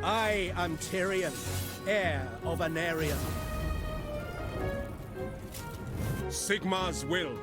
I am Tyrion, heir of Anarion. Sigmar's will.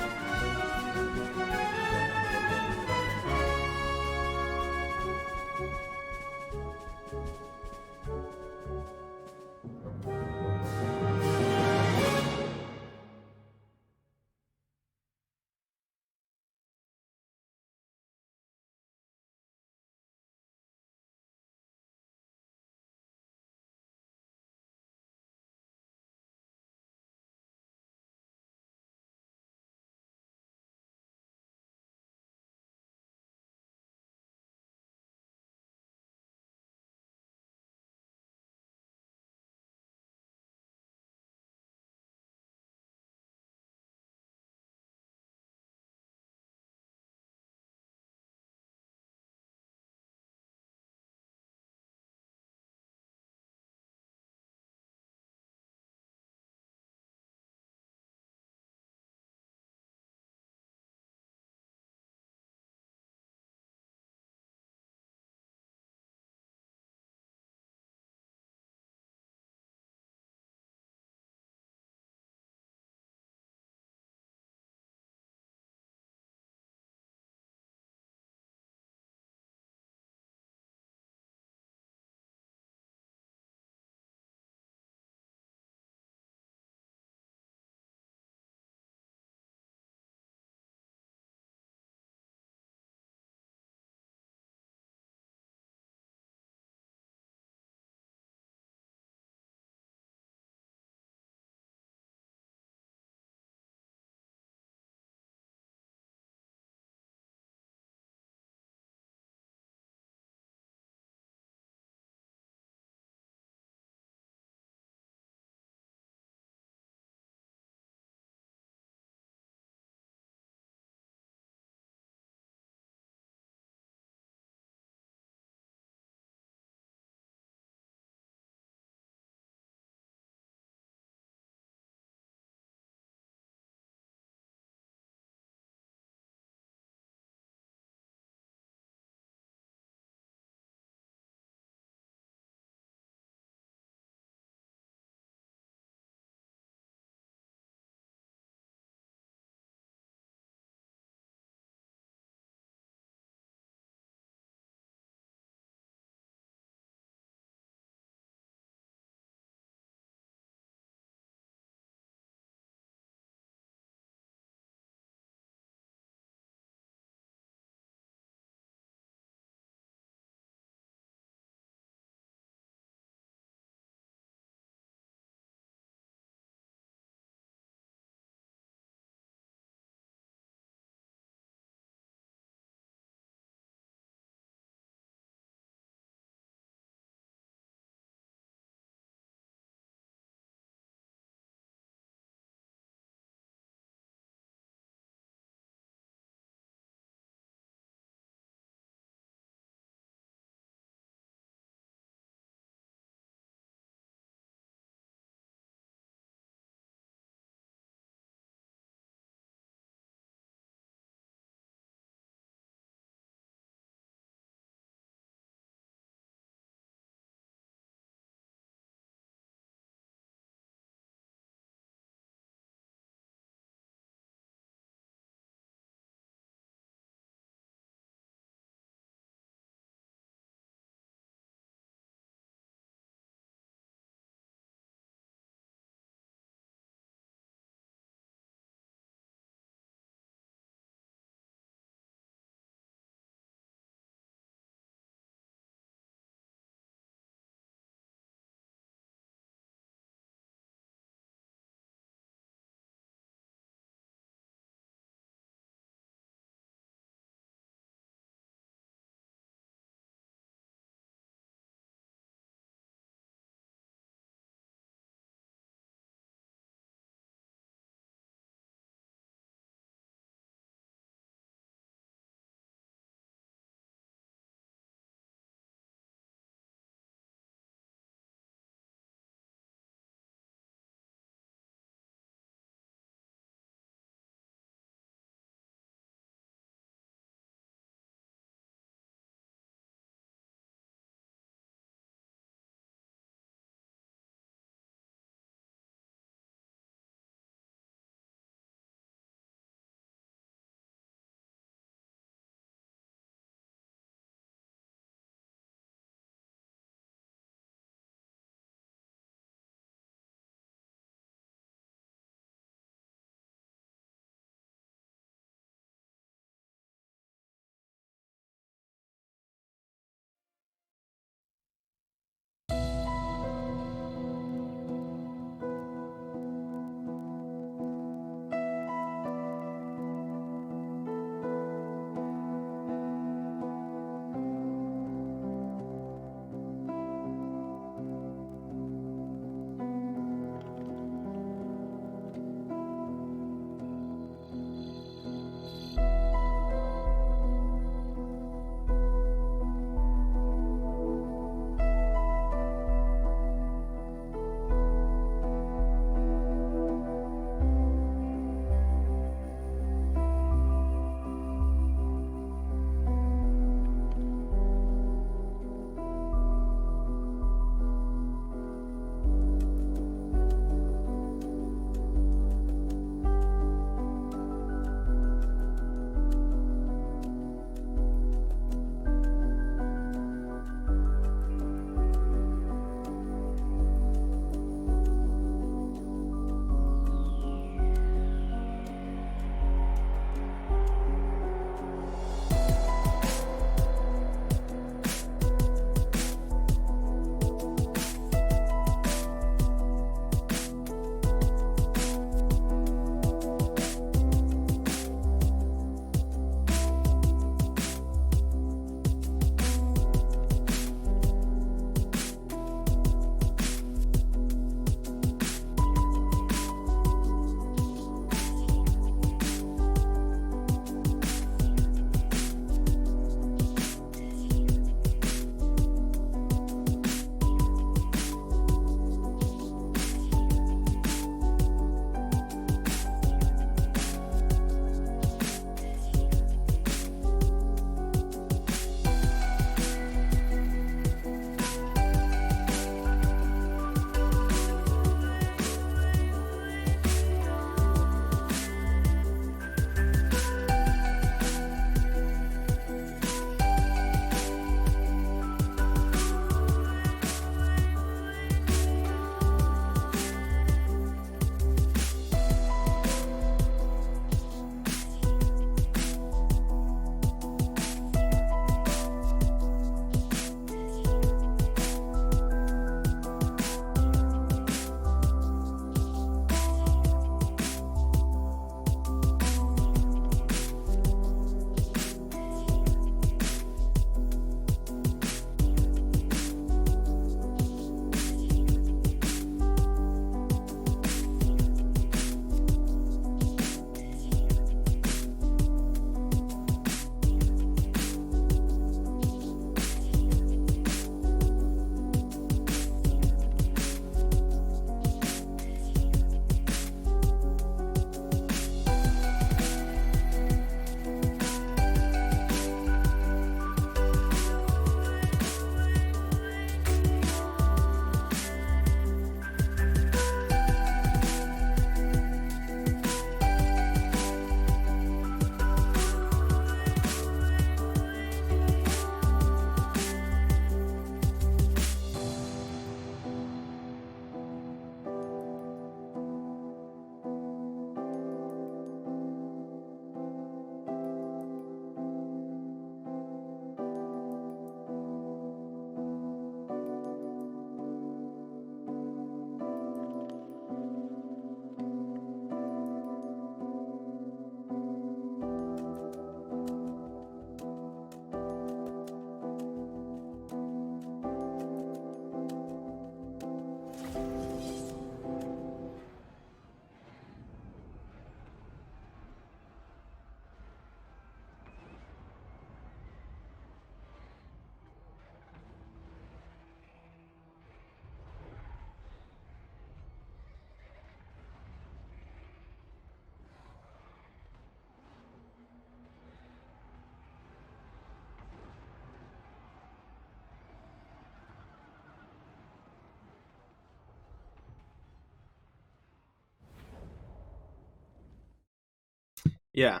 Yeah.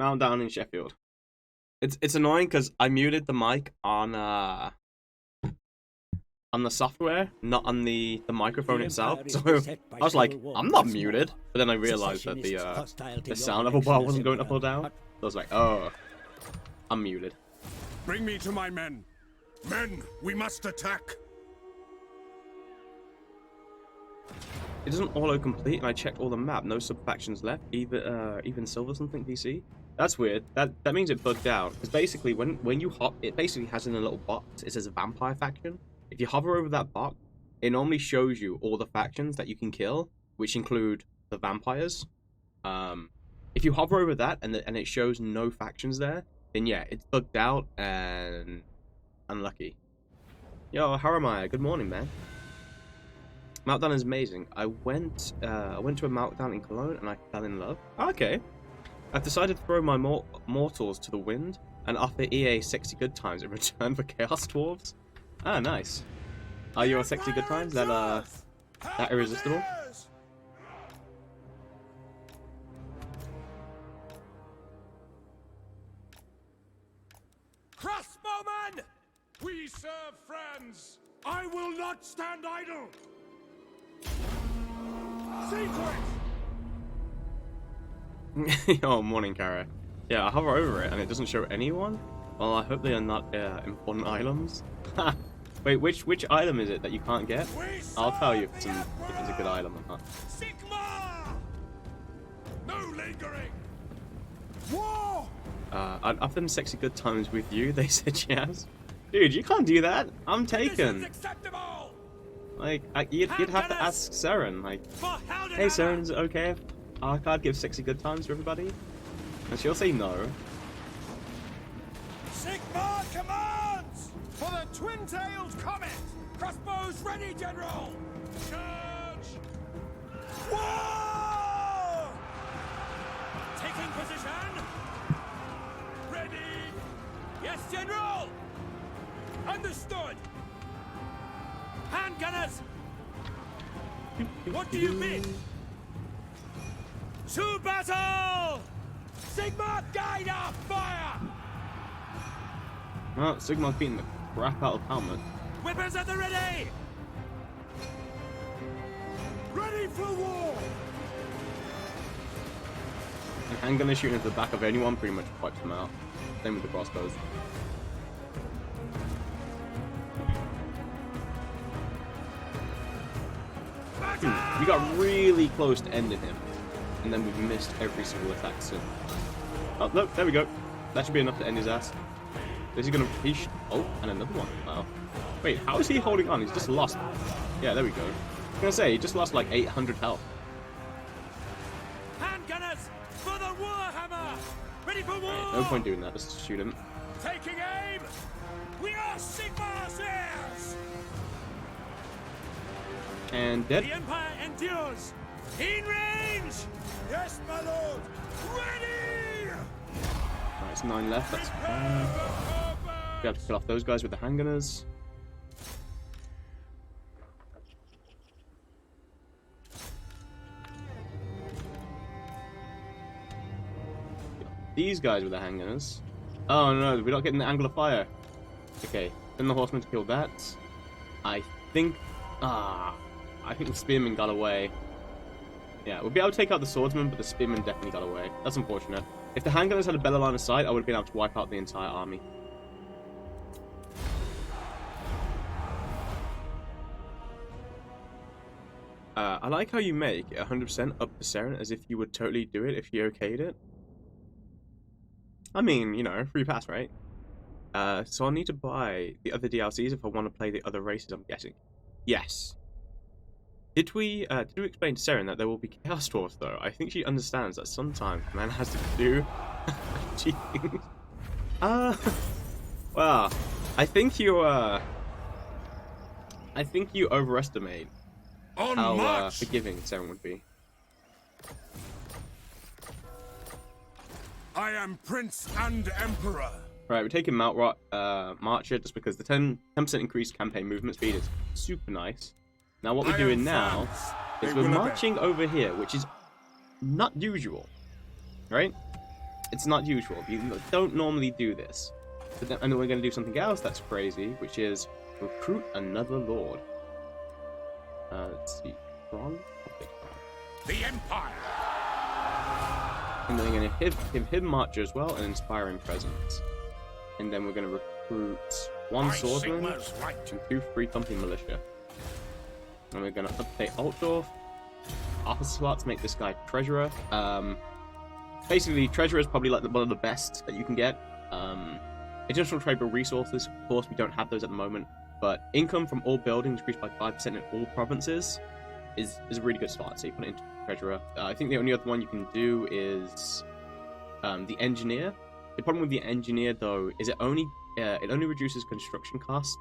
Meltdown in Sheffield. It's annoying because I muted the mic on the software, not on the microphone itself. So I was like, I'm not muted. But then I realized that the sound level bar wasn't going up or down. So I was like, oh, I'm muted. Bring me to my men. Men, we must attack. It doesn't auto-complete, and I checked all the map. No sub-factions left. Even Silver something DC. That's weird. That means it bugged out. Because basically, when you hop, it basically has in a little box. It says a vampire faction. If you hover over that box, it normally shows you all the factions that you can kill, which include the vampires. If you hover over that and it shows no factions there, then yeah, it's bugged out and unlucky. Yo, Haramaya, good morning, man. Meltdown is amazing. I went to a Meltdown in Cologne and I fell in love. Okay. I've decided to throw my mortals to the wind and offer EA sexy good times in return for Chaos Dwarves. Ah, nice. Are you on sexy good times? That irresistible? Crossbowmen! We serve Franz. I will not stand idle. See to it! Oh, morning, Kara. Yeah, I hover over it and it doesn't show anyone. Well, I hope they are not important items. Wait, which item is it that you can't get? I'll tell you if it's a good item or not. Sigma! No lingering! War! I've done sexy good times with you. They said yes. Dude, you can't do that. I'm taken. Like, you'd have to ask Seren. Like, hey Seren, is it okay if Arkad gives sexy good times to everybody? And she'll say no. Sigma commands! For the twin-tailed comet! Crossbows ready, General! Charge! War! Taking position! Ready! Yes, General! Understood! Handgunners! What do you mean? To battle! Sigma, guide our fire! Well, Sigma's beating the crap out of Helmet. Weapons at the ready! Ready for war! And handgun shooting into the back of anyone pretty much wipes them out. Same with the crossbows. We got really close to ending him, and then we've missed every single attack since. Oh, no, there we go. That should be enough to end his ass. Is he gonna... Oh, and another one. Wow. Wait, how is he holding on? He's just lost... Yeah, there we go. I was gonna say, he just lost like 800 health. Handgunners for the Warhammer! Ready for war! Right, no point doing that, just shoot him. Taking aim! We are Sigma's heirs! And dead. The Empire endures! In range! Yes, my lord! Ready! Right, it's 9 left, that's fine. We have to kill off those guys with the handgunners. These guys with the handgunners. Oh no, we're not getting the angle of fire. Okay, then the horsemen to kill that. I think the spearman got away. Yeah, we'll be able to take out the swordsman, but the spearman definitely got away. That's unfortunate. If the handgunners had a better line of sight, I would have been able to wipe out the entire army. I like how you make 100% up to Seren as if you would totally do it if you okayed it. I mean, you know, free pass, right? So I'll need to buy the other DLCs if I want to play the other races, I'm guessing. Yes. Did we explain to Seren that there will be Chaos Dwarfs, though? I think she understands that sometimes man has to do cheating. Well, I think you overestimate how forgiving Seren would be. I am Prince and Emperor. Right, we're taking Mount Marcher just because the 10% increased campaign movement speed is super nice. Now what we're doing now is we're marching over here, which is not usual. right? It's not usual. You don't normally do this. But then, and then we're going to do something else that's crazy, which is recruit another lord. Let's see. Wrong? The Empire! And then we're going to give him Marcher as well, and Inspiring Presence. And then we're going to recruit 1 swordsman and 2 free company militia. And we're going to update Altdorf. Officer slots make this guy treasurer. Basically, treasurer is probably like one of the best that you can get. Additional tradable resources, of course, we don't have those at the moment. But income from all buildings increased by 5% in all provinces is a really good slot. So you put it into treasurer. I think the only other one you can do is the engineer. The problem with the engineer, though, is it only reduces construction cost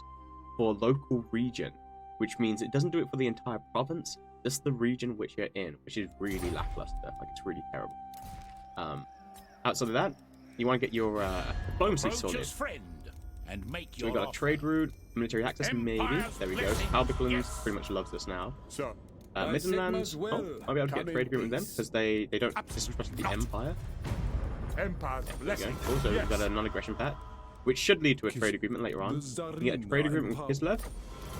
for local region, which means it doesn't do it for the entire province, just the region which you're in, which is really lackluster. Like, it's really terrible. Outside of that, you want to get your diplomacy sorted. And make so we got a trade route, military access, maybe. There we go. Albicolans pretty much loves this now. Midlands, I'll be able to get a trade agreement with them because they don't disrespect the Empire. Also, we've got a non-aggression pact, which should lead to a trade agreement later on. You get a trade agreement with Kislev.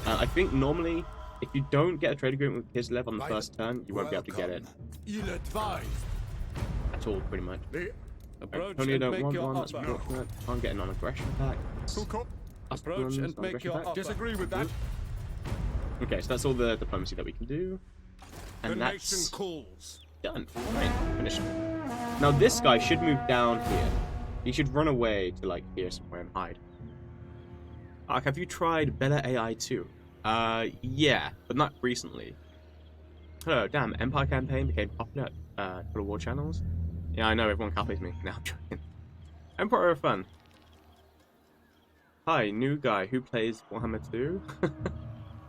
I think normally, if you don't get a trade agreement with Kislev on the first turn, you won't be able to get it. At all, pretty much. Only don't want one, that's fortunate. Can't get a non-aggression pact. Approach and make your offer. Disagree with that. Okay, so that's all the diplomacy that we can do. And that's done. Right, finished. Now this guy should move down here. He should run away to like here somewhere and hide. Have you tried Bella AI 2? Yeah, but not recently. Hello, damn, Empire campaign became popular at Total War channels. Yeah, I know, everyone copies me. Now I'm joking. Emperor of Fun. Hi, new guy who plays Warhammer 2.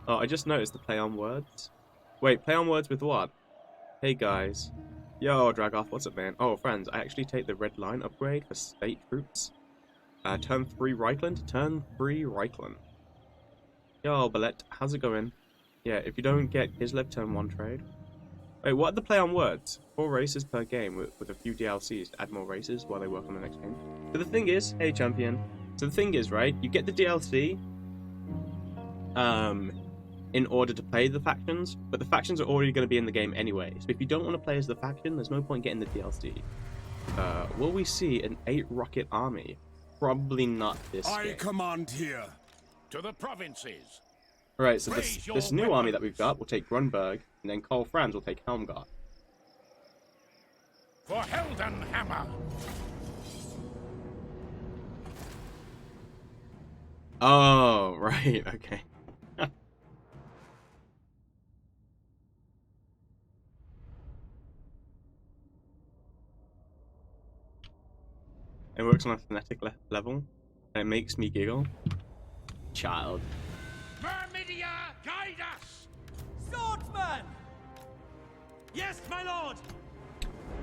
Oh, I just noticed the play on words. Wait, play on words with what? Hey guys. Yo, Dragoff, what's up, man? Oh, friends, I actually take the red line upgrade for state troops. Turn 3 Reichland, turn 3 Reichland. Yo, Ballet, how's it going? Yeah, if you don't get Kislev, turn 1 trade. Wait, what are the play on words? 4 races per game with a few DLCs to add more races while they work on the next game. So the thing is, hey champion. So the thing is, right, you get the DLC in order to play the factions, but the factions are already going to be in the game anyway. So if you don't want to play as the faction, there's no point getting the DLC. Will we see an 8 rocket army? Probably not this game. I command here. To the provinces. Alright, so this new army that we've got will take Grunberg, and then Karl Franz will take Helmgart. For Heldenhammer. Oh, right, okay. It works on a phonetic level, and it makes me giggle. Child. Myrmidia, guide us! Swordsman! Yes, my lord!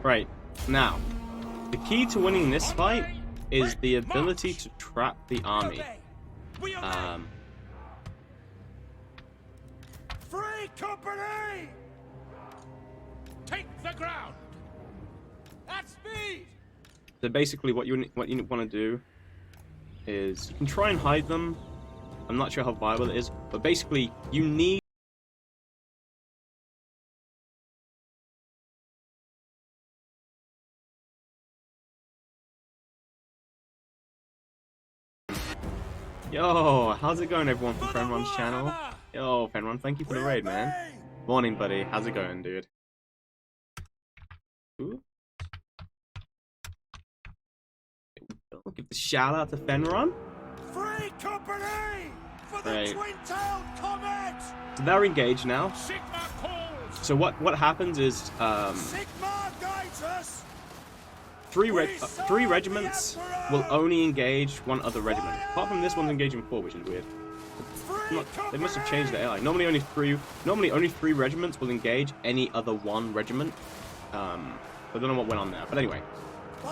Right, now, the key to winning this fight is the ability to trap the army. Free company! Take the ground! At speed! So basically what you want to do is you can try and hide them. I'm not sure how viable it is, but basically you need Yo, how's it going everyone from Fenron's channel? Yo, Fenron, thank you for the raid, man. Morning, buddy. How's it going, dude? Ooh. We'll give the shout out to Fenron. Free company for the twin-tailed comet. So they're engaged now. Sigma calls. So what happens is Sigma guides us. three regiments will only engage one other regiment. Apart from this one's engaging 4, which is weird. They must have changed the AI. Normally only three regiments will engage any other one regiment. I don't know what went on there, but anyway.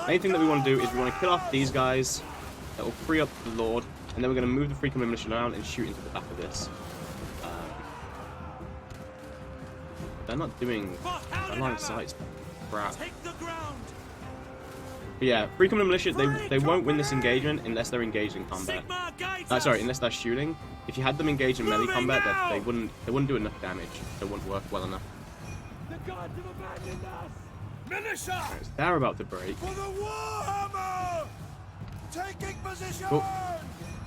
Main thing that we want to do is we want to kill off these guys. That will free up the Lord, and then we're going to move the free command around and shoot into the back of this. They're not doing a line of sights. Crap. But yeah, Free Company Militia, they won't win this engagement unless they're engaged in combat. Sorry, unless they're shooting. If you had them engaged in melee combat, they wouldn't do enough damage. They wouldn't work well enough. The gods have abandoned us! Militia! Right, so they're about to break. For the Warhammer! Taking position! Oh.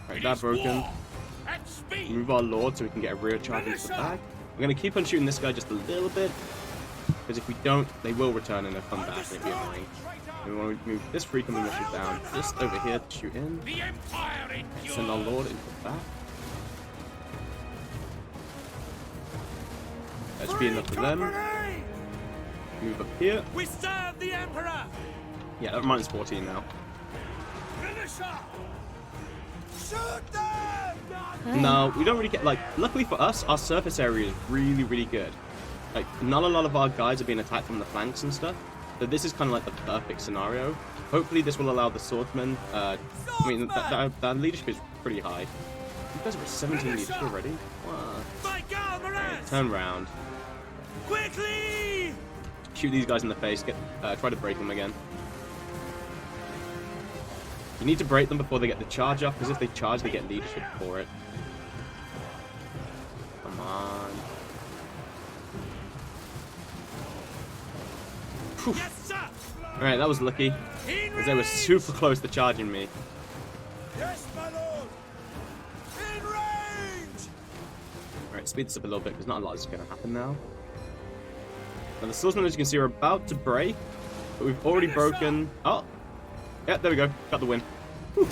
Right, they're broken. At speed! Move our Lord so we can get a rear charge into the back. I'm going to keep on shooting this guy just a little bit. Because if we don't, they will return and they'll come back and it'll be annoying. We want to move this Free Company Militia down just over here to shoot in. Send our Lord into the back. That should be enough for them. Move up here. We serve the Emperor! Yeah, they're minus 14 now. Militia! Shoot them! No, we don't really get, like, luckily for us, our surface area is really, really good. Like, not a lot of our guys are being attacked from the flanks and stuff. So this is kind of like the perfect scenario. Hopefully this will allow the swordsmen, I mean, that leadership is pretty high. You guys are at 17 leadership already? Wow. Right, turn around. Quickly! Shoot these guys in the face, try to break them again. You need to break them before they get the charge up, because if they charge, they get leadership for it. Come on. Yes, sir! Alright, that was lucky, because they were super close to charging me. Yes, my lord! In range! Alright, speed this up a little bit, because not a lot is going to happen now. Now the swordsmen, as you can see, are about to break, but we've already broken... Oh! Yeah, there we go. Got the win. Whew.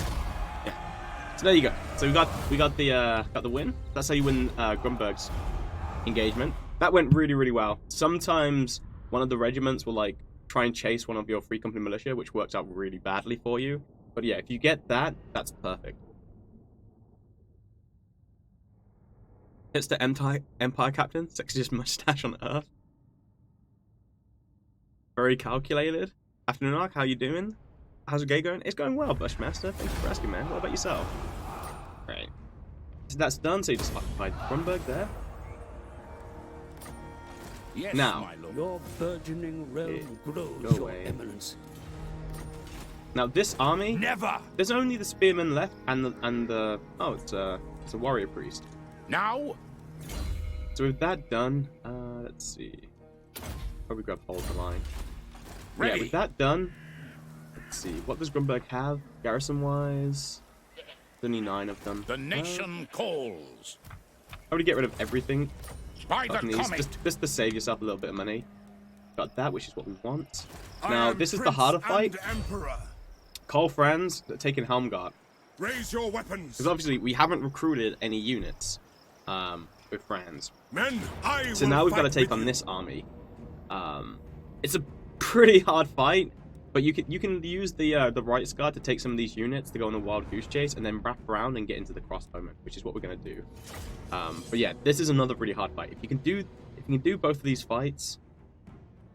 Yeah. So there you go. So we got the win. That's how you win Grunberg's engagement. That went really, really well. Sometimes one of the regiments will like try and chase one of your Free Company Militia, which works out really badly for you. But yeah, if you get that, that's perfect. It's the Empire Captain, sexiest mustache on Earth. Very calculated. Afternoon Arc, how you doing? How's the game going? It's going well, Bushmaster. Thanks for asking, man. What about yourself? Right. So that's done, so you just occupied Grunberg there. Yes, now, my lord. Your burgeoning realm grows, go Your away. Eminence. Now this army, Never! there's only the spearmen left and the oh, it's a warrior priest. Now? So with that done, let's see. Probably grab hold the line. Ready. Yeah, with that done, let's see. What does Grunberg have garrison-wise? There's only 9 of them. The nation calls. I would get rid of everything. By the These, comet. just to save yourself a little bit of money. Got that, which is what we want. I Now am this is the Prince harder fight. and Emperor. Karl, Franz, taking Helmgart. Raise your weapons. Because obviously we haven't recruited any units with Franz. Men, I So will now we've got to fight take with on you. this army. It's a pretty hard fight, but you can use the right guard to take some of these units to go on a wild goose chase and then wrap around and get into the crossbowmen, which is what we're gonna do. But yeah, this is another really hard fight. If you can do both of these fights,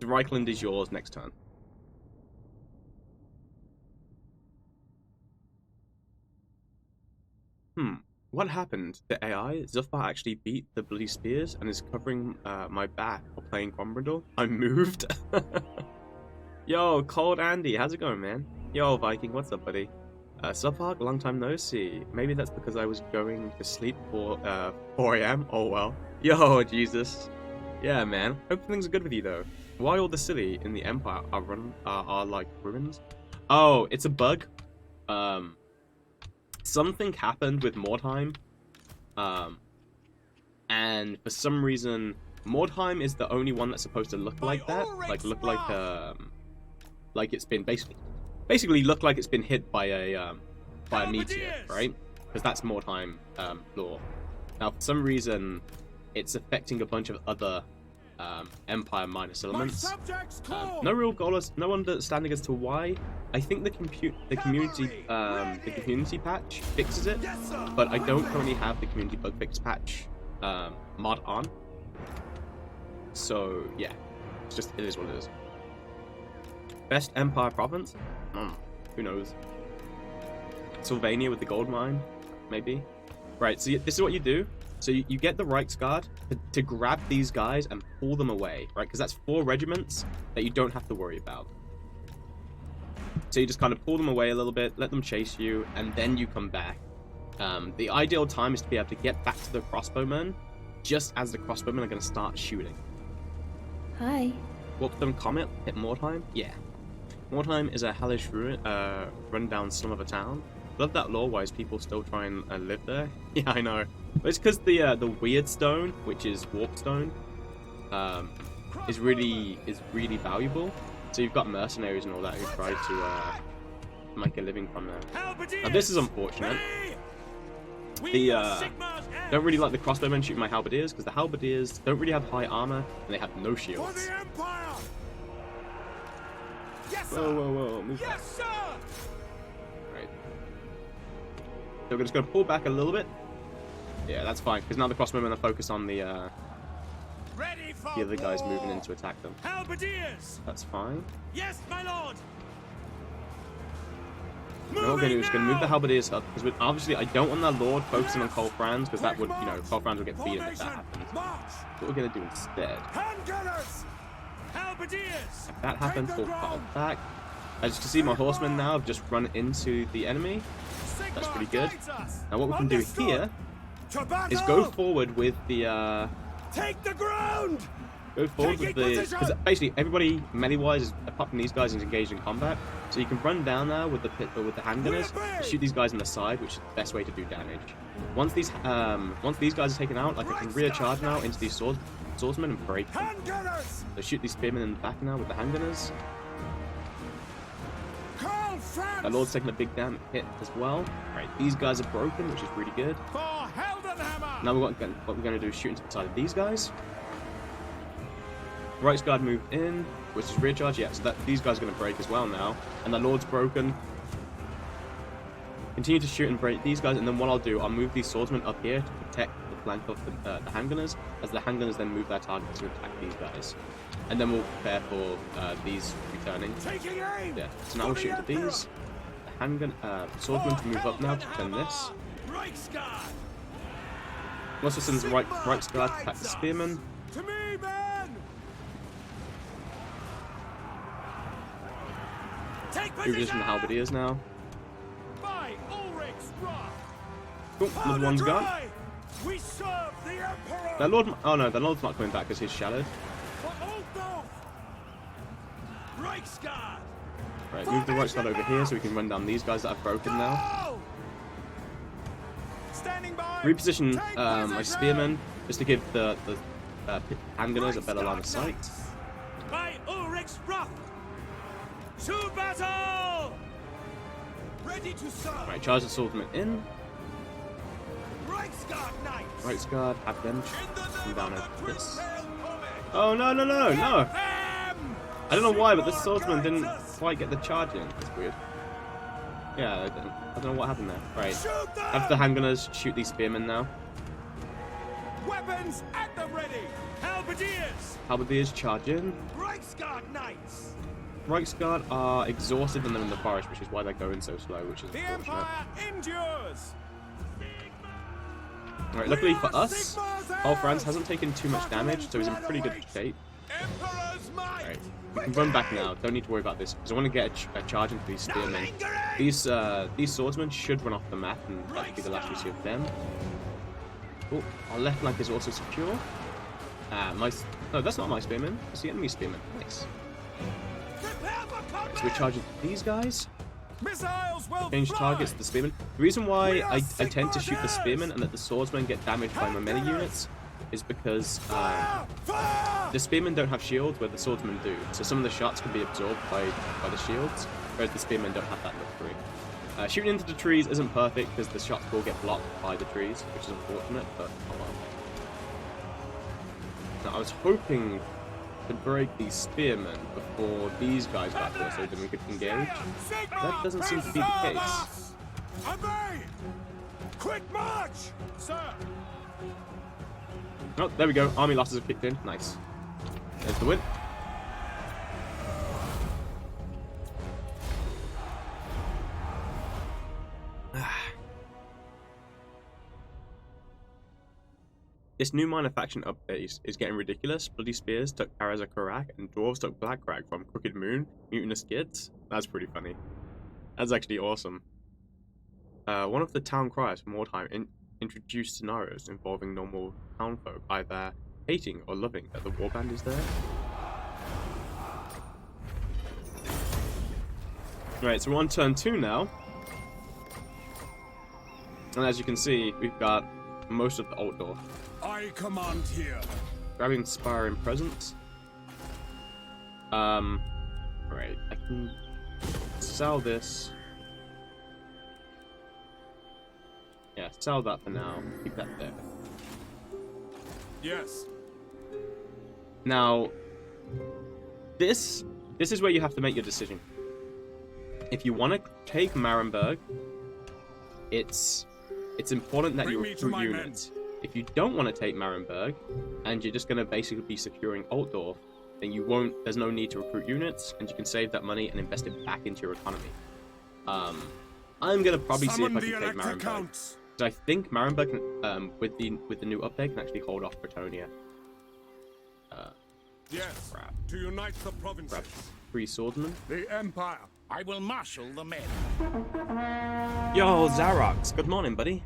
Reichland is yours next turn. What happened? The AI? Zufar actually beat the Bloody Spears and is covering my back while playing Quambrador? I'm moved. Yo, Cold Andy, how's it going, man? Yo, Viking, what's up, buddy? Subhark, long time no see. Maybe that's because I was going to sleep for 4 AM? Oh well. Yo, Jesus. Yeah, man. Hope things are good with you, though. Why all the city in the Empire are like ruins? Oh, it's a bug. Something happened with Mordheim, and for some reason, Mordheim is the only one that's supposed to look like that, like it's been basically look like it's been hit by a meteor, right? Because that's Mordheim lore. Now, for some reason, it's affecting a bunch of other Empire minus elements. No real goal, no understanding as to why. I think the community patch fixes it, but I don't currently have the community bug fix patch mod on. So yeah, it is what it is. Best Empire province? Who knows? Sylvania with the gold mine, maybe. Right. So this is what you do. So you get the Reichsguard to grab these guys and pull them away, right? Because that's 4 regiments that you don't have to worry about. So you just kind of pull them away a little bit, let them chase you, and then you come back. The ideal time is to be able to get back to the crossbowmen just as the crossbowmen are going to start shooting. Hi. Warpstone Comet, hit Mordheim? Yeah. Mordheim is a hellish run-down slum of a town. Love that lore-wise, people still try and live there. Yeah, I know. But it's because the weird stone, which is Warpstone, is really valuable. So you've got mercenaries and all that who try to make a living from there. Now this is unfortunate. Don't really like the crossbowmen shooting my halberdiers because the halberdiers don't really have high armor and they have no shields. Whoa, move back. Right. So we're just going to pull back a little bit. Yeah, that's fine because now the crossbowmen are focused on the other guys moving in to attack them. Halberdiers! That's fine. Yes, my lord! What we're going to do is going to move the halberdiers up because obviously I don't want that lord focusing on Franz because that would, Karl Franz would get beaten if that happens. What we're going to do instead. Halberdiers! If that happens, we'll fall back. As you can see, my horsemen now have just run into the enemy. That's pretty good. Now what we can do here is go forward with the Take the ground! Go forward with the... Because basically everybody melee-wise, apart from these guys, is engaged in combat. So you can run down there with the handgunners, shoot these guys in the side, which is the best way to do damage. Once these guys are taken out, like I can rear charge now into these swordsmen and break them. So shoot these spearmen in the back now with the handgunners. That lord's taking a big damn hit as well. Right, these guys are broken, which is really good. Now what we're going to do is shoot into the side of these guys. Right guard moved in, which is rear charge. Yeah, so these guys are going to break as well now. And the lord's broken. Continue to shoot and break these guys, and then what I'll do, I'll move these swordsmen up here to protect the flank of the handgunners, as the handgunners then move their targets to attack these guys. And then we'll prepare for these returning. Yeah, so now we'll shoot into these. The handgun, swordsmen to move up now to defend this. Also sends the right guard to attack the spearmen. To me, men! Reposition the halberdiers now. By Ulrich's wrath. Cool, another one's gone. We serve the Emperor. That lord, oh no, that lord's not coming back because he's shadowed. Reichsguard. Right, move the right side over here so we can run down these guys that have broken now. Standing by. Reposition my spearmen just to give the handgunners a better line of sight. By Ulrich's wrath. To battle! Ready to serve. Right, charge the swordsmen in. Reichsguard knights. Reichsguard, have them come down over this. Oh no! I don't know why, but this swordsman didn't quite get the charge in. That's weird. Yeah, I don't know what happened there. Right, have the handgunners shoot these spearmen now. Weapons at the ready. Halberdiers. Halberdiers charge in. Reichsguard knights. Reichsguard are exhausted and they're in the forest, which is why they're going so slow, which is unfortunate. The Empire endures. Alright, luckily for us, Karl Franz hasn't taken too much damage, so he's in pretty good shape. Alright, we can run back now, don't need to worry about this, because I want to get a charge into these spearmen. These swordsmen should run off the map, and that should be the last we see of them. Oh, our left flank is also secure. No, that's not my spearman, it's the enemy spearman. Nice. So we're charging these guys. Change targets to the spearmen. The reason why I tend to shoot the spearmen and that the swordsmen get damaged by my melee units is because the spearmen don't have shields where the swordsmen do. So some of the shots can be absorbed by the shields, whereas the spearmen don't have that luxury. Shooting into the trees isn't perfect because the shots will get blocked by the trees, which is unfortunate, but oh well. Now I was hoping to break these spearmen before these guys got here so then we could engage. That doesn't seem to be the case. Obey! Quick march! Sir! Oh, there we go. Army losses have kicked in. Nice. There's the win. This new minor faction update is getting ridiculous. Bloody Spears took Karaz Karak and Dwarves took Black Crag from Crooked Moon, Mutinous Kids. That's pretty funny. That's actually awesome. One of the town criers from wartime introduced scenarios involving normal townfolk either hating or loving that the warband is there. Right, so we're on turn 2 now. And as you can see, we've got most of the Altdorf. I command here. Grabbing inspiring presents. Right, I can sell this. Yeah, sell that for now. Keep that there. Yes. Now, this is where you have to make your decision. If you want to take Marienburg, it's important that you recruit units. If you don't want to take Marienburg, and you're just going to basically be securing Altdorf, then there's no need to recruit units, and you can save that money and invest it back into your economy. I'm going to probably see if I can take Marienburg. Because I think Marienburg, with the new update, can actually hold off Bretonia. Yes, crap. to unite the provinces. Grab 3 swordsmen. The Empire. I will marshal the men. Yo, Zarox, good morning, buddy.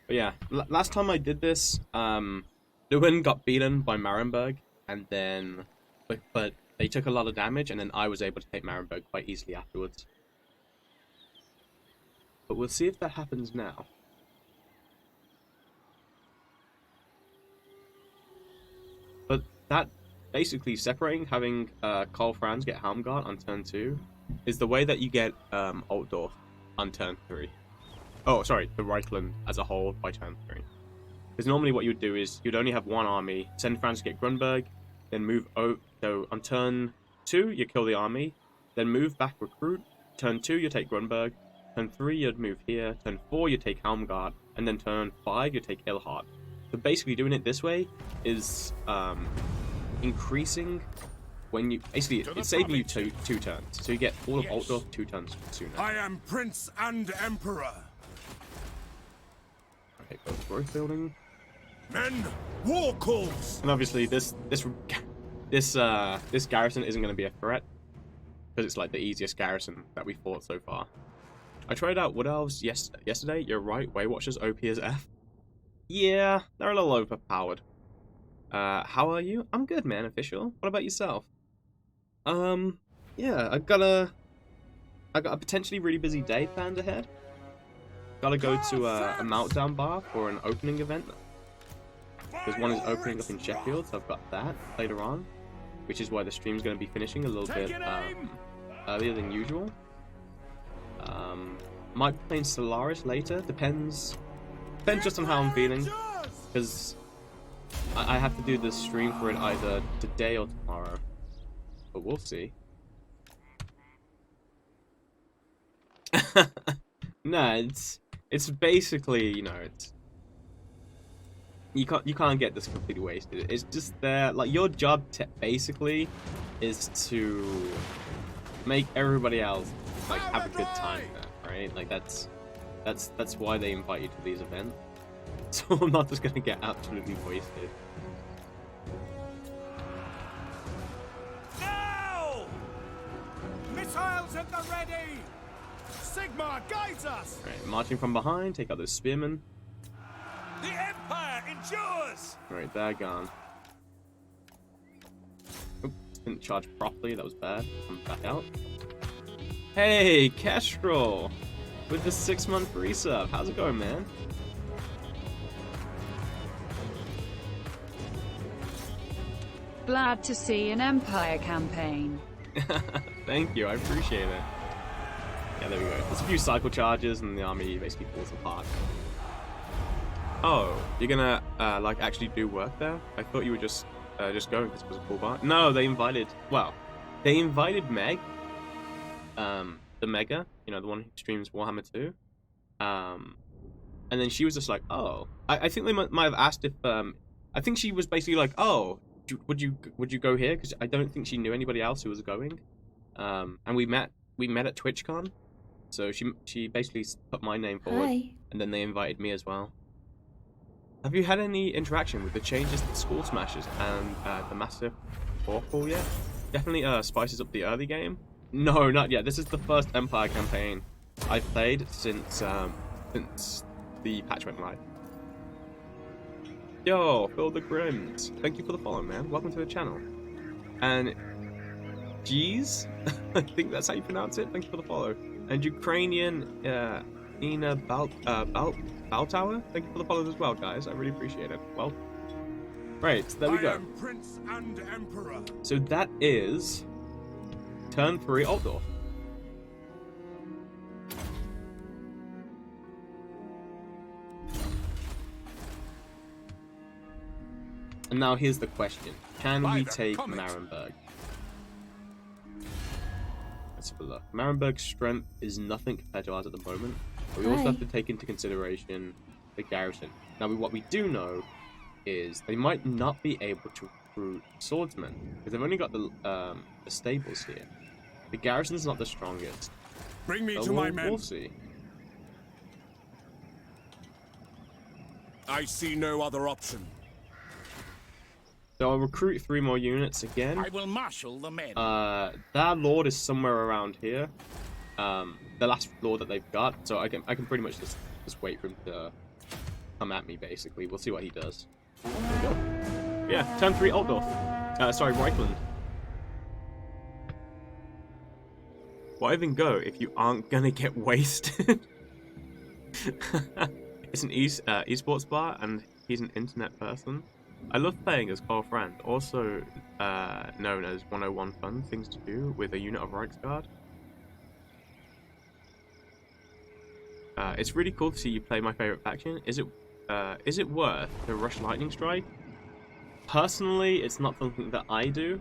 But yeah, last time I did this, Lewin got beaten by Marienburg, and then, but they took a lot of damage, and then I was able to take Marienburg quite easily afterwards. But we'll see if that happens now. But that, basically separating, having Karl Franz get Helmgart on turn 2, is the way that you get Altdorf on turn 3. Oh, sorry, the Reichland as a whole by turn 3. Because normally what you'd do is, you'd only have one army, send Franz to get Grunberg, then move so on turn 2, you kill the army, then move back recruit, turn 2, you take Grunberg, turn 3, you'd move here, turn 4, you take Helmgart, and then turn 5, you take Ilhart. So basically doing it this way is increasing when you... Basically, it's saving you two turns. So you get all of Altdorf 2 turns sooner. I am Prince and Emperor. Okay, go to growth building. Men, war calls! And obviously this garrison isn't going to be a threat. Because it's like the easiest garrison that we fought so far. I tried out Wood Elves yesterday. You're right, Way Watchers OP as F. Yeah, they're a little overpowered. How are you? I'm good, man, official. What about yourself? Yeah, I got a potentially really busy day planned ahead. Gotta go to a Meltdown bar for an opening event. There's one is opening up in Sheffield, so I've got that later on. Which is why the stream's gonna be finishing a little bit earlier than usual. Might be playing Solaris later, depends just on how I'm feeling, because I have to do the stream for it either today or tomorrow, but we'll see. No, it's basically, you know, you can't get this completely wasted. It's just there, like, your job basically is to make everybody else like have a good time there, right? Like that's why they invite you to these events. So I'm not just gonna get absolutely wasted. Now! Missiles at the ready! Sigma guides us! Right, marching from behind, take out those spearmen. The Empire endures! Right, they're gone. Oops, didn't charge properly, that was bad. I'm back out. Hey, Kestrel! With the 6-month resub. How's it going, man? Glad to see an Empire campaign. Thank you, I appreciate it. Yeah, there we go. There's a few cycle charges and the army basically falls apart. Oh, you're gonna like actually do work there? I thought you were just going because it was a cool bar. No, they invited Meg, the Mega, you know, the one who streams Warhammer 2. And then she was just like, oh, I think they might have asked if I think she was basically like, oh, would you go here? Because I don't think she knew anybody else who was going. And we met at TwitchCon, so she basically put my name forward. Hi. And then they invited me as well. Have you had any interaction with the changes to School Smashers and the Massive Fourfall yet? Definitely spices up the early game. No, not yet. This is the first Empire campaign I've played since the patch went live. Yo, Phil the Grims. Thank you for the follow, man. Welcome to the channel. And Jeez, I think that's how you pronounce it. Thank you for the follow. And Ukrainian Ina Baltower. Thank you for the follow as well, guys. I really appreciate it. Well, right, there we go. I am Prince and Emperor. So that is turn 3 Altdorf. And now here's the question. Can we take Marienburg? Let's have a look. Marienburg's strength is nothing compared to ours at the moment. But we also have to take into consideration the garrison. Now, what we do know is they might not be able to recruit swordsmen. Because they've only got the stables here. The garrison's not the strongest. Bring me So to my men. We'll see. I see no other option. So I'll recruit 3 more units again. I will marshal the men. That lord is somewhere around here. The last lord that they've got. So I can pretty much just wait for him to come at me. Basically, we'll see what he does. There we go. Yeah, turn 3 Altdorf. Sorry, Reichland. Why even go if you aren't gonna get wasted? It's an esports bar, and he's an internet person. I love playing as Karl Franz, also known as 101 Fun Things to Do with a unit of Reichsguard. It's really cool to see you play my favorite faction. Is it worth the Rush Lightning Strike? Personally, it's not something that I do.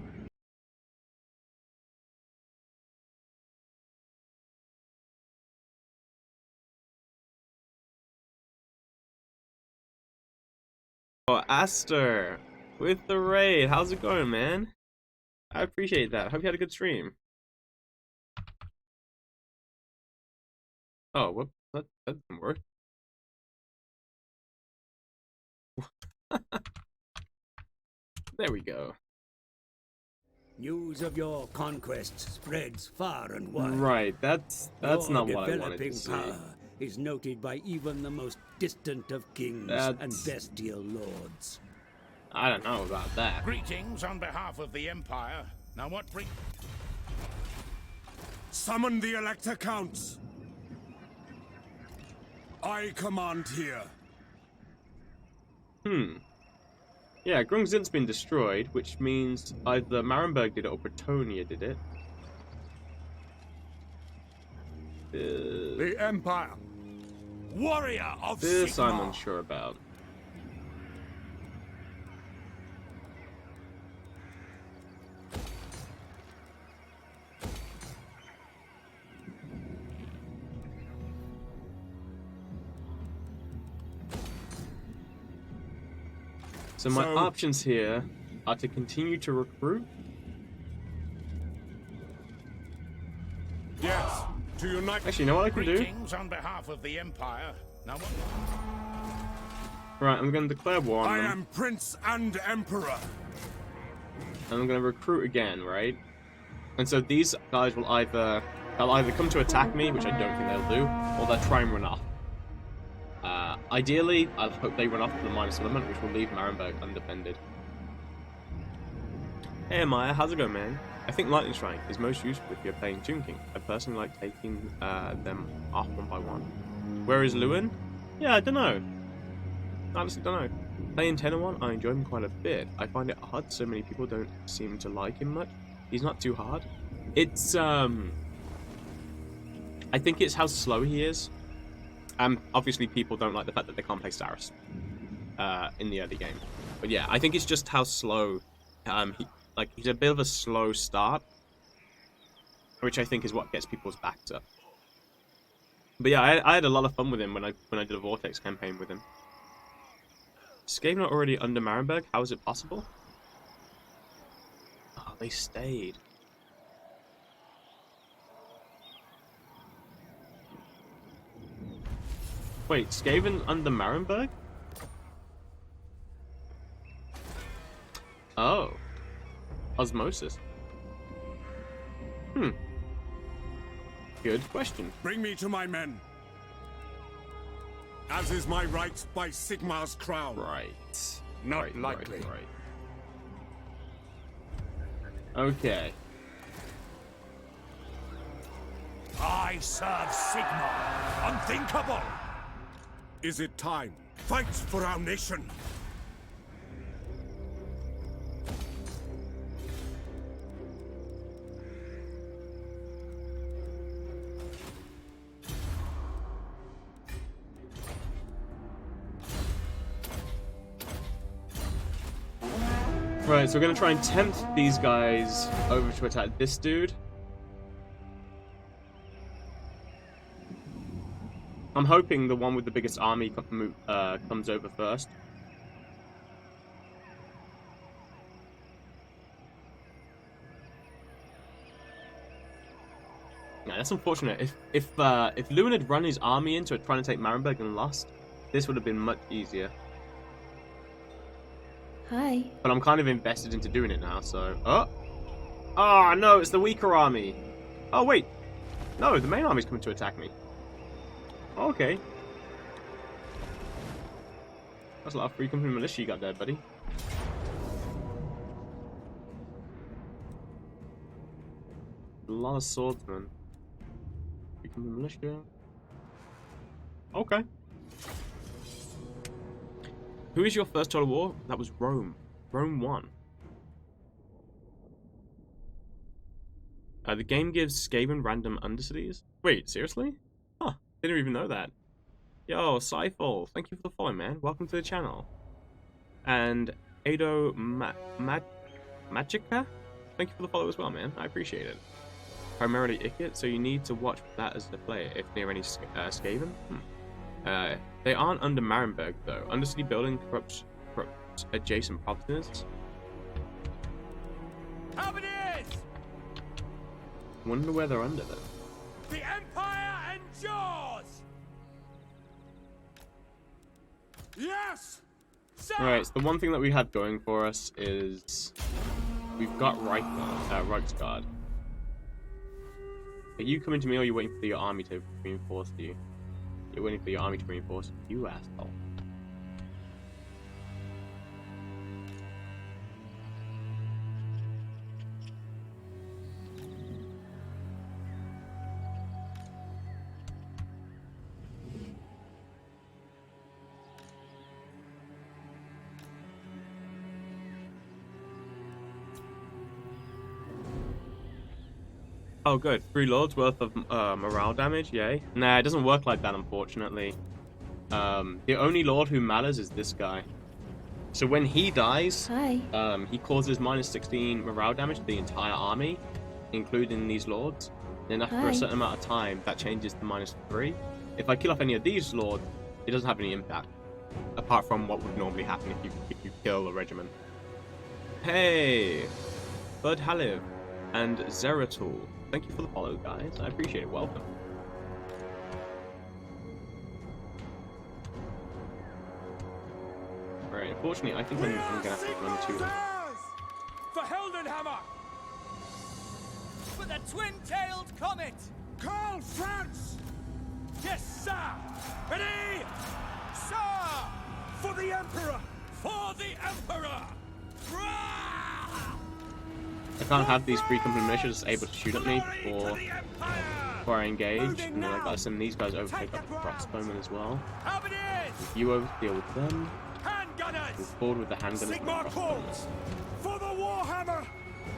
Oh, Aster, with the raid. How's it going, man? I appreciate that. Hope you had a good stream. Oh, whoop. That didn't work. There we go. News of your conquests spreads far and wide. Right, that's Your not what I wanted to developing see. power is noted by even the most distant of kings and bestial lords. I don't know about that. Greetings on behalf of the Empire. Now what bring... Summon the Elector Counts. I command here. Yeah, Grungzint's been destroyed, which means either Marienburg did it or Bretonia did it. The Empire. Warrior of This Sigmar. I'm unsure about. So my options here are to continue to recruit. Yes, to unite. Actually, you know what I can do? Greetings on behalf of the Empire. Now what? Right, I'm going to declare war on I them. am Prince and Emperor. And I'm going to recruit again, right? And so these guys will either come to attack me, which I don't think they'll do, or they'll try and run off. Ideally, I hope they run off to the minor settlement, which will leave Marienburg undefended. Hey Maya, how's it going, man? I think Lightning Strike is most useful if you're playing Tomb King. I personally like taking them off one by one. Where is Lewin? Yeah, I don't know. Honestly, don't know. Playing 10-1, I enjoy him quite a bit. I find it hard, so many people don't seem to like him much. He's not too hard. It's, I think it's how slow he is. Obviously, people don't like the fact that they can't play Saris in the early game. But yeah, I think it's just how slow. He's a bit of a slow start, which I think is what gets people's backs up. But yeah, I had a lot of fun with him when I did a Vortex campaign with him. Is Skaven not already under Marienburg? How is it possible? Oh, they stayed. Wait, Skaven under Marienburg? Oh. Osmosis. Good question. Bring me to my men. As is my right by Sigmar's crown. Right. Not likely. Right. Okay. I serve Sigmar. Unthinkable. Is it time? Fight for our nation. Right, so we're gonna try and tempt these guys over to attack this dude. I'm hoping the one with the biggest army comes over first. Yeah, that's unfortunate. If Lewin had run his army into it trying to take Marienburg and lost, this would have been much easier. Hi. But I'm kind of invested into doing it now, so... Oh, no, it's the weaker army. Oh, wait. No, the main army's coming to attack me. Okay. That's a lot of free company militia you got there, buddy. A lot of swordsmen. Free company militia. Okay. Who is your first total war? That was Rome. Rome won. The game gives Skaven random undercities. Wait, seriously? Huh, didn't even know that. Yo, Cyphal, thank you for the follow, man. Welcome to the channel. And Ado Magica, thank you for the follow as well, man. I appreciate it. Primarily Ikit, so you need to watch that as the player if near any Skaven. They aren't under Marienburg, though. Undercity building corrupts adjacent provinces. How it is! Wonder where they're under, then. The Empire endures! Yes! Sir! Alright, so the one thing that we have going for us is... we've got Reichsguard. Are you coming to me, or are you waiting for your army to reinforce you? You're waiting for your army to reinforce you, asshole. Oh, good. 3 lords worth of morale damage, yay. Nah, it doesn't work like that, unfortunately. The only lord who matters is this guy. So when he dies, he causes -16 morale damage to the entire army, including these lords. Then after a certain amount of time, that changes to -3. If I kill off any of these lords, it doesn't have any impact, apart from what would normally happen if you kill a regiment. Hey, Bud Haliv and Zeratul. Thank you for the follow, guys. I appreciate it. Welcome. Alright, unfortunately, I think I'm gonna have to run to them. For Heldenhammer! For the twin-tailed comet! Karl, Franz! Yes, sir! Ready? Sir! For the Emperor! For the Emperor! I can't have these free company militias able to shoot at me before I engage, and then I gotta send these guys over to take up the crossbowmen as well. You over to deal with them. Move forward with the handgunners and the Sigmar crossbowmen. calls! For the Warhammer!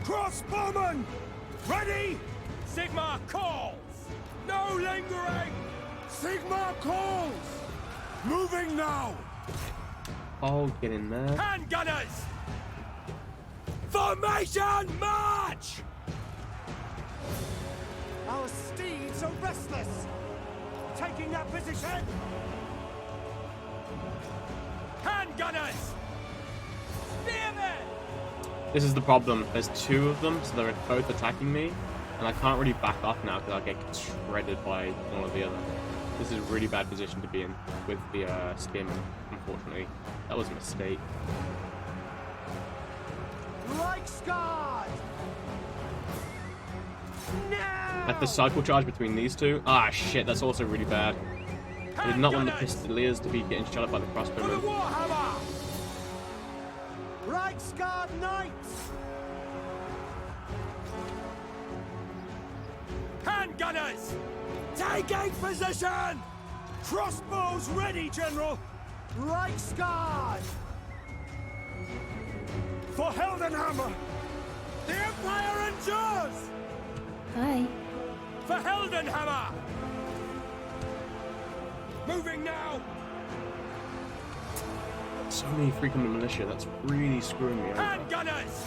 Crossbowmen! Ready? Sigmar calls! No lingering! Sigmar calls! Moving now! Oh, get in there. Handgunners! Formation march! Our steeds are restless! Taking that position! Handgunners! Spearmen! This is the problem. There's 2 of them, so they're both attacking me, and I can't really back off now because I'll get shredded by one or the other. This is a really bad position to be in with the spearmen, unfortunately. That was a mistake. Reichsguard! Now! At the cycle charge between these two. Ah, shit, that's also really bad. I did not want the Pistoliers to be getting shot up by the For the crossbowmen. Warhammer! Reichsguard Knights! Handgunners! Taking position! Crossbows ready, General! Reichsguard! For Heldenhammer! The Empire endures! Hi. For Heldenhammer! Moving now! So many freaking militia, that's really screwing me over. Handgunners!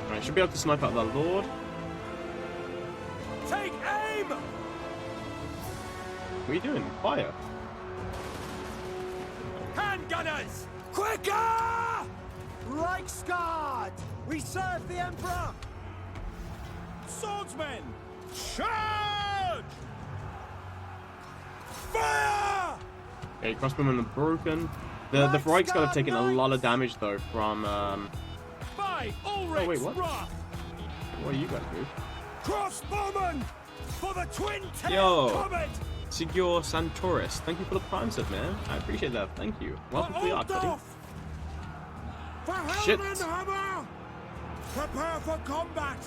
Alright, should be able to snipe out the Lord. Take aim! What are you doing? Fire. Handgunners! Quicker! Reichsguard! We serve the Emperor! Swordsmen! Charge! Fire! Okay, crossbowmen are broken. The Reichsguard have taken a lot of damage though from By Ulrich's wait, what? wrath! what are you guys do? Crossbowmen! For the twin-tailed Yo. comet! Sigur Santoris, thank you for the prime sub, man. I appreciate that. Thank you. Welcome to the arc, buddy. For Shit. Heldenhammer! Prepare for combat!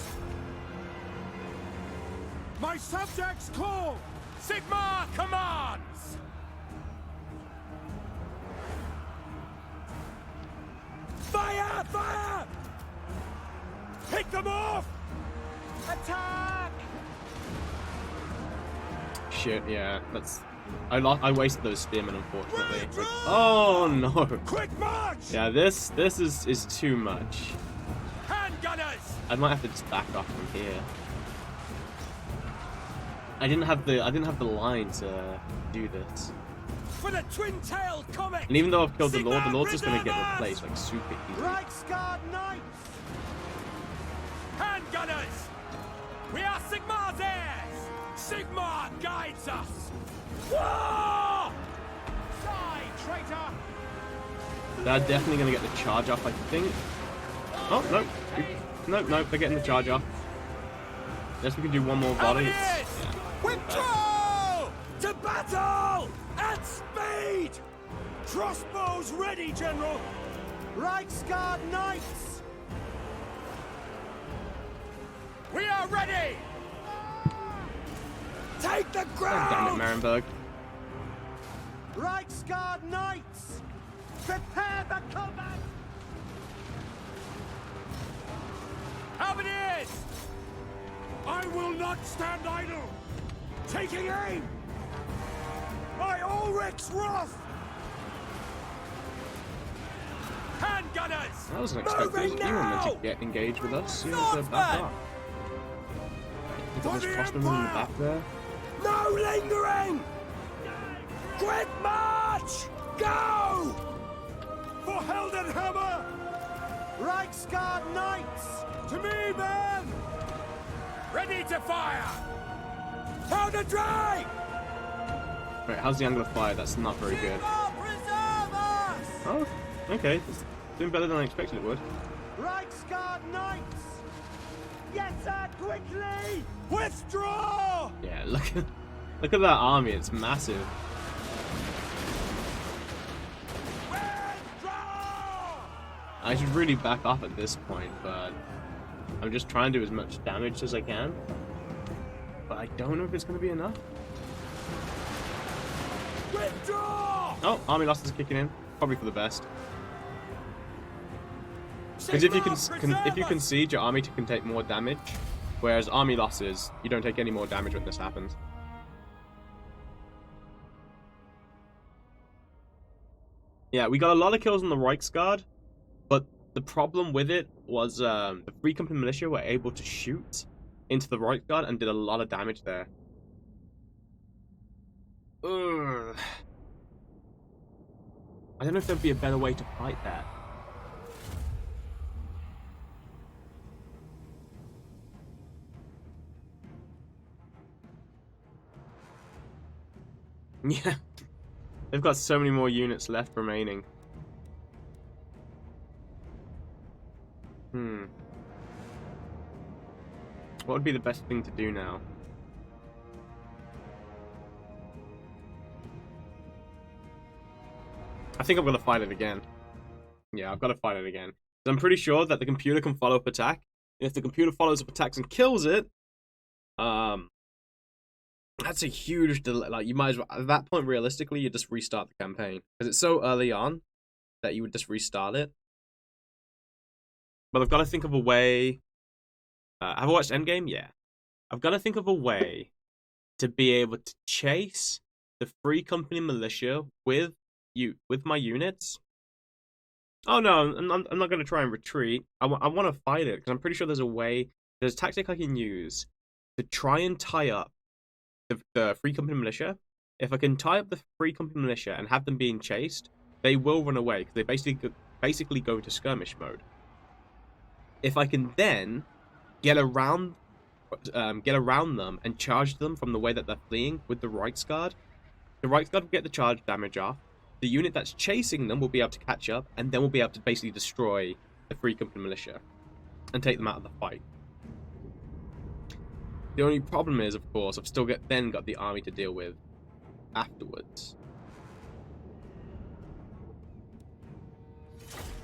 My subjects call! Sigma commands! Fire! Fire! Pick them off! Attack! Shit, yeah, that's. I wasted those spearmen, unfortunately. Oh no! Quick march! Yeah, this is too much. Handgunners! I might have to just back off from here. I didn't have the line to do this. For the twin-tailed comet! And even though I've killed the Sigma Lord's just gonna get preservers! replaced like super easily. Reichsguard Knights! Handgunners! We are Sigmar's heirs! Sigmar guides us! War! Die, traitor! They're definitely gonna get the charge off, I think. Oh no, no, they're getting the charge off. Guess we can do one more volley. Allies! Withdraw! To battle! At speed! Crossbows ready, General! Reichsguard Knights! We are ready! Take the God ground! damn it, Marienburg. Reichsguard Knights! Prepare the combat! Halberdiers! I will not stand idle! Taking aim! By Ulrich's wrath! Handgunners! That wasn't expected. Moving You were meant to now! get engaged with us. You know, back up. Look at this crossbowman in the back there. No lingering! Quick march! Go! For Heldenhammer! Reichsguard Knights! To me, men! Ready to fire! Powder dry! Wait, how's the angle of fire? That's not very good. Preserve us! Oh, okay. It's doing better than I expected it would. Reichsguard Knights! Yes, sir, quickly! Withdraw! Yeah, look at that army. It's massive. Withdraw! I should really back off at this point, but I'm just trying to do as much damage as I can. But I don't know if it's going to be enough. Withdraw! Oh, army loss is kicking in. Probably for the best. Because if you can siege your army can take more damage, whereas army losses, you don't take any more damage when this happens. Yeah, we got a lot of kills on the Reichsguard, but the problem with it was the Free Company Militia were able to shoot into the Reichsguard and did a lot of damage there. Ugh. I don't know if there'd be a better way to fight that. Yeah. They've got so many more units left remaining. What would be the best thing to do now? I think I'm gonna fight it again. Yeah, I've got to fight it again. I'm pretty sure that the computer can follow up attack. And if the computer follows up attacks and kills it, that's a huge delay. Like, you might as well, at that point, realistically, you just restart the campaign. Because it's so early on that you would just restart it. But I've got to think of a way. Have I watched Endgame? Yeah. I've got to think of a way to be able to chase the Free Company militia with my units. Oh no, I'm not going to try and retreat. I want to fight it, because I'm pretty sure there's a tactic I can use to try and tie up the Free Company militia. If I can tie up the Free Company militia and have them being chased, they will run away, because they basically go into skirmish mode. If I can then get around them and charge them from the way that they're fleeing with the Reichsguard, the Reichsguard will get the charge damage off. The unit that's chasing them will be able to catch up, and then we'll be able to basically destroy the Free Company militia and take them out of the fight. The only problem is, of course, I've still got the army to deal with afterwards.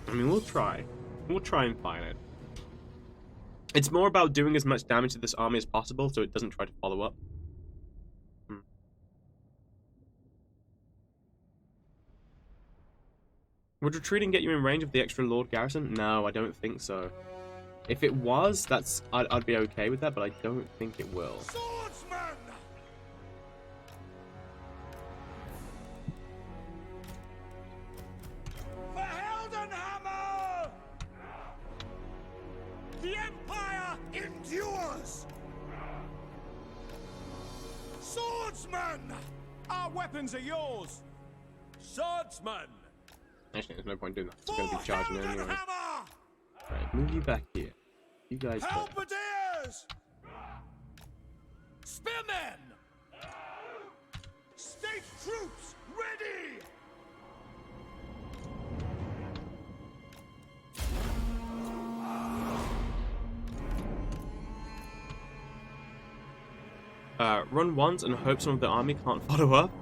I mean, we'll try and find it. It's more about doing as much damage to this army as possible so it doesn't try to follow up. Would retreating get you in range of the extra Lord garrison? No, I don't think so. If it was, I'd be okay with that, but I don't think it will. Swordsman! For Heldenhammer! The Empire endures! Swordsman! Our weapons are yours. Swordsman! Actually, there's no point doing that. It's going to be charging it anyway. Right, move you back here. You guys go. Halberdiers! Spearmen! State troops ready! Run once and hope some of the army can't follow up.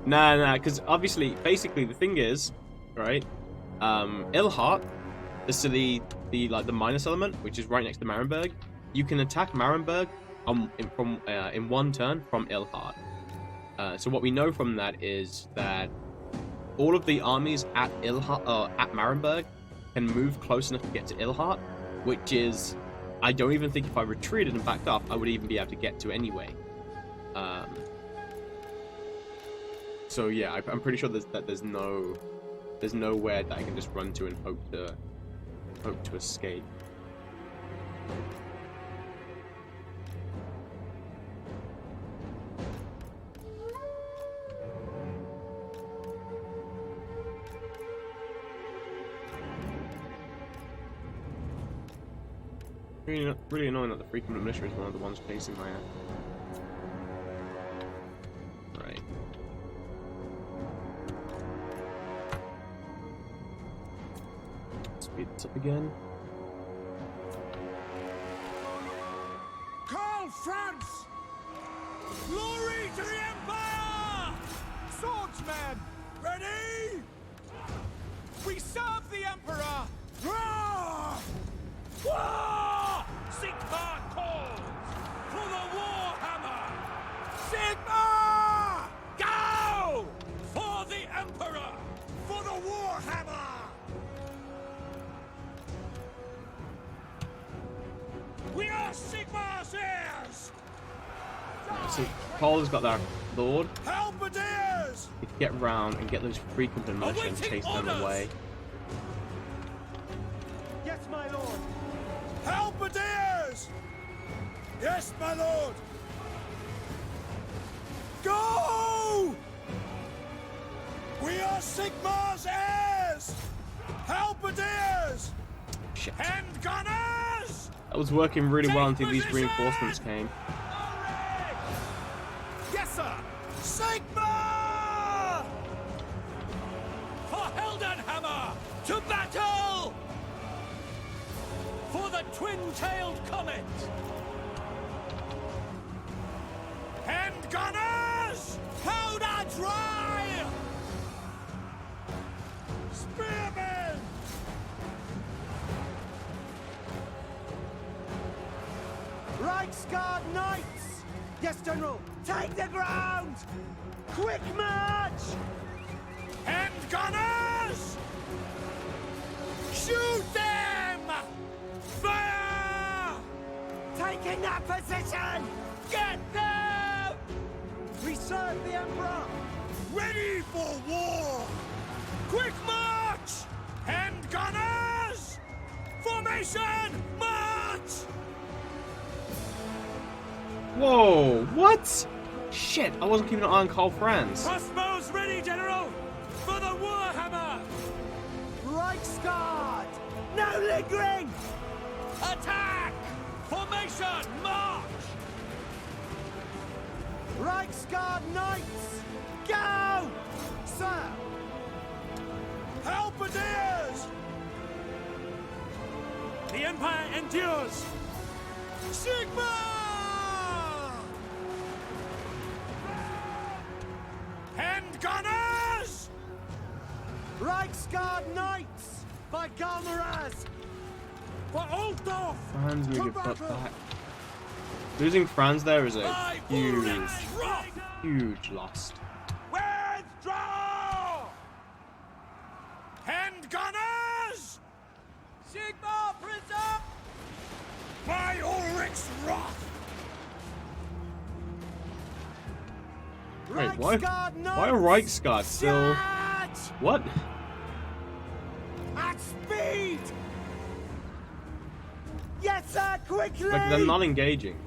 Nah, because obviously, basically, the thing is, right? Ilhart, the city, the minus element, which is right next to Marienburg. You can attack Marienburg in one turn from Ilhart. So what we know from that is that all of the armies at at Marienburg can move close enough to get to Ilhart, which is, I don't even think if I retreated and backed off, I would even be able to get to anyway. So yeah, I'm pretty sure there's nowhere that I can just run to and hope to escape. Really annoying that the Free Company militia is one of the ones chasing my ass. Right. Speed this up again. Karl, Franz! Glory to the Empire! Swordsmen! Ready? We serve the Emperor! Roar! War! Sigmar calls for the Warhammer! Sigmar! Go! For the Emperor! For the Warhammer! We are Sigmar's heirs! So Karl has got that Lord. Halberdiers! He can get round and get those Free Company militia and chase them away. Yes, my lord! Halberdiers! Yes, my lord! Go! We are Sigmar's heirs! Halberdiers! Shit. Hand gunners! That was working really well until these reinforcements came. Yes, sir! Sigmar! twin-tailed comet! Hand gunners! Powder dry! Spearmen! Reichsguard Knights! Yes, General! Take the ground! Quick march! Hand gunners! Shoot them! Fire! Taking that position! Get them! We serve the Emperor! Ready for war! Quick march! Hand gunners! Formation! March! Whoa, what? Shit, I wasn't keeping an eye on Karl Franz. Crossbows ready, General! For the Warhammer! Reichsguard! No lingering! Attack! Formation! March! Reichsguard Knights! Go! Sir! Halberdiers! The Empire endures! Sigma! Hand gunners! Reichsguard Knights! By Galmaraz! For Altdorf! Franz moving butt back. Losing Franz there is a huge loss. Withdraw! Hand gunners! Sigma Prism! By Ulrich's wrath! Wait, why are Reichsguard still... What? At speed! Yes, sir, quickly! Like, they're not engaging.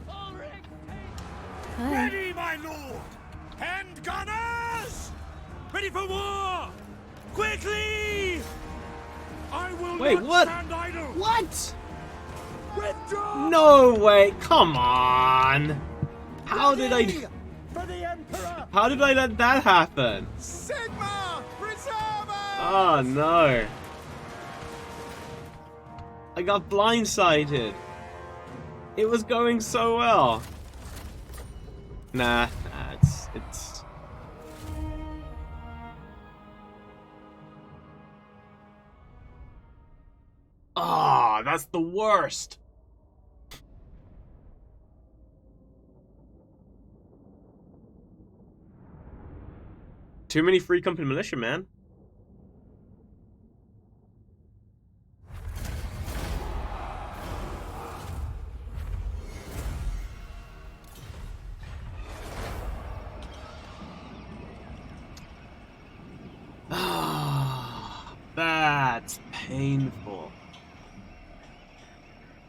Hi. Ready, my lord! Hand gunners! Ready for war! Quickly! I will Wait, not what? stand idle! What? Withdraw! No way! Come on! How did Ready I... For the Emperor! How did I let that happen? Sigma! Preserve us! Oh no. I got blindsided. It was going so well. Nah, it's... Ah, that's the worst. Too many free company militia, man. Ah, that's painful.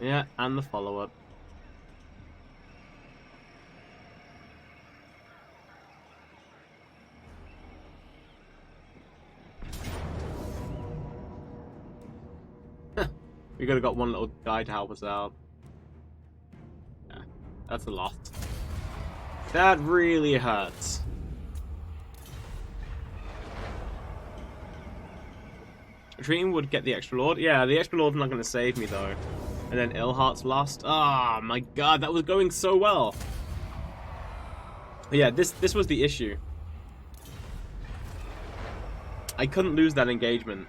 Yeah, and the follow-up. We could have got one little guy to help us out. Yeah, that's a lot. That really hurts. Retreating would get the extra lord. Yeah, the extra lord's not going to save me though. And then Ilhart's lost. Ah, oh, my god, that was going so well. But yeah, this was the issue. I couldn't lose that engagement.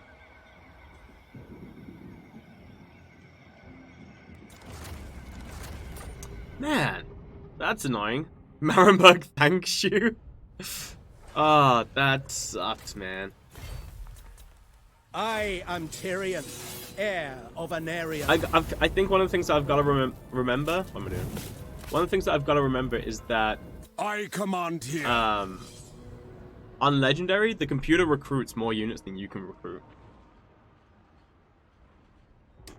Man, that's annoying. Marenburg thanks you. Ah, oh, that sucks, man. I am Tyrion, heir of Anarion. I think one of the things that I've got to remember... What am I doing? One of the things that I've got to remember is that... I command here. On Legendary, the computer recruits more units than you can recruit.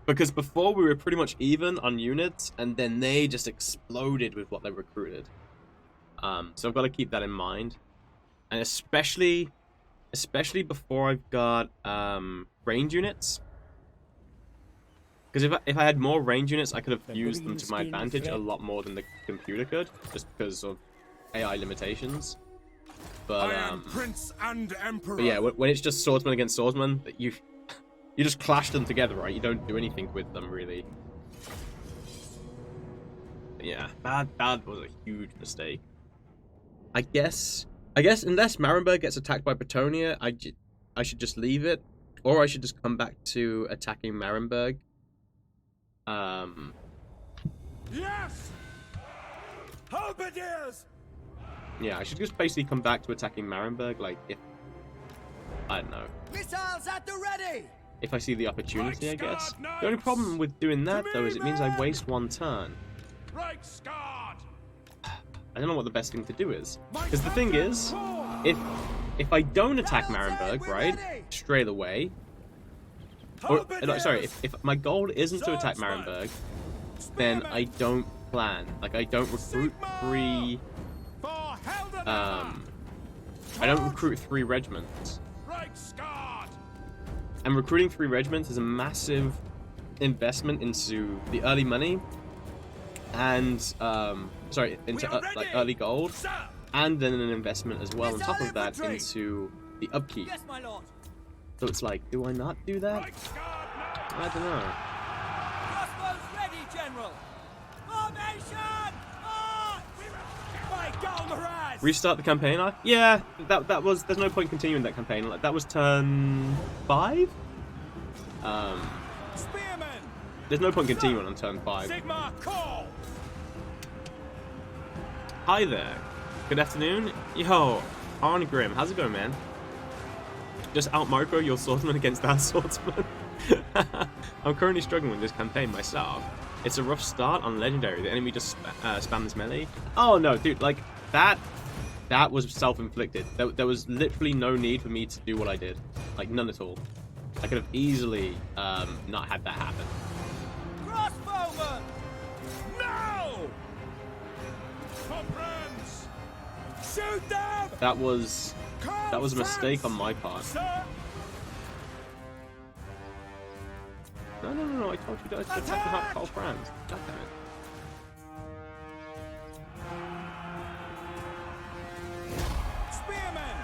Because before we were pretty much even on units, and then they just exploded with what they recruited. So I've got to keep that in mind. And especially before I've got range units. Because if I had more range units, I could have used them to my advantage a lot more than the computer could, just because of AI limitations. But I am Prince and Emperor. But yeah, when it's just swordsman against swordsman, You just clash them together, right? You don't do anything with them, really. But yeah, that was a huge mistake. I guess unless Marienburg gets attacked by Bretonnia, I should just leave it, or I should just come back to attacking Marienburg. Yes! Halberdiers! Yeah, I should just basically come back to attacking Marienburg, like, if... I don't know. Missiles at the ready! If I see the opportunity, I guess. The only problem with doing that, though, is it means I waste one turn. Reichsguard! I don't know what the best thing to do is. Because the thing is, if I don't attack Marienburg, right, straight away... Or, no, sorry, if my goal isn't to attack Marienburg, then I don't plan. Like, I don't recruit three... I don't recruit 3 regiments. And recruiting 3 regiments is a massive investment into the early money and sorry, into like early gold, and then an investment as well on top of that into the upkeep. Yes, my lord. So it's like, do I not do that? I don't know. Crossbows ready, General. Formation! March! By Galmaraz! Restart the campaign? Yeah, that was. There's no point continuing that campaign. Like, that was turn 5. Spearmen! There's no point continuing on turn 5. Sigma call! Hi there. Good afternoon. Yo, Arn Grim, how's it going, man? Just out micro your swordsman against our swordsman. I'm currently struggling with this campaign myself. It's a rough start on legendary. The enemy just spams melee. Oh no, dude, like that was self-inflicted. There was literally no need for me to do what I did. Like, none at all. I could have easily not had that happen. Crossbowman! No! For Franz! Shoot them! That was a mistake on my part. Sir! No, I told you to attack the heart Karl Franz. God damn it. Spearmen!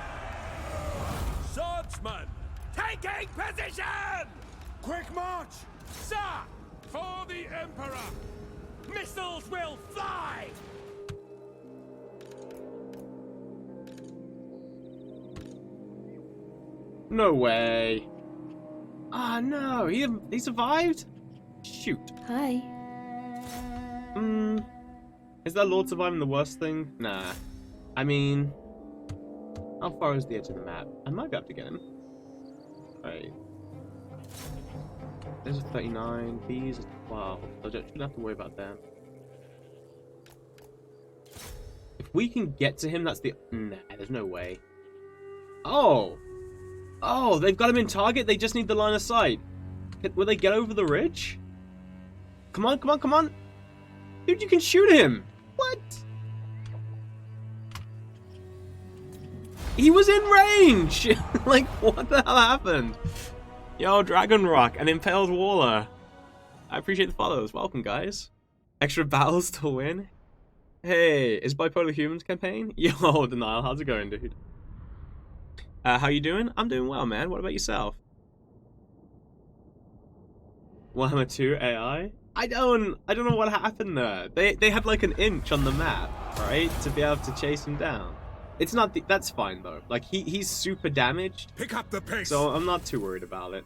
Swordsman! Taking position! Quick march! Sir! For the Emperor! Missiles will fly! No way. Ah, no, he survived? Shoot. Hi. Is that Lord surviving the worst thing? Nah. I mean, how far is the edge of the map? I might be able to get him. Right. There's a 39, these are 12. So I shouldn't have to worry about them. If we can get to him, that's the... Nah, there's no way. Oh! Oh, they've got him in target. They just need the line of sight. Will they get over the ridge? Come on, come on, come on. Dude, you can shoot him. What? He was in range. Like, what the hell happened? Yo, Dragon Rock and Impaled Waller. I appreciate the follows. Welcome, guys. Extra battles to win. Hey, is Bipolar Humans campaign? Yo, Denial, how's it going, dude? How you doing? I'm doing well, man. What about yourself? Warhammer 2 AI? I don't know what happened there. They had like an inch on the map, right, to be able to chase him down. It's not that's fine though. Like he's super damaged. Pick up the pace. So I'm not too worried about it.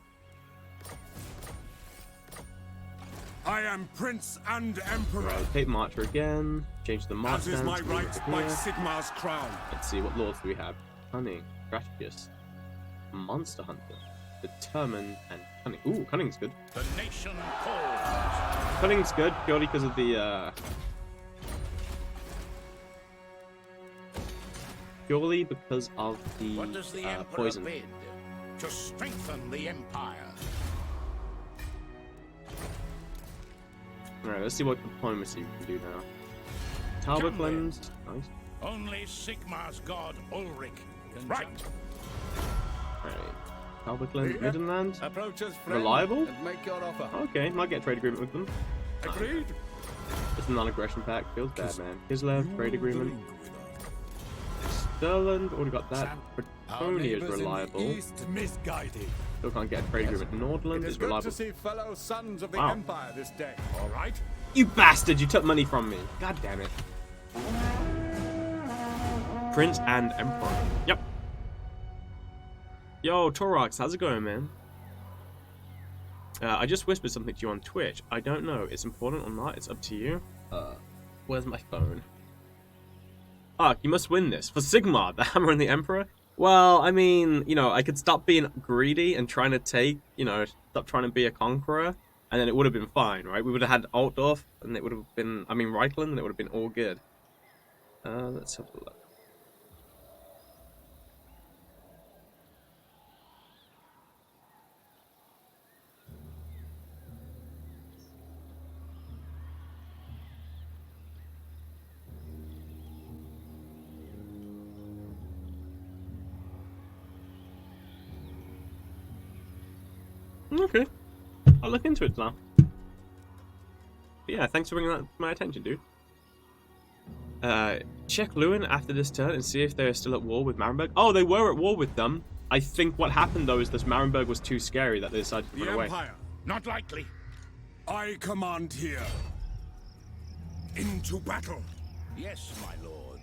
I am Prince and Emperor. Right, take Marcher again. Change the march. As is my right by Sigmar's crown. Let's see what lords do we have. Cunning, strategist, monster hunter, determined, and cunning. Ooh, cunning's good. The nation calls. Cunning's good purely because of the What does the Emperor poison. bid? To strengthen the Empire. Alright, let's see what diplomacy we can do now. Talbot blends. Nice. Only Sigmar's god Ulrich can Right. Talbot blends, Midland. Approach us, friend, Reliable? and make your offer. Okay, might get a trade agreement with them. Agreed. It's a non-aggression pact. Feels bad, man. Kislev, trade agreement. Sterland, already got that. Our Bretonia is neighbors in the reliable. East misguided. Still can't get a trade agreement. Nordland It is is good reliable. to see fellow sons of the Wow. Empire this day. All right. You bastard! You took money from me. God damn it. Prince and Emperor. Yep. Yo, Torox, how's it going, man? I just whispered something to you on Twitch. I don't know. It's important or not. It's up to you. Where's my phone? Ah, you must win this. For Sigmar, the Hammer and the Emperor? Well, I mean, you know, I could stop being greedy and trying to take, you know, stop trying to be a conqueror, and then it would have been fine, right? We would have had Altdorf, and it would have been, I mean, Reichland, and it would have been all good. Let's have a look. Okay, I'll look into it now. But yeah, thanks for bringing that to my attention, dude. Check Lewin after this turn and see if they're still at war with Marienburg. Oh, they were at war with them. I think what happened though is this Marienburg was too scary that they decided to The run away. Empire, not likely. I command here. Into battle. Yes, my lord.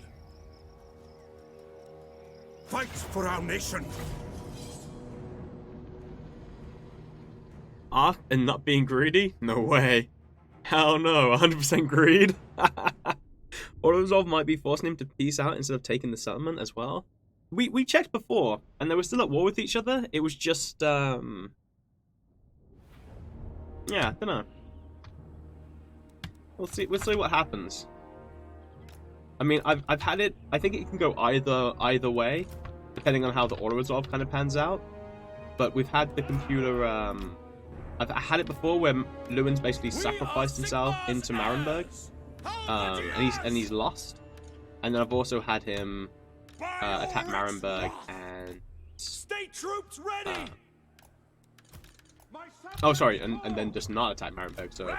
Fight for our nation. Ah, and not being greedy? No way. Hell no, 100% greed. Autoresolve might be forcing him to peace out instead of taking the settlement as well. We checked before, and they were still at war with each other. It was just, yeah, I don't know. We'll see what happens. I mean, I've had it, I think it can go either way, depending on how the auto-resolve kind of pans out. But we've had the computer, I've had it before where Lewin's basically sacrificed himself into Marienburg, and he's lost. And then I've also had him attack Marienburg and State troops ready. oh sorry, and then just not attack Marienburg. So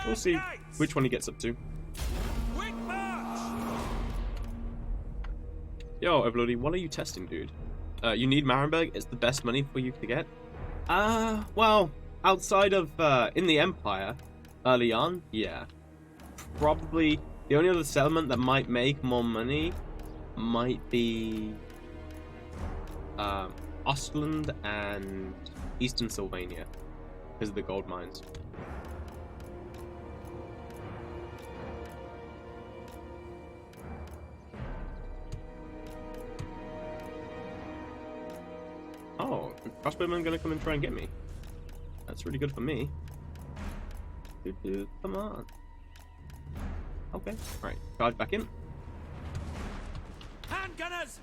we'll see which one he gets up to. Quick march. Yo, Evelody, what are you testing, dude? You need Marienburg. It's the best money for you to get. Well, outside of in the Empire, early on, yeah, probably the only other settlement that might make more money might be Ostland and Eastern Sylvania because of the gold mines. Oh, the crossbowmen gonna come and try and get me. That's really good for me. Dude, come on. Okay, alright, charge back in. Handgunners!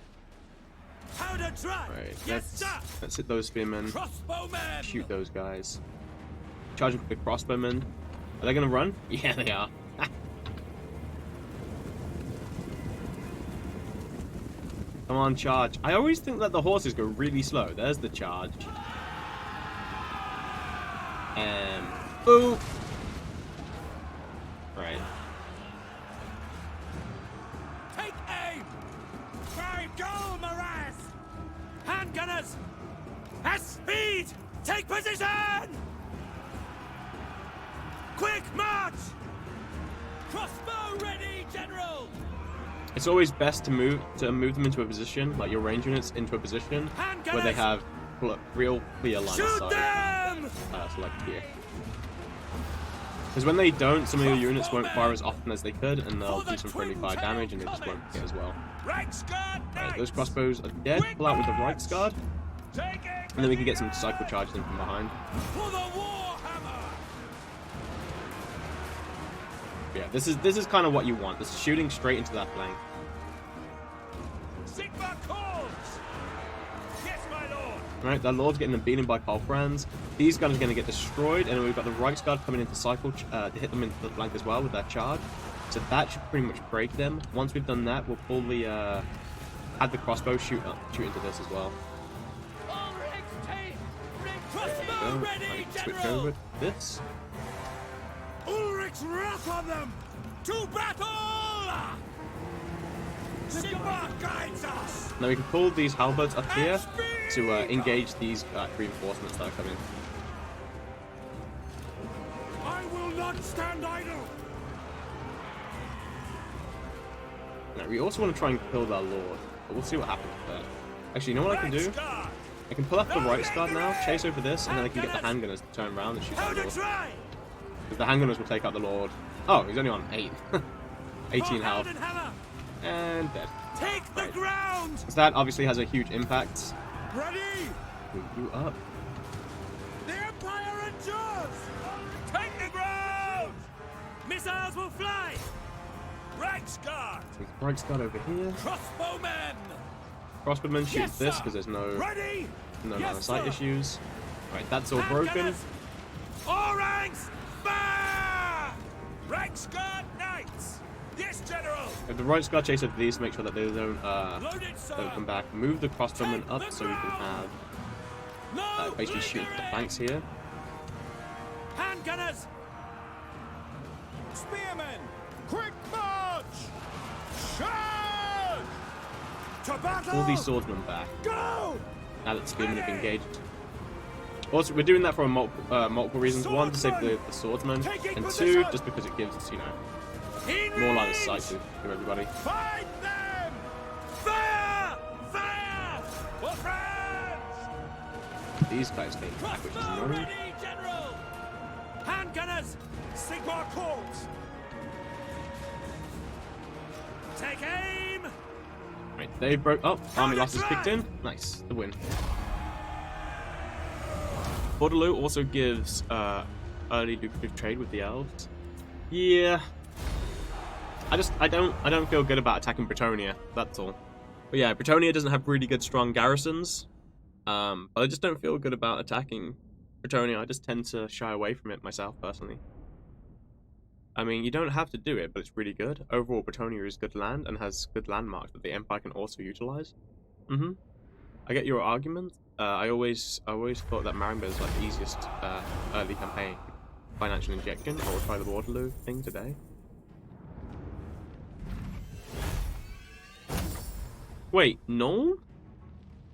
Powder dry! Alright, Yes, sir! let's hit those spearmen. Crossbowmen! Shoot those guys. Charging for the crossbowmen. Are they gonna run? Yeah, they are. Come on, charge. I always think that the horses go really slow. There's the charge. And boop. Right. Take aim! By go, Moraz! Handgunners! At speed! Take position! Quick march! Crossbow ready, General! It's always best to move them into a position, like your range units into a position where they have real clear line of Shoot sight. them! So like here. Because when they don't, some of your units won't fire as often as they could, and they'll do some friendly fire damage, and they just won't hit as well. Right, those crossbows are dead. Pull out with the Reichsguard, and then we can get some cycle charges in from behind. For the Warhammer! Yeah, this is kind of what you want. This is shooting straight into that flank. Sigma calls! Yes, my lord! Right, that lord's getting beaten by Karl Franz. These guys are going to get destroyed, and we've got the Reichsguard coming into cycle to hit them into the flank as well with that charge. So that should pretty much break them. Once we've done that, we'll probably have the crossbow shoot into this as well. Crossbow ready, Right, switch General! over to this. Ulrich's wrath on them. To battle! The Sigmar guides us! Now we can pull these halberds up here to engage these reinforcements that are coming. I will not stand idle! Now, we also want to try and kill their lord, but we'll see what happens with that. Actually, you know what I can do? I can pull up the right guard now, chase over this, and then I can get the handgunners to turn around and shoot the lord. Because the handgunners will take out the lord. Oh, he's only on 8. 18 health. And dead. Take the ground! So that obviously has a huge impact. Ready! Move you up. The Empire endures! Take the ground! Missiles will fly! Reichsguard! Reichsguard over here. Crossbowmen! Crossbowmen shoot this because there's no line of sight issues. Right, that's all broken. All ranks, fire! Reichsguard knights! Yes, General! If the Reichsguard chase over these, make sure that they don't come back. Move the crossbowmen up so we can have basically shoot the flanks here. Handgunners! Spearmen! Quick march! Charge! To battle! Pull these swordsmen back. Go! Now that the spearmen have engaged. Also, we're doing that for multiple reasons. One, to save the swordsmen, and two, just because it gives us, you know, more line of sight to everybody. Fight them! Fire! Fire! For France! These guys came back, which is Crossbow annoying. ready, General! Handgunners! Sigmar calls! Take aim! Right, they broke. Oh, army losses kicked in. Nice, the win. Waterloo also gives early lucrative trade with the elves. Yeah, I don't feel good about attacking Bretonnia. That's all. But yeah, Bretonnia doesn't have really good strong garrisons. But I just don't feel good about attacking Bretonnia. I just tend to shy away from it myself personally. I mean, you don't have to do it, but it's really good. Overall, Bretonnia is good land and has good landmarks that the Empire can also utilize. I get your argument. I always thought that Marienburg is like the easiest early campaign financial injection. I will try the Waterloo thing today. Wait, Nuln?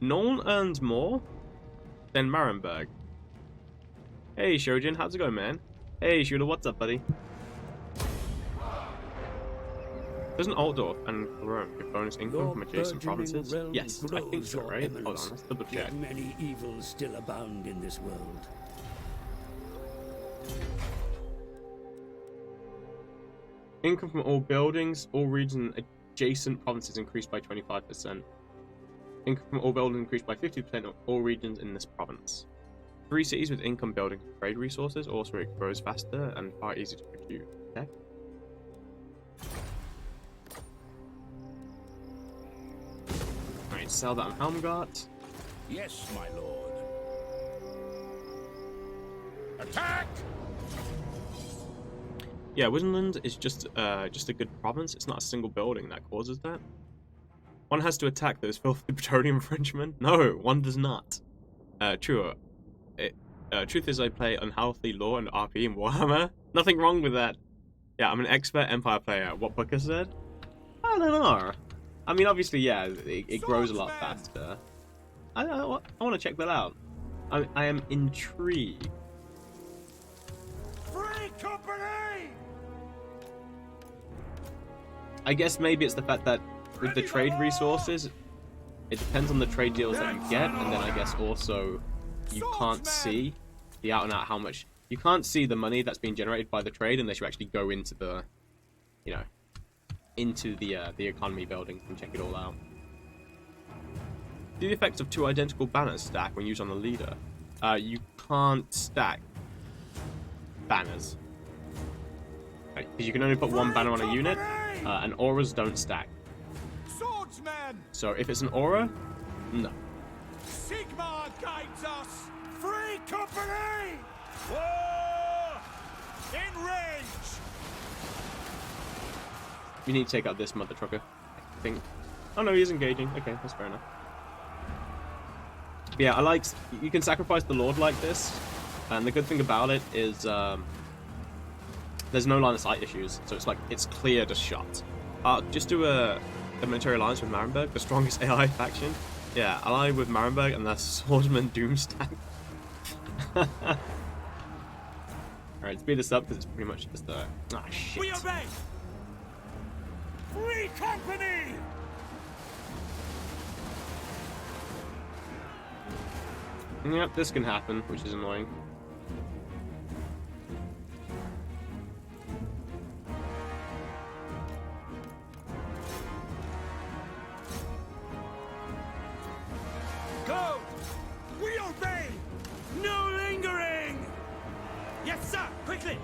Nuln earns more than Marienburg. Hey Shojin, how's it going, man? Hey Shula, what's up, buddy? Doesn't Altdorf and Rome give bonus income from adjacent provinces? Yes, I think so, right? Hold on, let's double check. Yet many evils still abound in this world. Income from all buildings, all regions adjacent provinces increased by 25%. Income from all buildings increased by 50% of all regions in this province. 3 cities with income building trade resources, also it grows faster and far easier to produce. Okay. Alright, sell that on Helmgart. Yes, my lord. Attack! Yeah, Wissenland is just a good province. It's not a single building that causes that. One has to attack those filthy Bretonnian Frenchmen. No, one does not. True. Truth is, I play unhealthy lore and RP in Warhammer. Nothing wrong with that. Yeah, I'm an expert Empire player. What Booker said? I don't know. I mean, obviously, yeah, it grows a lot faster. I want to check that out. I am intrigued. Free company! I guess maybe it's the fact that with the trade resources, it depends on the trade deals that you get, and then I guess also you can't see the out and out how much. You can't see the money that's being generated by the trade unless you actually go into the, you know, into the economy building and check it all out. Do the effects of 2 identical banners stack when used on the leader? You can't stack banners. Right, because you can only put 1 banner on a unit, and auras don't stack. Swordsman! So if it's an aura, no. Sigmar guides us! Free company! War! In range! You need to take out this mother trucker, I think. Oh no, he is engaging. Okay, that's fair enough. But yeah, I like. You can sacrifice the Lord like this, and the good thing about it is there's no line of sight issues, so it's like it's clear to shot. Just do a the military alliance with Marienburg, the strongest AI faction. Yeah, allied with Marienburg and the Swordsman Doomstack. Alright, speed this up because it's pretty much just the... Ah, shit. We obey! Free company! Yep, this can happen, which is annoying. Go! We obey! No lingering! Yes, sir! Quickly!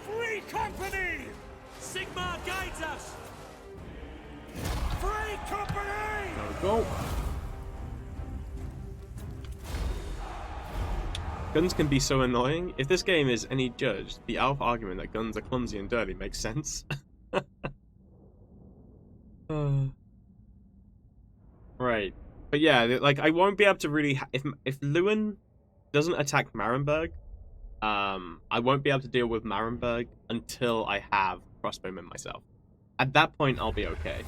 Free company! Sigmar guides us! Free company! There we go. Guns can be so annoying. If this game is any judge, the alpha argument that guns are clumsy and dirty makes sense. Right. But yeah, like I won't be able to really if Lewin doesn't attack Marienburg, I won't be able to deal with Marienburg until I have crossbowmen myself. At that point, I'll be okay.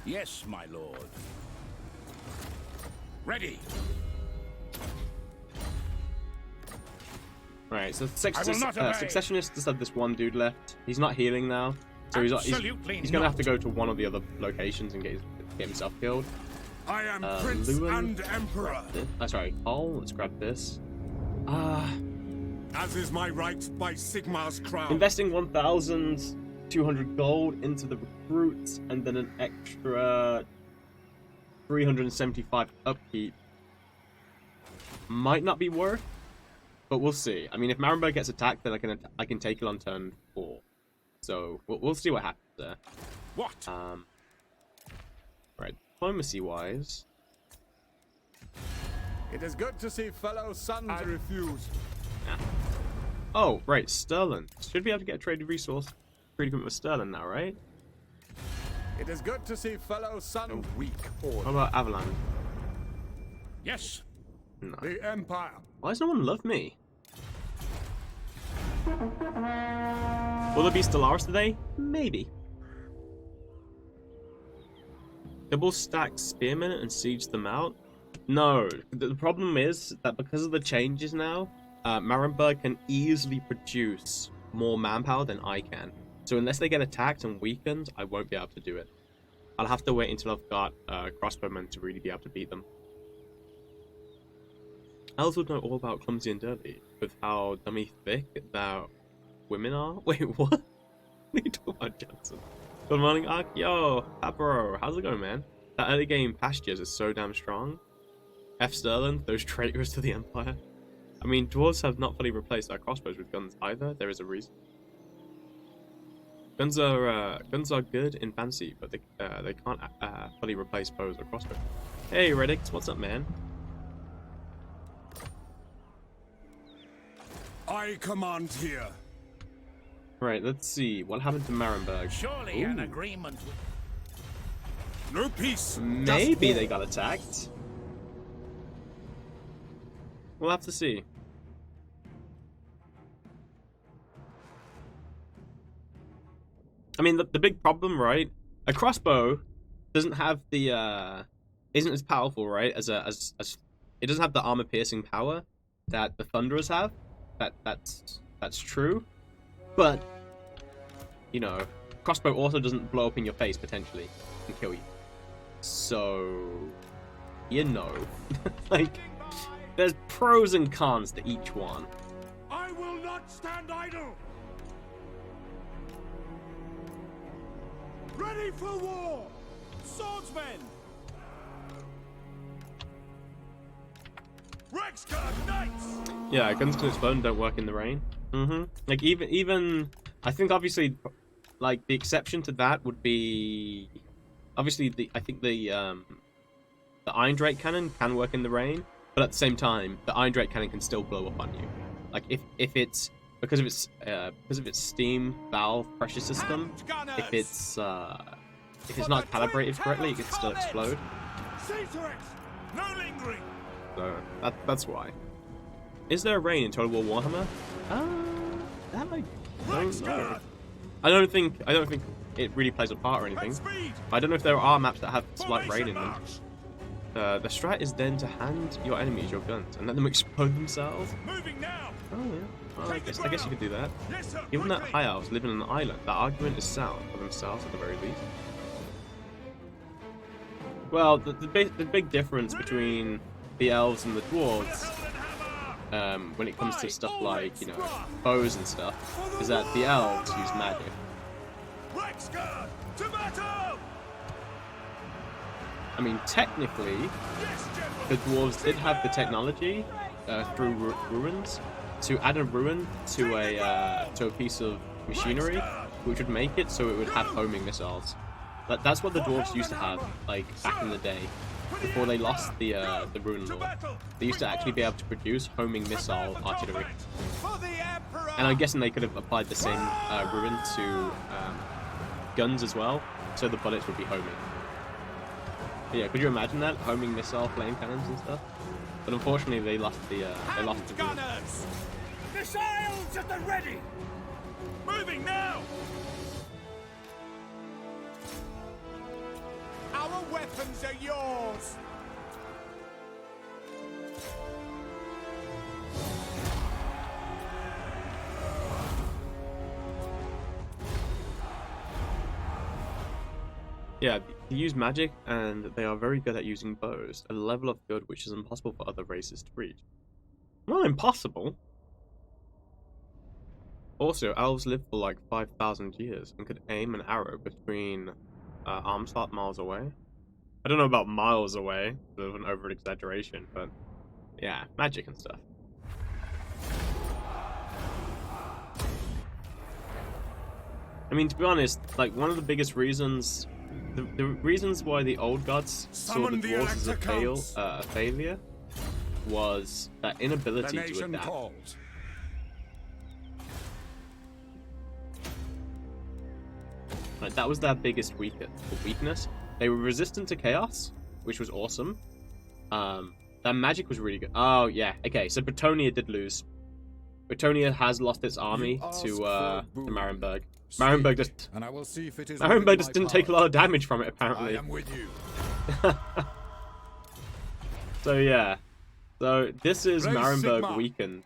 Yes, my lord. Ready. Right, so I will not obey. Successionist just had this one dude left. He's not healing now, so he's gonna have to go to one of the other locations and get himself killed. I am Prince Lewin, and Emperor. Sorry, Karl, let's grab this. As is my right by Sigmar's crown. Investing 1,200 gold into the recruits and then an extra 375 upkeep might not be worth, but we'll see. I mean, if Marienburg gets attacked, then I can take it on turn 4. So we'll see what happens there. What? Right, diplomacy wise. It is good to see fellow sons refuse. Yeah. Oh, right, Sterling. Should be able to get a trade resource agreement with Sterling now, right? It is good to see fellow sons weak order. What about Avalan? Yes. No. The Empire. Why does no one love me? Will there be Stellaris today? Maybe. Double stack spearmen and siege them out? No. The problem is that because of the changes now, Marienburg can easily produce more manpower than I can. So unless they get attacked and weakened, I won't be able to do it. I'll have to wait until I've got crossbowmen to really be able to beat them. I also know all about clumsy and dirty, with how dummy thick that women are. Wait, what? What are you talking about, Johnson? Good morning, Ark. Yo, Pabro, how's it going, man? That early game pastures is so damn strong. F Sterling, those traitors to the Empire. I mean, dwarves have not fully replaced our crossbows with guns either. There is a reason. Guns are good in fancy, but they can't fully replace bows or crossbows. Hey, Reddix, what's up, man? I command here. Right, let's see. What happened to Marienburg? Surely an agreement. No peace. Maybe they got attacked. We'll have to see. I mean, the big problem, right? A crossbow doesn't have the isn't as powerful, right? As it doesn't have the armor piercing power that the Thunderers have. That's true, but you know, crossbow also doesn't blow up in your face potentially and kill you. So you know, like there's pros and cons to each one. I will not stand idle. Ready for war, swordsmen. Rexguard knights. Yeah, guns can explode and don't work in the rain. Like even I think obviously, like the exception to that would be obviously I think the Iron Drake cannon can work in the rain, but at the same time, the Iron Drake cannon can still blow up on you. Like if it's because of its steam valve pressure system, if it's not calibrated correctly, it can still explode. No lingering. So that's why. Is there a rain in Total War Warhammer? That I don't know. I don't think it really plays a part or anything. I don't know if there are maps that have slight rain in them. The strat is then to hand your enemies your guns and let them explode themselves. Moving now. Oh yeah. Well, I guess you could do that. Given that high elves live in an island, that argument is sound for themselves at the very least. Well, the big difference between the elves and the dwarves, when it comes to stuff like, bows and stuff, is that the elves use magic. To battle! I mean, technically, the dwarves did have the technology through ruins to add a ruin to a piece of machinery, which would make it so it would have homing missiles. But that's what the dwarves used to have, like back in the day, before they lost the ruin law. They used to actually be able to produce homing missile artillery. And I'm guessing they could have applied the same ruin to guns as well, so the bullets would be homing. But yeah, could you imagine that, homing missile flame cannons and stuff? But unfortunately, they lost the ruin. Missiles at the ready. Moving now. Our weapons are yours. Yeah, they use magic, and they are very good at using bows, a level of good which is impossible for other races to reach. Not impossible! Also, elves live for like 5,000 years, and could aim an arrow between arm slot miles away. I don't know about miles away, bit of an over-exaggeration, but yeah, magic and stuff. I mean, to be honest, like, one of the biggest reasons... The reasons why the old gods saw the dwarves as a failure was that inability to adapt. Like, that was their biggest weakness. They were resistant to chaos, which was awesome. Their magic was really good. Oh yeah, okay. So Bretonia did lose. Bretonia has lost its army to Marienburg. Marienburg just didn't take a lot of damage from it, apparently. I am with you. So yeah. So this is Marienburg Sigma. weakened.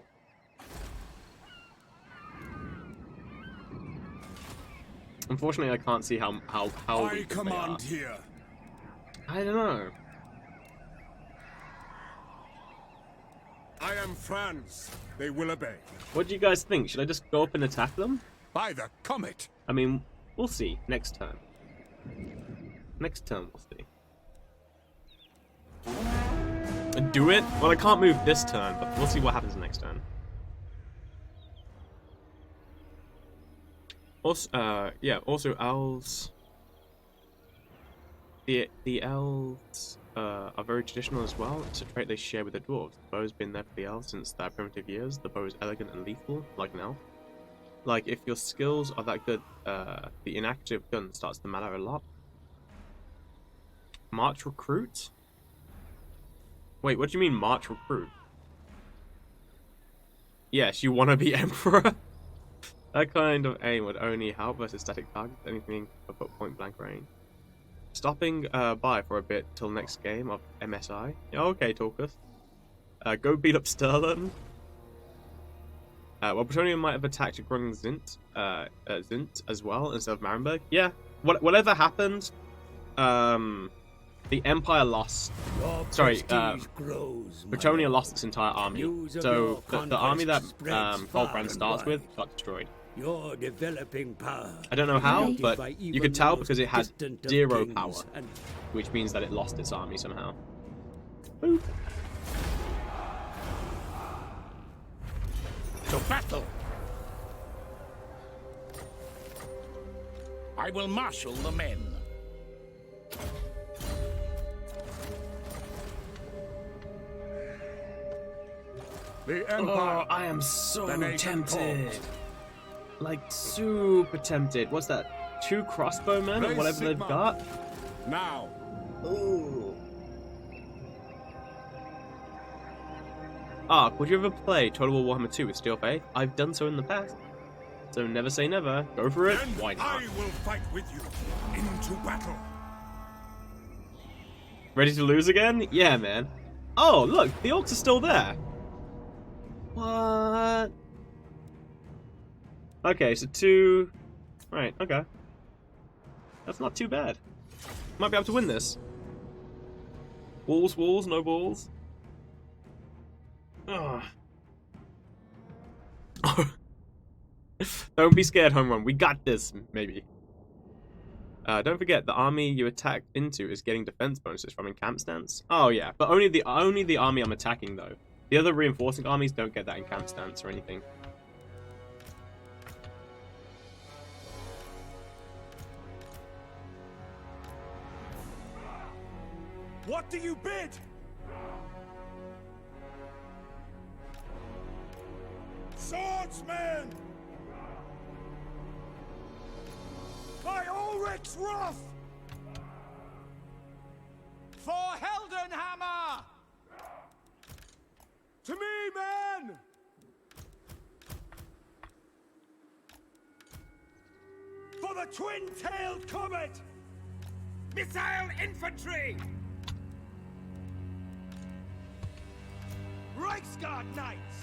Unfortunately, I can't see how I weak command they are. here. I don't know. I am Franz. They will obey. What do you guys think? Should I just go up and attack them? By the comet. I mean, we'll see next turn. Next turn, we'll see. And do it? Well, I can't move this turn, but we'll see what happens next turn. Also, yeah. Also, elves. The elves are very traditional as well. It's a trait they share with the dwarves. The bow's been there for the elves since their primitive years. The bow is elegant and lethal, like an elf. Like, if your skills are that good, the inactive gun starts to matter a lot. March Recruit? Wait, what do you mean March Recruit? Yes, you want to be Emperor? That kind of aim would only help versus static targets, anything above point blank range. Stopping by for a bit till next game of MSI. Yeah, okay, Torcus. Go beat up Sterling. Well, Bretonia might have attacked Grung Zint as well instead of Marienburg. Yeah, whatever happened, the Empire lost. Sorry, Bretonia lost its entire army. So the army that Franz starts with got destroyed. You're developing power. I don't know how, but you could tell because it had distant of 0 kings power, and which means that it lost its army somehow. Boop. To battle. I will marshal the men. The Empire. Oh, I am so The nation tempted. calls. Like, super tempted. What's that? 2 crossbowmen or Raise whatever they've Sigma. got? Now. Ooh. Ark, would you ever play Total War Warhammer 2 with Steel Faith? I've done so in the past. So never say never. Go for it. Then Why not? I will fight with you into battle. Ready to lose again? Yeah, man. Oh, look, the orcs are still there. What? Okay, so 2... Right, okay. That's not too bad. Might be able to win this. Walls, walls, no balls. Ugh. Don't be scared, home run. We got this, maybe. Don't forget, the army you attacked into is getting defense bonuses from encamp stance. Oh yeah, but only the army I'm attacking though. The other reinforcing armies don't get that encamp stance or anything. What do you bid? Swordsman! By Ulrich's wrath! For Heldenhammer! To me, men! For the twin-tailed comet! Missile infantry! Reichsguard Knights!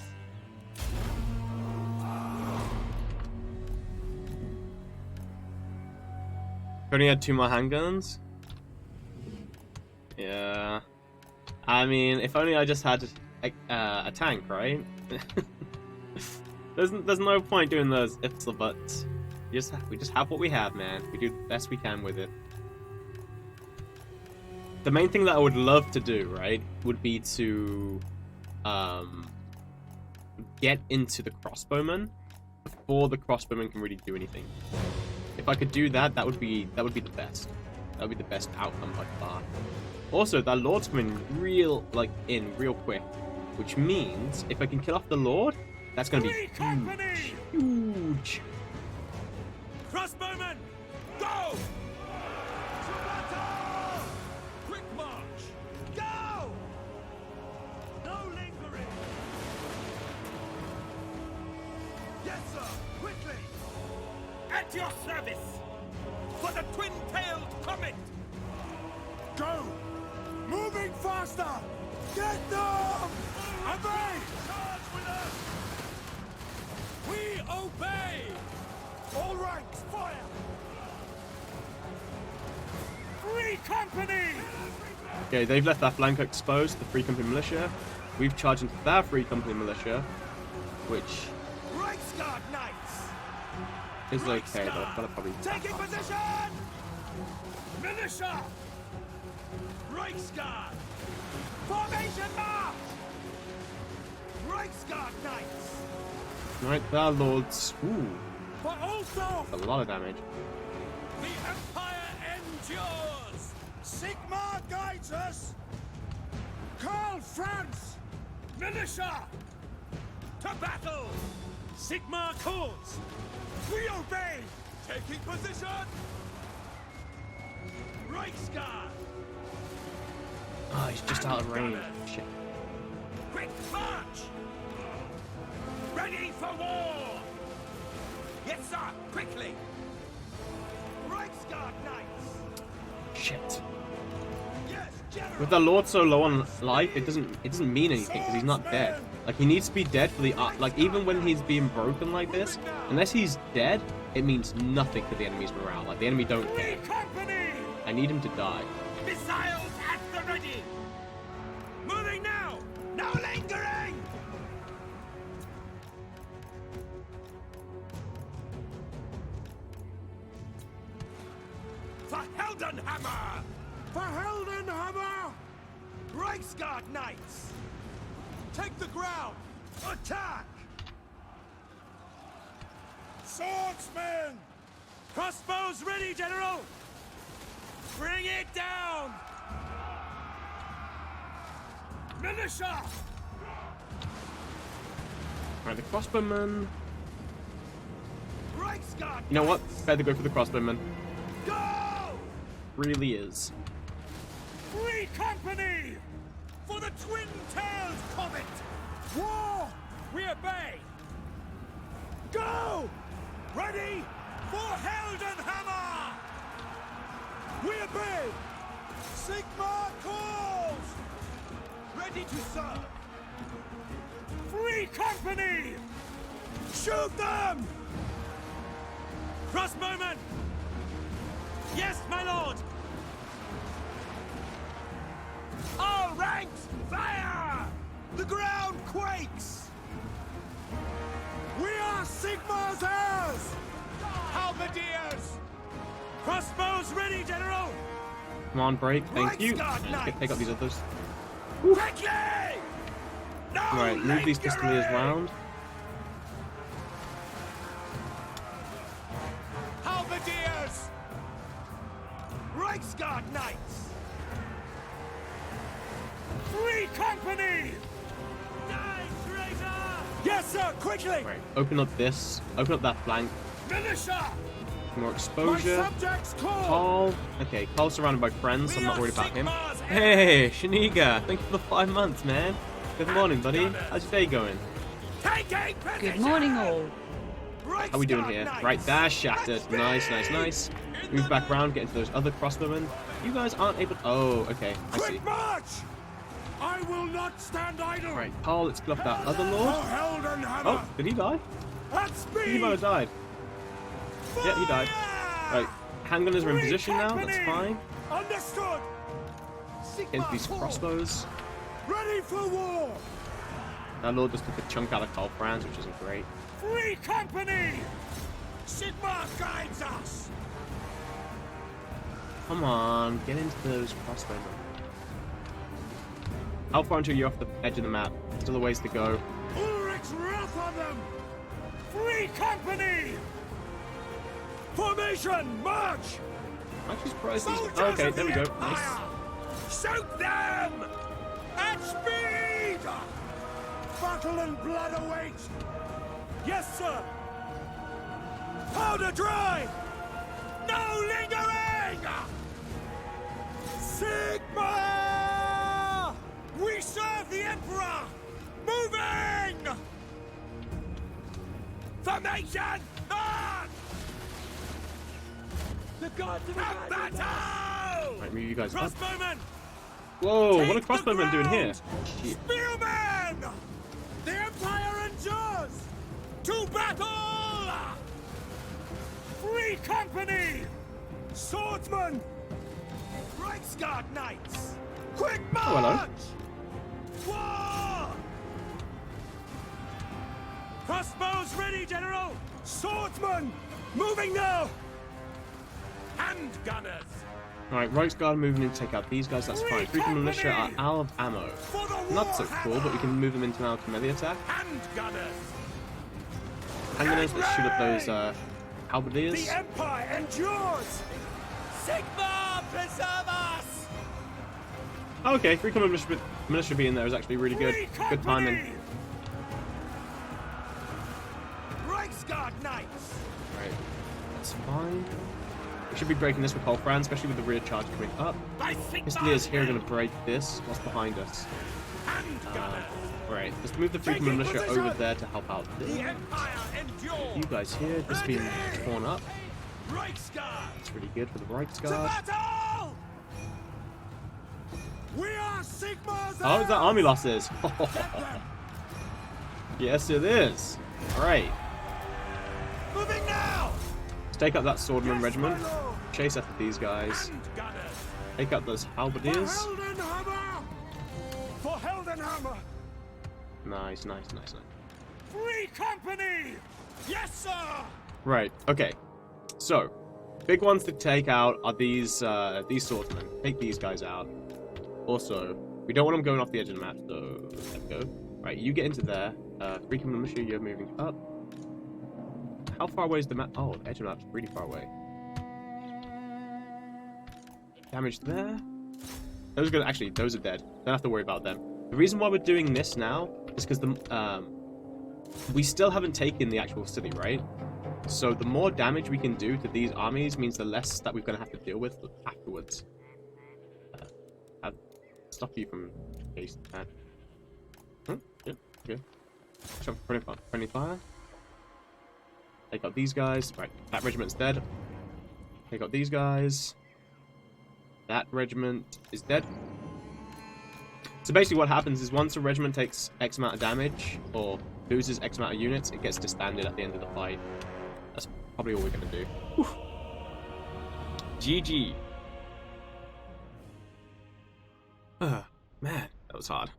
Only had 2 more handguns? Yeah. I mean, if only I just had a tank, right? there's no point doing those ifs or buts. We just have what we have, man. We do the best we can with it. The main thing that I would love to do, right, would be to get into the crossbowmen before the crossbowmen can really do anything. If I could do that, that would be the best. That would be the best outcome by far. Also, that Lord's coming real quick, which means if I can kill off the Lord, that's going to be huge. Huge. Crossbowmen, go! To battle! Quick march! Go! No lingering! Yes, sir! Quickly! At your service! For the twin-tailed comet! Go! Moving faster! Get them! Obey! Charge with us! We obey! All ranks, fire! Free company! Okay, they've left that flank exposed, the Free Company Militia. We've charged into their Free Company Militia, which Reichsguard Knights! is okay, though. Gotta probably... Taking position! Militia! Reichsguard! Formation march! Reichsguard Knights! Right there, Lords. Ooh, But also, a lot of damage. the Empire endures! Sigma guides us! Karl, Franz! Militia! To battle! Sigma calls! We obey! Taking position! Reichsguard! Oh, he's just out of range. Shit. Quick march! Ready for war! Yes, sir! Quickly! Reichsguard Knights! Shit. Yes, General! With the Lord so low on life, it doesn't mean anything because he's not dead. Like, he needs to be dead for the like, even when he's being broken like this, unless he's dead, it means nothing to the enemy's morale. Like, the enemy don't care. Company! I need him to die. Missiles at the ready! Moving now! No lingering! For Heldenhammer! For Heldenhammer! Reichsguard Knights! Take the ground! Attack! Swordsmen! Crossbows ready, General! Bring it down! Militia! Alright, the crossbowmen. Reichsguard You know what? Knights! Better go for the crossbowmen. Go! Really is. Free company! For the twin-tailed comet! War! We obey! Go! Ready for Heldenhammer! We obey! Sigma calls! Ready to serve! Free company! Shoot them! Crossbowmen! Yes, my lord! All ranks, fire! The ground quakes! We are Sigma's heirs! Halberdiers! Crossbows ready, General! Come on, break. Thank you. Reichsguard Knights! Take out these others. Quickly! No Right, move these pistoliers lingering! round. Halberdiers! Reichsguard Knights! Free company! Die, traitor! Yes, sir, quickly! Right, open up this. Open up that flank. Militia! More My exposure. subjects call! Karl. Okay, Karl's surrounded by friends, so I'm not worried about him. Sigma's Hey, Shaniga. Thank you for the 5 months, man. Good morning, buddy. How's your day going? Taking Good morning, all. How are we doing here? Right, there, shattered. Nice, nice, nice. Move back around, get into those other crossbowmen. You guys aren't able. Oh, okay, I see. Quick march! I will not stand idle! Right, Karl, let's kill off that other For lord. Heldenhammer! Oh, did he die? At He speed! might have died. Yeah, he died. Fire! Right, handgunners are in Free position now. That's company! fine. Understood! Get into these crossbows. Ready for war! That lord just took a chunk out of Karl Franz, which isn't great. Free company! Sigma guides us! Come on, get into those crossbowmen. How far until you're off the edge of the map? Still a ways to go. Ulrich's wrath on them! Free company! Formation, march! I'm actually surprised these. Soldiers Oh, okay, of there we the go. Nice. Empire! Shoot them! At speed! Battle and blood await! Yes, sir! Powder dry! No lingering! Sigma! We serve the Emperor! Moving! Formation! On! The gods of battle! Right, move you guys up. Crossbowmen! Whoa, what are Take the crossbowmen doing here? ground! Shit. Spearmen! The Empire endures! To battle! Free company! Swordsmen! Reichsguard Knights! Quick march! War! Crossbows ready, General! Swordsmen! Moving now! Handgunners! Alright, Reichsguard moving in to take out these guys, that's fine. Freaking militia are out of ammo. For the Not so war cool, but we hammer! can move them into an alchemy melee attack. Handgunners! Handgunners, let's shoot up those halberdiers. The Empire endures! Sigma preserve us! Okay, freaking militia being there is actually really good. Free Good timing. company! Reichsguard Knights! Right, that's fine. We should be breaking this with Karl Franz, especially with the rear charge coming up. By Sigma's Pistoliers here are going to help! break this. What's behind us? Handgunners! Right, let's move the freaking Taking militia position! over there to help out The this. Empire endures! You guys here, just being torn up. Reichsguard! That's really good for the To Reichsguard. battle! We are Sigma's Oh, is that army heirs! losses? Get them! Yes, it is. Alright, Moving now! let's take out that swordman Yes, regiment. my lord! Chase after these guys. Handgunners! Take out those For halberdiers. Heldenhammer! For Heldenhammer! Nice, nice, nice, nice. Free company! Yes, sir! Right, okay. So, big ones to take out are these swordsmen. Take these guys out. Also, we don't want them going off the edge of the map, so let's go. Right, you get into there. Freaking militia, you're moving up. How far away is the map? Oh, the edge of the map's really far away. Damage there. Those are gonna actually, those are dead. Don't have to worry about them. The reason why we're doing this now is because the we still haven't taken the actual city, right? So the more damage we can do to these armies means the less that we're going to have to deal with afterwards. I'll stop you from chasing that. Yeah. Friendly fire. Take out these guys. Right, that regiment's dead. Take out these guys. That regiment is dead. So basically what happens is once a regiment takes X amount of damage, or loses X amount of units, it gets disbanded at the end of the fight. That's probably all we're going to do. Whew. GG. Man, that was hard.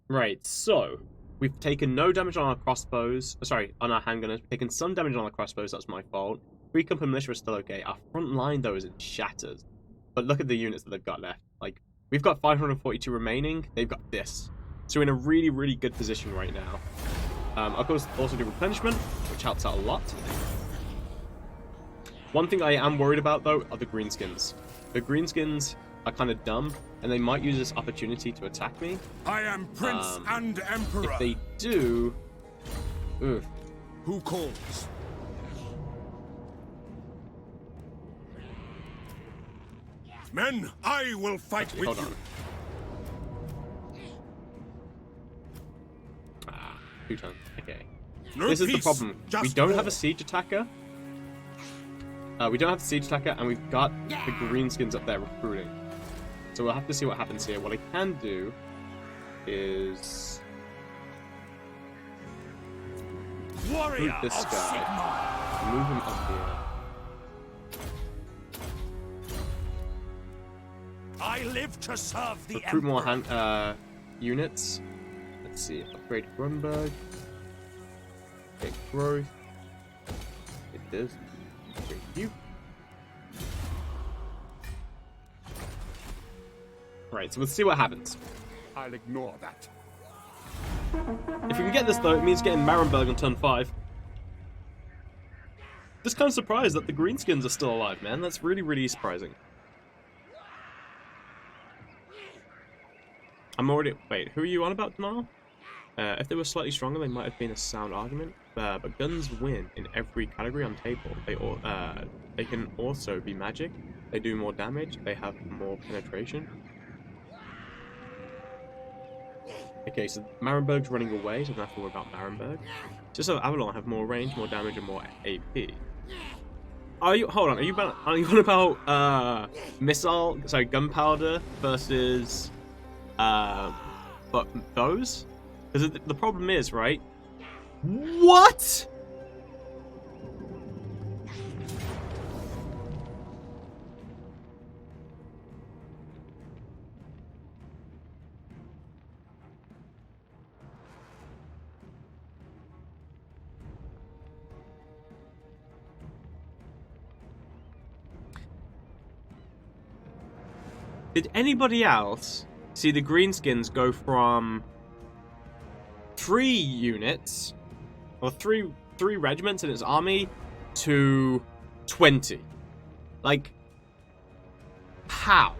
Right, so we've taken no damage on our crossbows. Sorry, on our handgunners. We've taken some damage on our crossbows. That's my fault. 3 company militia are still okay. Our front line, though, is in shatters. But look at the units that they've got left. Like, we've got 542 remaining. They've got this. So we're in a really, really good position right now. Of course, also do replenishment, which helps out a lot. One thing I am worried about, though, are the greenskins. The greenskins are kind of dumb, and they might use this opportunity to attack me. I am Prince and Emperor. If they do... Ugh. Who calls? Men, I will fight Actually, with hold you. On. 2 turns. Okay. No This is the peace, problem. We just don't war. have a siege attacker. We don't have a siege attacker, and we've got the greenskins up there recruiting. So we'll have to see what happens here. What I can do is Warrior recruit this of guy. Sigmar. Move him up here. I live to serve the Recruit more Emperor. units. Let's see. Upgrade Grunberg. Get growth. Get this. Upgrade you. Right, so let's see what happens. I'll ignore that. If we can get this, though, it means getting Marienburg on turn 5. Just kind of surprised that the greenskins are still alive, man. That's really, really surprising. I'm already... Wait, who are you on about, Denal? If they were slightly stronger, they might have been a sound argument. But guns win in every category on table. They can also be magic. They do more damage. They have more penetration. Okay, so Marienburg's running away, so I don't have to worry about Marienburg. Just so Avalon have more range, more damage, and more AP. Are you... Hold on, are you on about missile... Sorry, gunpowder versus... but those? Because the problem is, right? What? Did anybody else see the greenskins go from 3 units, or three regiments in its army, to 20? Like, how?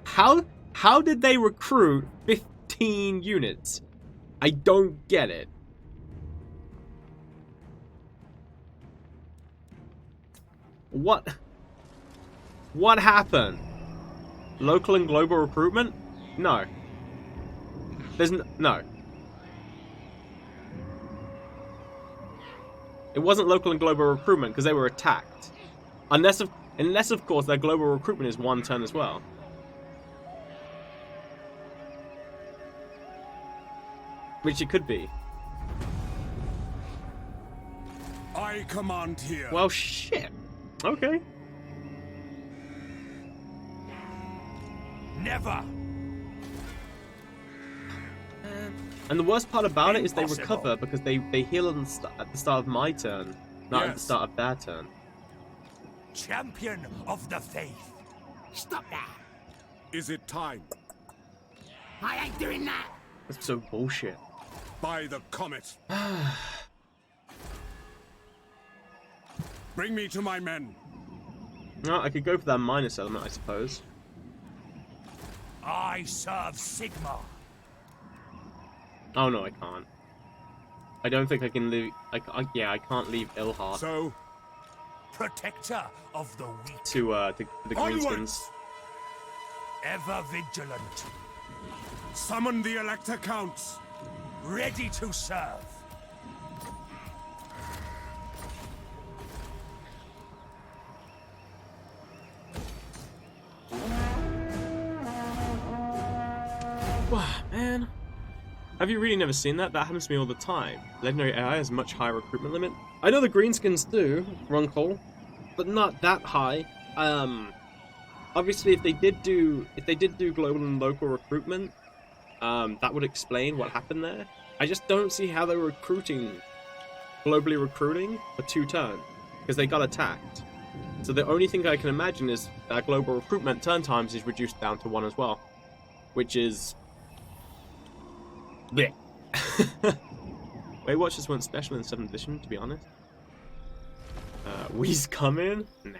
How did they recruit 15 units? I don't get it. What happened? Local and global recruitment? No. There's no. It wasn't local and global recruitment because they were attacked. Unless of course their global recruitment is 1 turn as well. Which it could be. I command here. Well, shit. Okay. Never. And the worst part about it is they Impossible. recover because they heal at the start of my turn, not at the Yes. start of their turn. Champion of the faith. Stop that! Is it time? I ain't doing that! That's so bullshit. By the comet. Bring me to my men. No, I could go for that minus element, I suppose. I serve Sigmar. Oh no, I can't. I don't think I can leave. Yeah, I can't leave Ilhart So, protector of the weak, to the Greenskins. onwards! Ever vigilant. Summon the Elector Counts, ready to serve. Wow, man. Have you really never seen that? That happens to me all the time. Legendary AI has a much higher recruitment limit. I know the Greenskins do, Runkle, but not that high. Obviously, if they did do global and local recruitment, that would explain what happened there. I just don't see how they're globally recruiting for 2 turns, because they got attacked. So the only thing I can imagine is that global recruitment turn times is reduced down to 1 as well, which is bleh. Weight Watchers weren't special in 7th edition, to be honest. We's coming? Nah.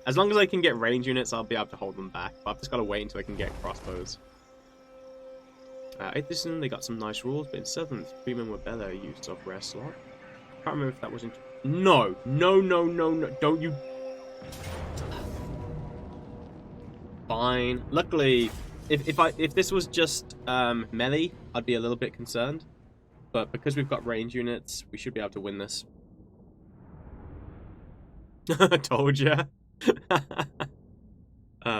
As long as I can get range units, I'll be able to hold them back. But I've just got to wait until I can get crossbows. 8th edition, they got some nice rules, but in 7th, Freemen were better used of rare slot. Can't remember if that was in... No! No, no, no, no. Don't you... Fine. Luckily, if this was just melee, I'd be a little bit concerned. But because we've got range units, we should be able to win this. Told ya.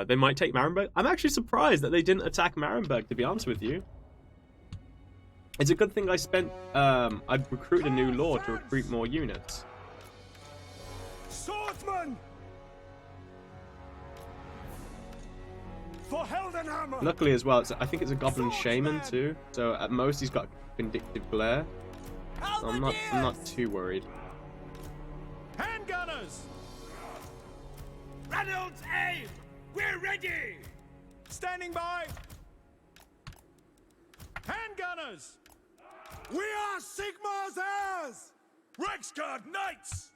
They might take Marienburg. I'm actually surprised that they didn't attack Marienburg, to be honest with you. It's a good thing I spent... I'd recruited a new lord to recruit more units. Swordsman! For Heldenhammer! Luckily as well, I think it's a Goblin Shaman too. So at most he's got Vindictive Glare. So I'm not too worried. Handgunners! Reynolds, aim! We're ready! Standing by! Handgunners! We are Sigmar's heirs! Reichsguard Knights!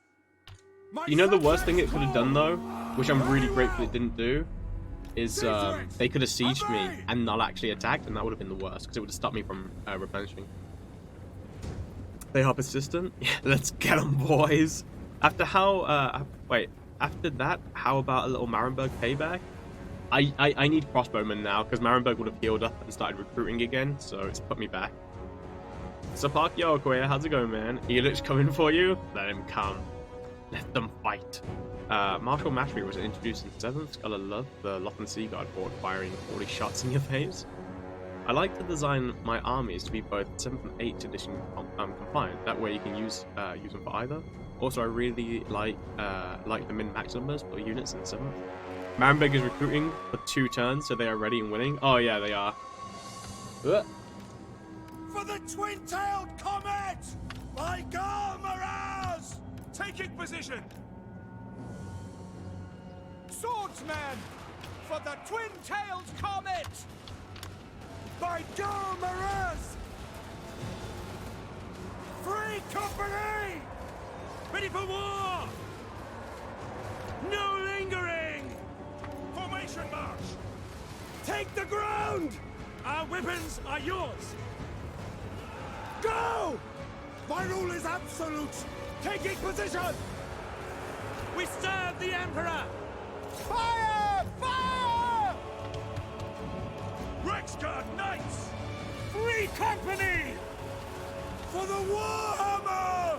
You know the worst thing it could have done though, which I'm really grateful it didn't do, is they could have sieged me and not actually attacked, and that would have been the worst, because it would have stopped me from replenishing. They are persistent? Yeah, let's get them, boys! After how, after that, how about a little Marienburg payback? I need crossbowmen now, because Marienburg would have healed up and started recruiting again, so it's put me back. Sapak Yokoya, how's it going, man? Elix coming for you? Let him come. Let them fight. Martial Mastery was introduced in 7th. Gotta love the Lothan Sea Guard board firing 40 shots in your face. I like to design my armies to be both 7th and 8th edition compliant. That way you can use them for either. Also, I really like the min-max numbers for units in 7th. Marienburg is recruiting for 2 turns, so they are ready and winning. Oh yeah, they are. For the twin-tailed comet! By Karl! Taking position! Swordsman! For the twin-tailed comet! By Karl! Free company! Ready for war! No lingering! Formation march! Take the ground! Our weapons are yours! Go! My rule is absolute! Taking position! We serve the Emperor! Fire! Fire! Reichsguard Knights! Free company! For the Warhammer!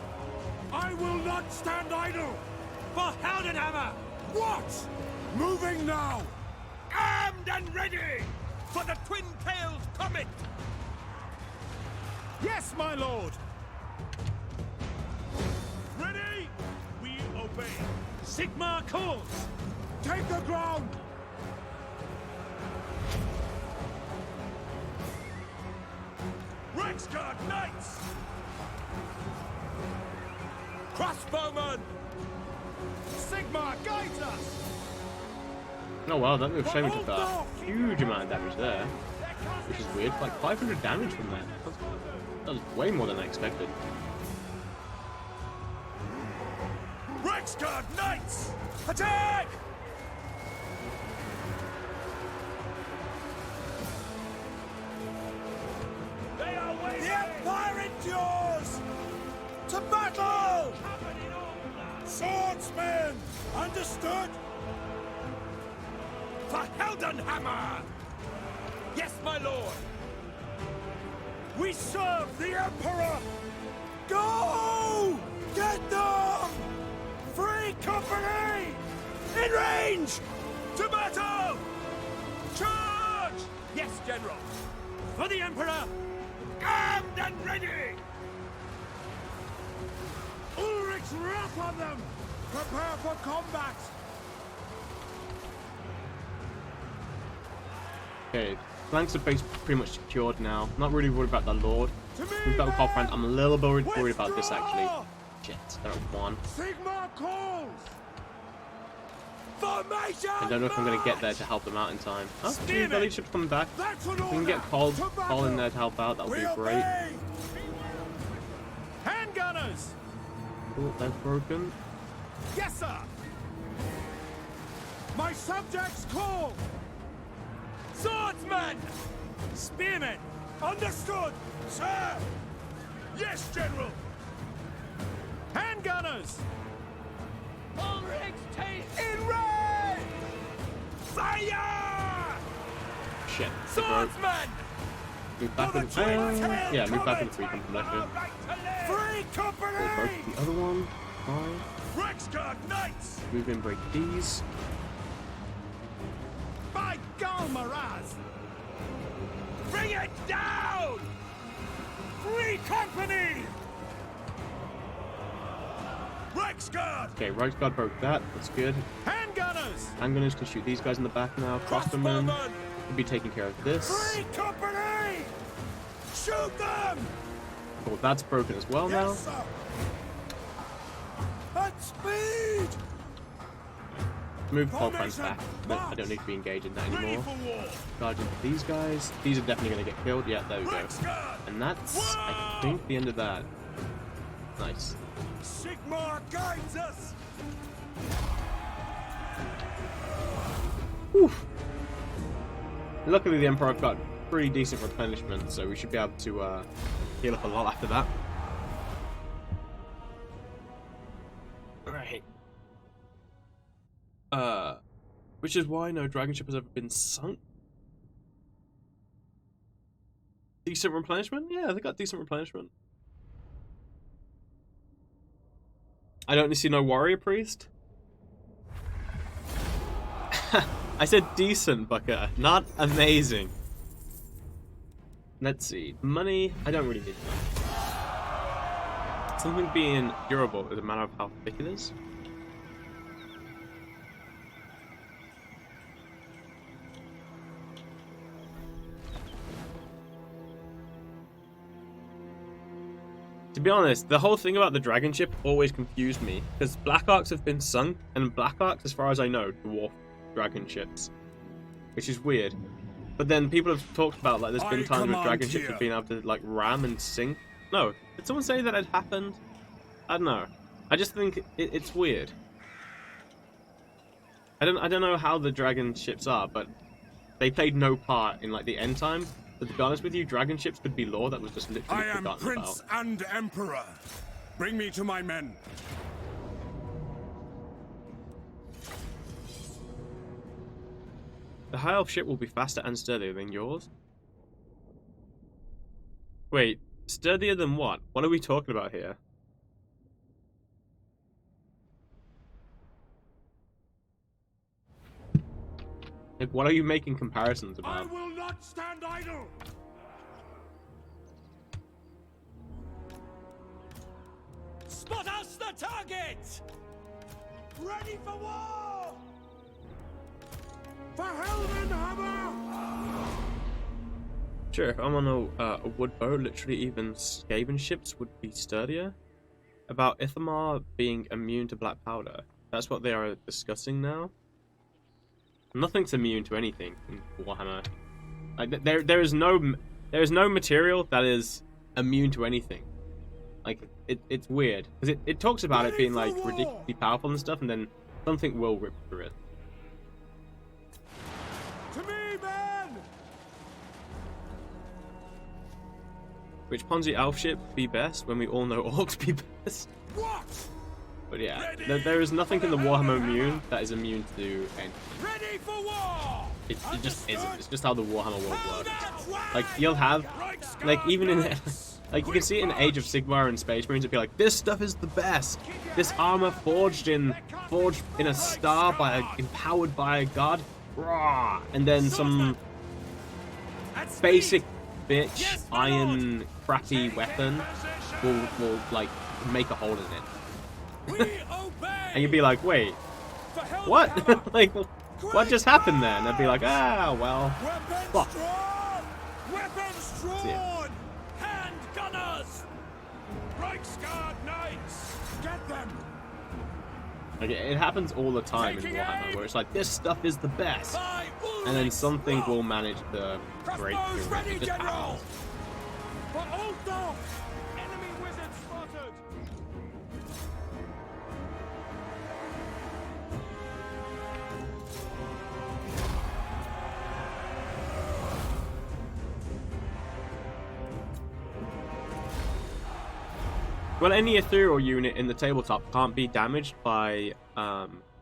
I will not stand idle! For Heldenhammer! What? Moving now! Armed and ready! For the twin-tailed comet! Yes, my lord! Ready? We obey. Sigmar calls! Take the ground! Reichsguard Knights! Crossbowmen! Sigmar guides us! Oh wow, that little Shaman took a huge amount of damage there. Which is weird, like 500 damage from that. That was way more than I expected. Reichsguard Knights! Attack! They are waiting! The It's yours! To battle! Swordsmen! Understood? For Heldenhammer! Yes, my lord! We serve the Emperor! Go! Get them! Free company! In range! To battle! Charge! Yes, General! For the Emperor! Armed and ready! Ulrich's wrath on them! Prepare for combat! Okay, flanks are pretty much secured now. Not really worried about the Lord. We've got Karl Franz. I'm a little bit worried about this actually. Shit, they're at 1. Sigma calls! Formation! I don't know if I'm going to get there to help them out in time. Oh, geez, the leadership's coming back. If we can get Karl in there to help out, that would be great. Handgunners! Oh, they're broken. Yes, sir! My subjects call! Swordsmen! Spearmen! Understood, sir! Yes, General! Handgunners! Ulrich's take in range! Fire! Shit. Swordsmen! Move back with yeah, move back with the free company. Free company! We'll break the other one. Fine. Rexguard Knights! Move in, break these. By Galmaraz! Bring it down! Free company! Rexguard! Okay, Rexguard broke that. That's good. Handgunners! Handgunners can shoot these guys in the back now. Crossbowmen will be taking care of this. Free company! Shoot them! Oh, that's broken as well now. Yes, sir. At speed! Move Karl Franz back. I don't need to be engaged in that anymore. Charge into these guys. These are definitely going to get killed. Yeah, there we go. And that's, I think, the end of that. Nice. Sigmar guides us! Whew. Luckily, the Emperor got pretty decent replenishment, so we should be able to heal up a lot after that. Right. Which is why no dragon ship has ever been sunk. Decent replenishment? Yeah, they got decent replenishment. I don't see no warrior priest. I said decent, Bucker, not amazing. Let's see. Money, I don't really need money. Something being durable is a matter of how thick it is. To be honest, the whole thing about the dragon ship always confused me, because Black Arcs have been sunk, and Black Arcs, as far as I know, dwarf dragon ships, which is weird. But then people have talked about, like, there's been times where dragon ships have been able to, like, ram and sink. No, did someone say that had happened? I don't know. I just think it's weird. I don't know how the dragon ships are, but they played no part in, like, the end time. But to be honest with you, dragon ships could be lore that was just literally forgotten about. I am Prince and Emperor. Bring me to my men. The High Elf ship will be faster and sturdier than yours. Wait, sturdier than what? What are we talking about here? Like, what are you making comparisons about? I will not stand idle. Spot us the target. Ready for war. For Heldenhammer! Sure, if I'm on a wood boat, literally even Skaven ships would be sturdier. About Ithamar being immune to black powder. That's what they are discussing now. Nothing's immune to anything in Warhammer. Like, there is no material that is immune to anything. Like, it's weird. Because it talks about it being, like, ridiculously powerful and stuff, and then something will rip through it. Which Ponzi elf ship be best when we all know orcs be best? What? But yeah, there is nothing in the Warhammer immune that is immune to anything. Ready for war! It just isn't. It's just how the Warhammer world works. Like, you'll have, like, even in, like, you can see it in Age of Sigmar and Space Marines, it'd be like, this stuff is the best. This armor forged in a star empowered by a god. Rah! And then some basic bitch iron crappy weapon will like make a hole in it. And you'd be like, wait, what? Like, what just happened then? And I'd be like, ah, well, fuck. Weapons drawn! Hand gunners! Reichsguard knights! Get them! Like, it happens all the time in Warhammer, where it's like, this stuff is the best, and then something will manage to break through it. It just happens. Enemy wizard spotted! Well, any ethereal unit in the tabletop can't be damaged by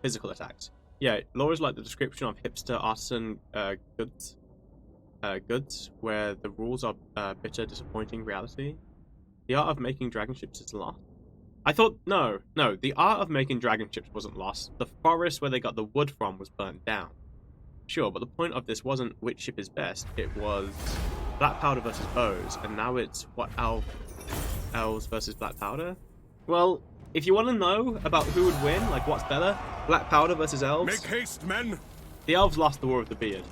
physical attacks. Yeah, lore is like the description of hipster artisan goods, where the rules are bitter, disappointing reality. The art of making dragon ships is lost. I thought, no, the art of making dragon ships wasn't lost. The forest where they got the wood from was burnt down. Sure, but the point of this wasn't which ship is best. It was black powder versus bows, and now it's what elves versus black powder. Well, if you want to know about who would win, like what's better, black powder versus elves, Make haste, men! the elves lost the War of the Beard.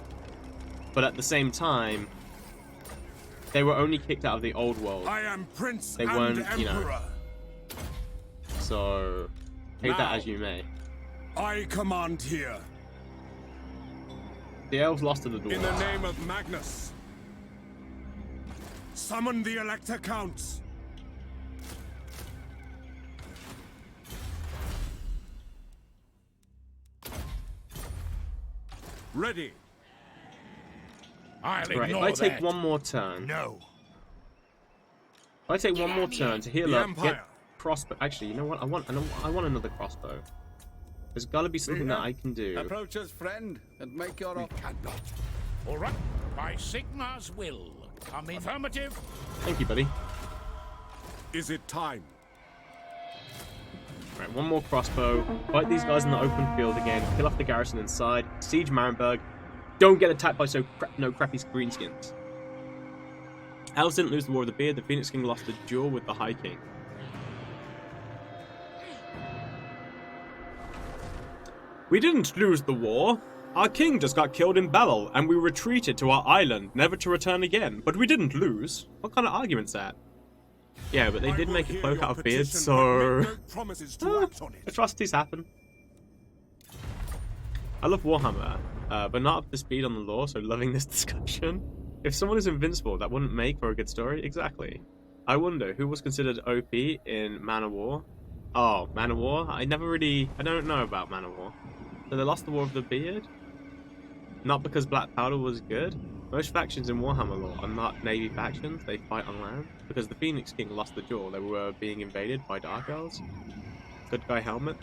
But at the same time, they were only kicked out of the old world. I am Prince They and weren't, Emperor. you know. So, take that as you may. I command here. The elves lost to the dwarves. In the name of Magnus. Summon the Elector Counts. Ready. I'll Right, if I take one more turn, No. if I take one more turn to heal The up, Empire. get crossbow. Actually, you know what? I want another crossbow. There's got to be something that I can do. Approach us, friend, and make your offer. Cannot. All right. By Sigmar's will. Come in. Affirmative. Thank you, buddy. Is it time? Right, one more crossbow. Fight these guys in the open field again. Kill off the garrison inside. Siege Marienburg. Don't get attacked by no crappy greenskins. Elves didn't lose the War of the Beard. The Phoenix King lost the duel with the High King. We didn't lose the war. Our king just got killed in battle, and we retreated to our island, never to return again. But we didn't lose. What kind of argument's that? Yeah, but they did make a cloak out of beards, so atrocities happen. I love Warhammer, but not up to speed on the lore, so loving this discussion. If someone is invincible, that wouldn't make for a good story? Exactly. I wonder, who was considered OP in Man of War? Oh, Man of War? I don't know about Man of War. So they lost the War of the Beard? Not because Black Powder was good? Most factions in Warhammer lore are not Navy factions, they fight on land. Because the Phoenix King lost the duel, they were being invaded by Dark Elves. Good guy helmet.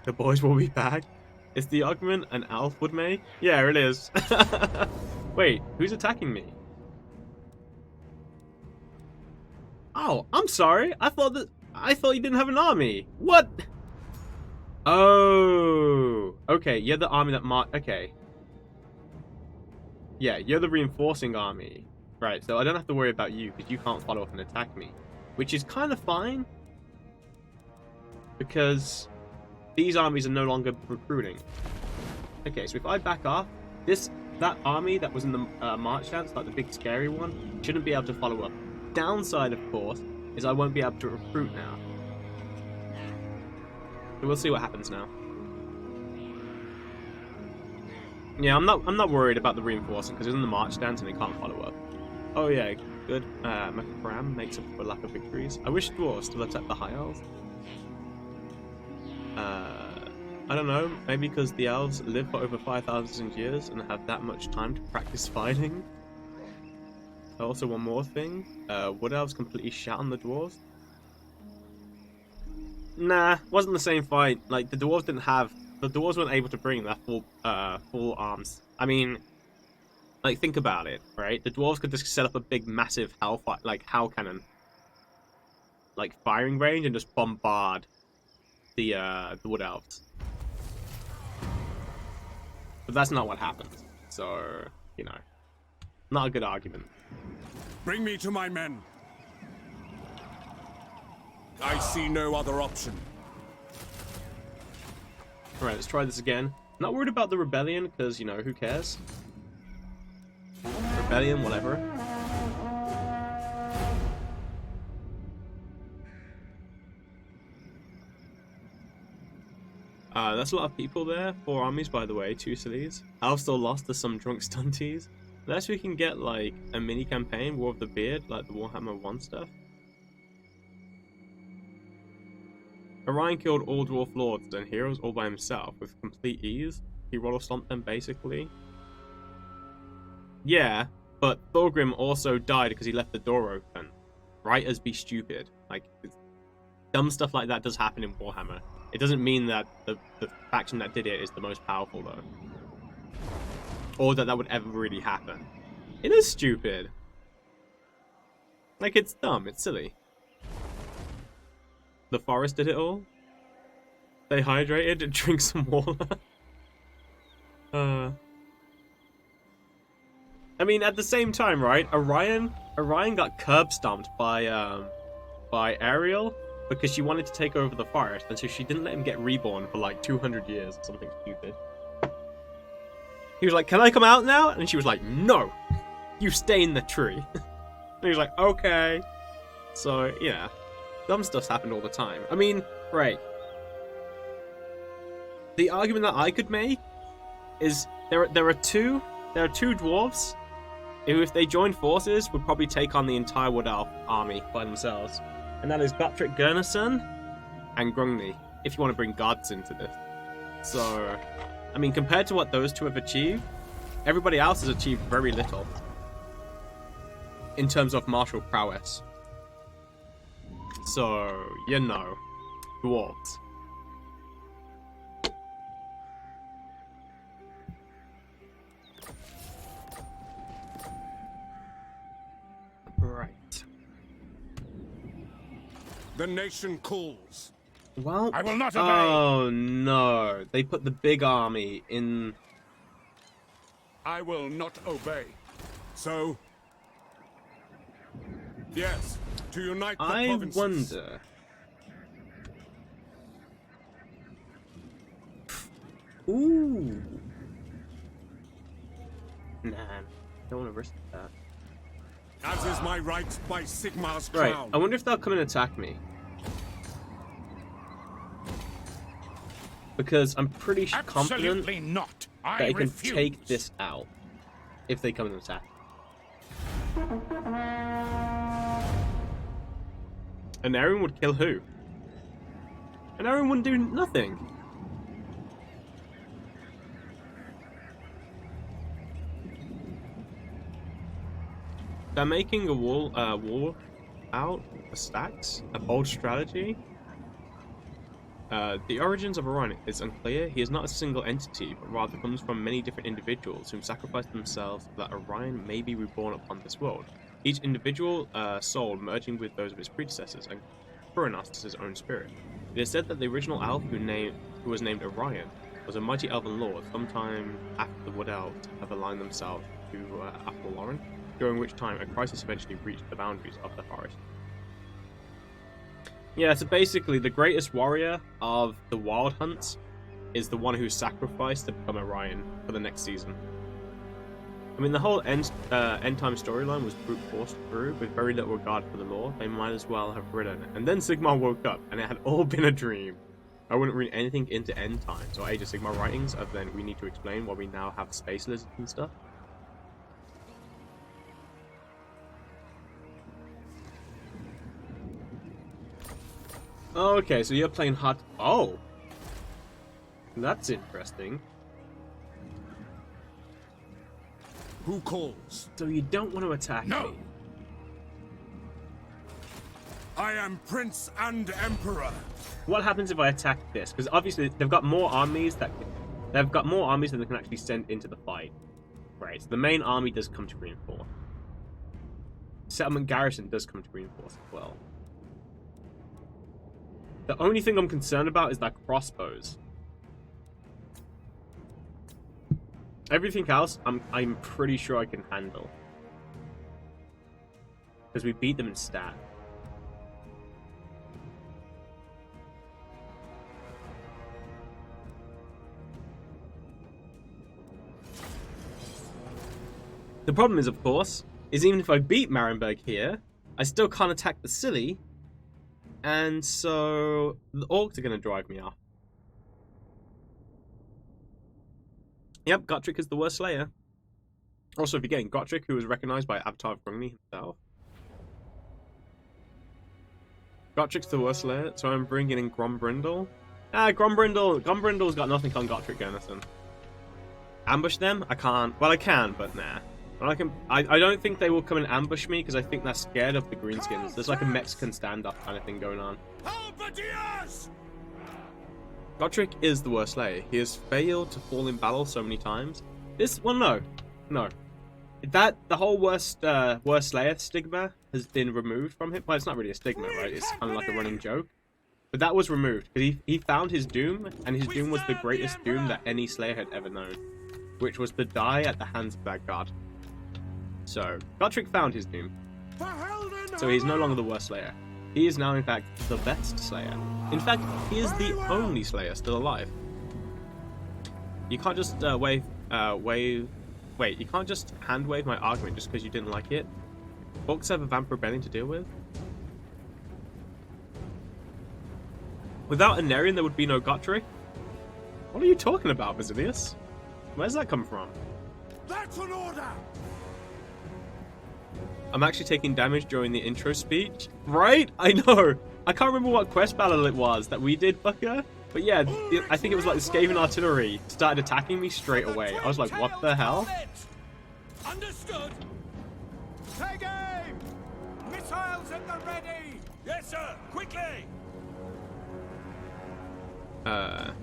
The boys will be back. Is the argument an elf would make? Yeah, it is. Wait, who's attacking me? Oh, I'm sorry. I thought you didn't have an army. What? Oh, okay. You're the army that okay. Yeah, you're the reinforcing army. Right, so I don't have to worry about you because you can't follow up and attack me. Which is kind of fine. Because these armies are no longer recruiting. Okay, so if I back off, that army that was in the march dance, like the big scary one, shouldn't be able to follow up. Downside, of course, is I won't be able to recruit now. So we'll see what happens now. Yeah, I'm not worried about the reinforcing because it's in the march dance and they can't follow up. Oh yeah, good. Macram makes up for lack of victories. I wish dwarves still attack the high elves. I don't know, maybe because the elves live for over 5,000 years and have that much time to practice fighting. Also, one more thing. Wood Elves completely shat on the dwarves. Nah, wasn't the same fight. Like, the dwarves weren't able to bring their full arms. I mean, like, think about it, right? The dwarves could just set up a big, massive hell cannon, like, firing range and just bombard the Wood Elves. But that's not what happened. So, you know, not a good argument. Bring me to my men. I see no other option. Alright, let's try this again. Not worried about the rebellion, because, you know, who cares? Rebellion, whatever. That's a lot of people there. 4 armies, by the way, 2 cities. I've still lost to some drunk stunties. Unless we can get, like, a mini-campaign, War of the Beard, like the Warhammer 1 stuff. Orion killed all dwarf lords and heroes all by himself, with complete ease. He roller stomped them, basically. Yeah, but Thorgrim also died because he left the door open. Writers be stupid. Like, dumb stuff like that does happen in Warhammer. It doesn't mean that the faction that did it is the most powerful, though. Or that would ever really happen. It is stupid. Like, it's dumb. It's silly. The forest did it all. They hydrated and drink some water. I mean, at the same time, right? Orion got curb stomped by Ariel because she wanted to take over the forest, and so she didn't let him get reborn for like 200 years or something stupid. He was like, "Can I come out now?" And she was like, "No, you stay in the tree." And he was like, "Okay." So yeah. Dumb stuff's happened all the time. I mean, right. The argument that I could make is there are two dwarves who, if they joined forces, would probably take on the entire Wood Elf army by themselves. And that is Gottfried Gurnason and Grungni, if you want to bring gods into this. So, I mean, compared to what those two have achieved, everybody else has achieved very little in terms of martial prowess. So, you know, dwarves. Right. The nation calls. Well, I will not obey. Oh no, they put the big army in. I will not obey. So, yes, to unite the provinces. I wonder. Ooh. Nah, don't want to risk that. As is my right by Sigmar's Right, crown. I wonder if they'll come and attack me. Because I'm pretty confident not. that I can take this out if they come and attack. And Aaron would kill who? And Aaron wouldn't do nothing. They're making a wall out of stacks, a bold strategy. The origins of Orion is unclear. He is not a single entity, but rather comes from many different individuals whom sacrificed themselves so that Orion may be reborn upon this world. Each individual soul merging with those of his predecessors and Thuranos as his own spirit. It is said that the original elf who was named Orion was a mighty elven lord sometime after the Wood Elves have aligned themselves to Athaloran, during which time a crisis eventually reached the boundaries of the forest. Yeah, so basically the greatest warrior of the Wild Hunts is the one who's sacrificed to become Orion for the next season. I mean, the whole end time storyline was brute forced through with very little regard for the lore. They might as well have written. And then Sigmar woke up, and it had all been a dream. I wouldn't read anything into End Times or Age of Sigmar writings, other than we need to explain why we now have space lizards and stuff. Okay, so you're playing hard. Oh, that's interesting. Who calls? So you don't want to attack No. me? I am Prince and Emperor. What happens if I attack this? Because obviously they've got more armies than they can actually send into the fight. Right, so the main army does come to reinforce. Settlement garrison does come to reinforce as well. The only thing I'm concerned about is that crossbows. Everything else, I'm pretty sure I can handle. Because we beat them in stat. The problem is, of course, is even if I beat Marienburg here, I still can't attack the Scilly, and so the Orcs are going to drive me off. Yep, Gotrek is the worst slayer. Also, if you're getting Gotrek, who was recognized by Avatar of Grungni himself. Gotrek's the worst slayer, so I'm bringing in Grombrindle. Grombrindle's got nothing on Gotrek Gunnison. Ambush them? I can't. Well, I can, but nah. I don't think they will come and ambush me because I think they're scared of the greenskins. There's like a Mexican standoff kind of thing going on. Gotrek is the worst slayer. He has failed to fall in battle so many times. No. The whole worst slayer stigma has been removed from him. Well, it's not really a stigma, right? It's kind of like a running joke. But that was removed because he found his doom, and his doom was the greatest doom that any slayer had ever known, which was to die at the hands of that god. So, Gotrek found his doom. So he's no longer the worst slayer. He is now, in fact, the best slayer. In fact, he is the only slayer still alive. You can't just Wait, you can't just hand wave my argument just because you didn't like it. Orcs have a vamp rebellion to deal with. Without a Nerian, there would be no Gotrek. What are you talking about, Basilius? Where's that come from? That's an order! I'm actually taking damage during the intro speech. Right? I know. I can't remember what quest battle it was that we did, Bucker. But yeah, I think it was like the Skaven artillery started attacking me straight away. I was like, what the hell? Understood. Take aim! Missiles at the ready! Yes, sir! Quickly!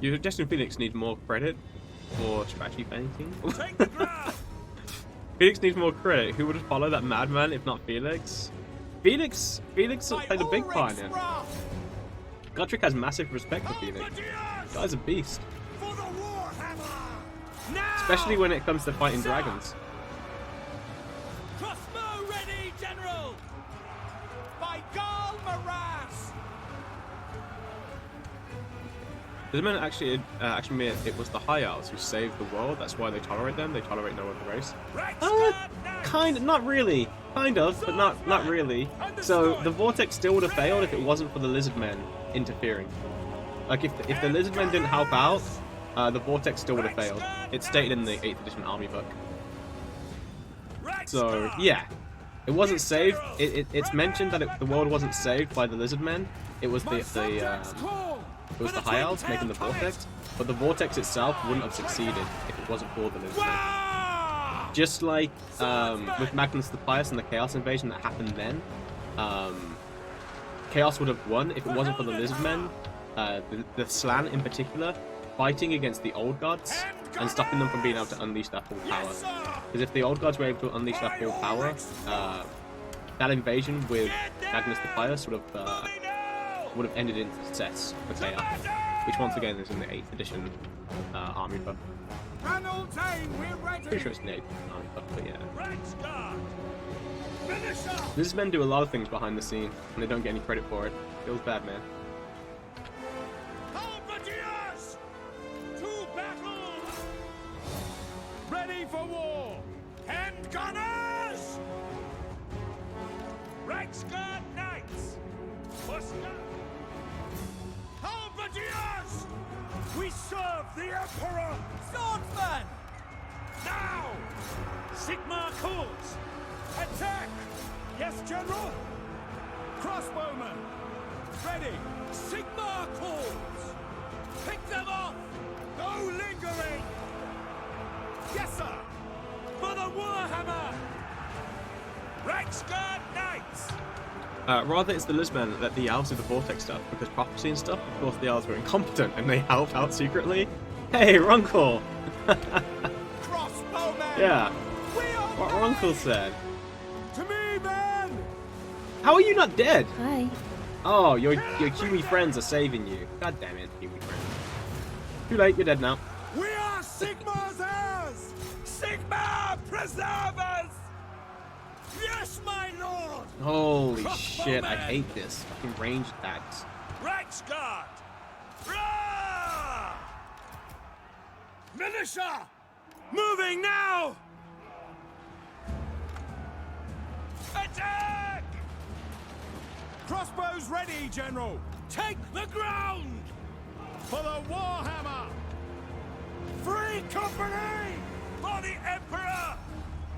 Your suggestion Phoenix needs more credit for strategy painting. Take the ground! Felix needs more credit. Who would follow that madman if not Felix? Felix played a big part in it. Gotrek has massive respect for Felix. Guy's a beast. Especially when it comes to fighting dragons. Crossbow ready, General! By Karl Maras! Does it mean actually it was the High Elves who saved the world? That's why they tolerate them? They tolerate no other race? Kind of, not really. Kind of, but not really. So the Vortex still would have failed if it wasn't for the Lizardmen interfering. Like if the Lizardmen didn't help out, the Vortex still would have failed. It's stated in the 8th edition army book. So yeah, it wasn't saved. It's mentioned that the world wasn't saved by the Lizardmen. It was it was the High Elves making the Vortex, but the Vortex itself wouldn't have succeeded if it wasn't for the Lizardmen. Just like with Magnus the Pious and the Chaos Invasion that happened then, Chaos would have won if it wasn't for the Lizardmen, the Slan in particular, fighting against the Old Gods and stopping them from being able to unleash their full power. Because if the Old Gods were able to unleash their full power, that invasion with Magnus the Pious would have ended in success for Chaos, which once again is in the 8th edition army book. Pretty sure it's in the 8th army book, but yeah. These men do a lot of things behind the scene, and they don't get any credit for it. Feels bad, man. To battle! Ready for war! Hand gunners! Reichsguard Knights! Halberdiers! We serve the Emperor! Swordsman! Now! Sigmar calls! Attack! Yes, General! Crossbowmen! Ready! Sigmar calls! Pick them off! No lingering! Yes, sir! For the Warhammer! Reichsguard Knights! Rather, it's the lizardmen that let the elves do the vortex stuff, because prophecy and stuff, of course the elves were incompetent, and they help out secretly. Hey, Runkle! Crossbowmen! Yeah, what Runkle said. To me, men! How are you not dead? Hi. Oh, your Kiwi friends are saving you. God damn it, Kiwi friends. Too late, you're dead now. We are Sigmar's heirs! Sigmar, preserve us! Yes, my lord! Holy shit, I hate this. Fucking range attacks. Reichsguard! Rah! Militia! Moving now! Attack! Crossbows ready, General! Take the ground! For the Warhammer! Free company! For the Emperor!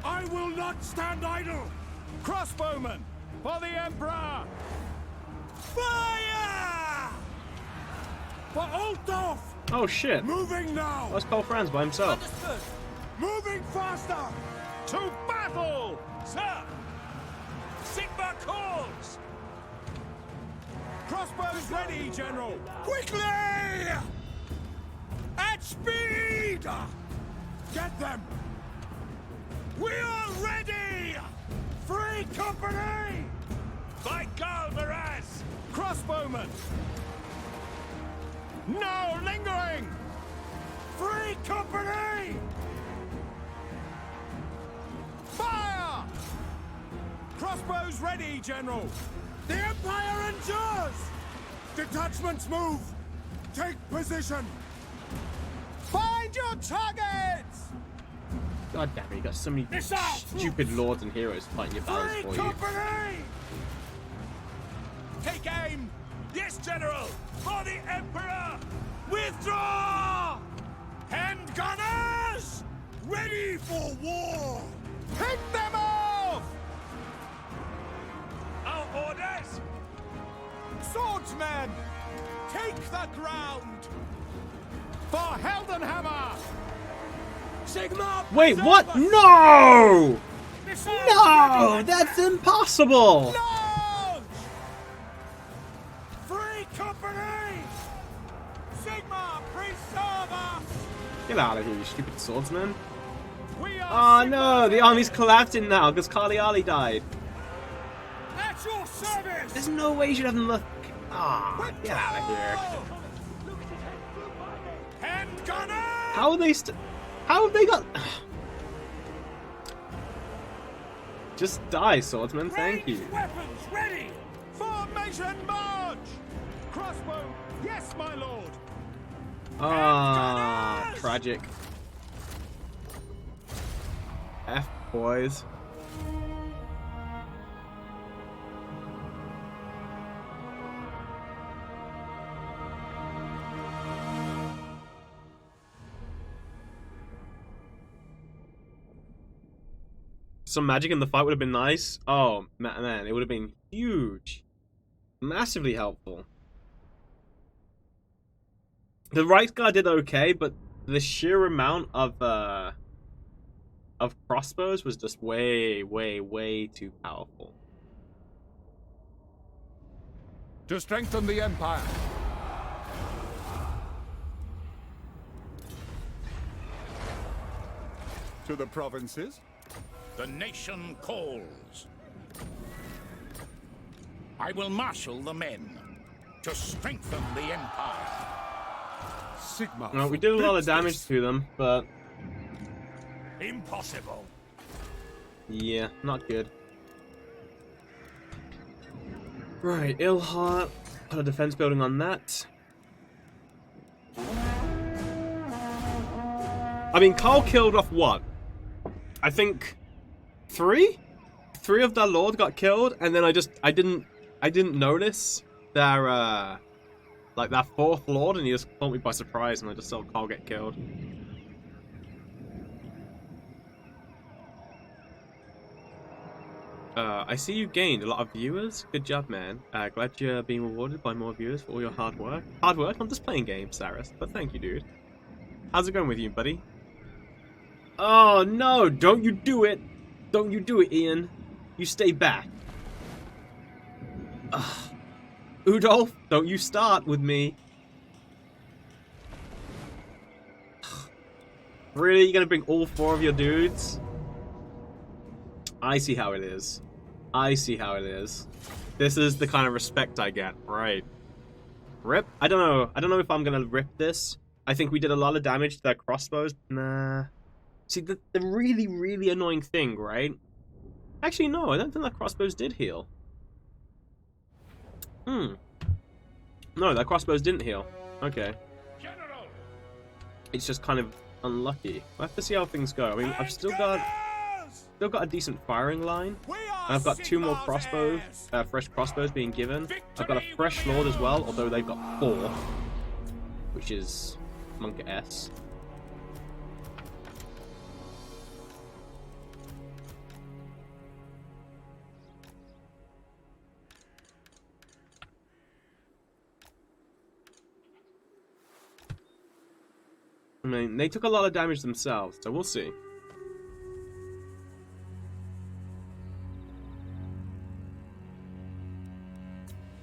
I will not stand idle! Crossbowmen! For the Emperor! Fire! For Altdorf! Oh shit. Moving now! Let's call Franz by himself. Understood! Moving faster! To battle! Sir! Sigmar calls! Crossbows ready, General! Quickly! At speed! Get them! We are ready! Free company! By Karl! Crossbowmen! No lingering! Free company! Fire! Crossbows ready, General! The Empire endures! Detachments move! Take position! Find your targets! God damn it, you got so many stupid lords and heroes fighting your battles Free for you. company! Take aim! Yes, General! For the Emperor! Withdraw! Hand gunners! Ready for war! Hit them off! Our orders! Swordsmen! Take the ground! For Heldenhammer! Sigmar! Wait, what? No! No! That's impossible! Launch! Free company! Sigmar, preserve us! Get out of here, you stupid swordsman. We Oh are no, the army's collapsing now because Karl died. at your service! There's no way you should have them look. Ah, get out of here. Hand gunner! How are they How have they got... Just die, swordsman, thank you. Weapons ready! Formation march! Crossbow, yes, my lord! Ah, tragic. F, boys. Some magic in the fight would have been nice. Oh, man, it would have been huge. Massively helpful. The right guy did okay, but the sheer amount of crossbows was just way, way, way too powerful. To strengthen the Empire. To the provinces. The nation calls. I will marshal the men to strengthen the Empire. Sigmar. No, we did a lot of damage to them, but Impossible. yeah, not good. Right, Ilhart, put a defense building on that. I mean, Karl killed off what? I think 3 of their lord got killed, and then I didn't notice their like that 4th lord, and he just caught me by surprise, and I just saw Karl get killed. I see you gained a lot of viewers. Good job, man. Glad you're being rewarded by more viewers for all your hard work. Hard work? I'm just playing games, Saris. But thank you, dude. How's it going with you, buddy? Oh, no! Don't you do it! Don't you do it, Ian. You stay back. Ugh. Udolf, don't you start with me. Really? You're gonna bring all 4 of your dudes? I see how it is. I see how it is. This is the kind of respect I get. Right. Rip? I don't know. I don't know if I'm gonna rip this. I think we did a lot of damage to their crossbows. Nah. See, the really, really annoying thing, right? Actually, no. I don't think that crossbows did heal. No, that crossbows didn't heal. Okay. General. It's just kind of unlucky. We'll have to see how things go. I mean, I've still got a decent firing line. And I've got 2 more crossbows, fresh crossbows being given. I've got a fresh sword as well, although they've got 4, which is Monk S. I mean, they took a lot of damage themselves, so we'll see.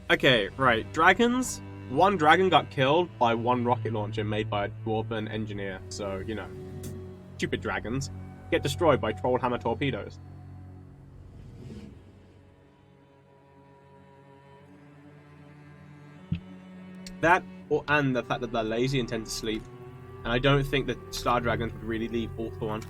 Okay, right. Dragons. 1 dragon got killed by 1 rocket launcher made by a dwarven engineer. So, you know, stupid dragons get destroyed by trollhammer torpedoes. That, and the fact that they're lazy and tend to sleep. And I don't think that Star Dragons would really leave Hawthorne.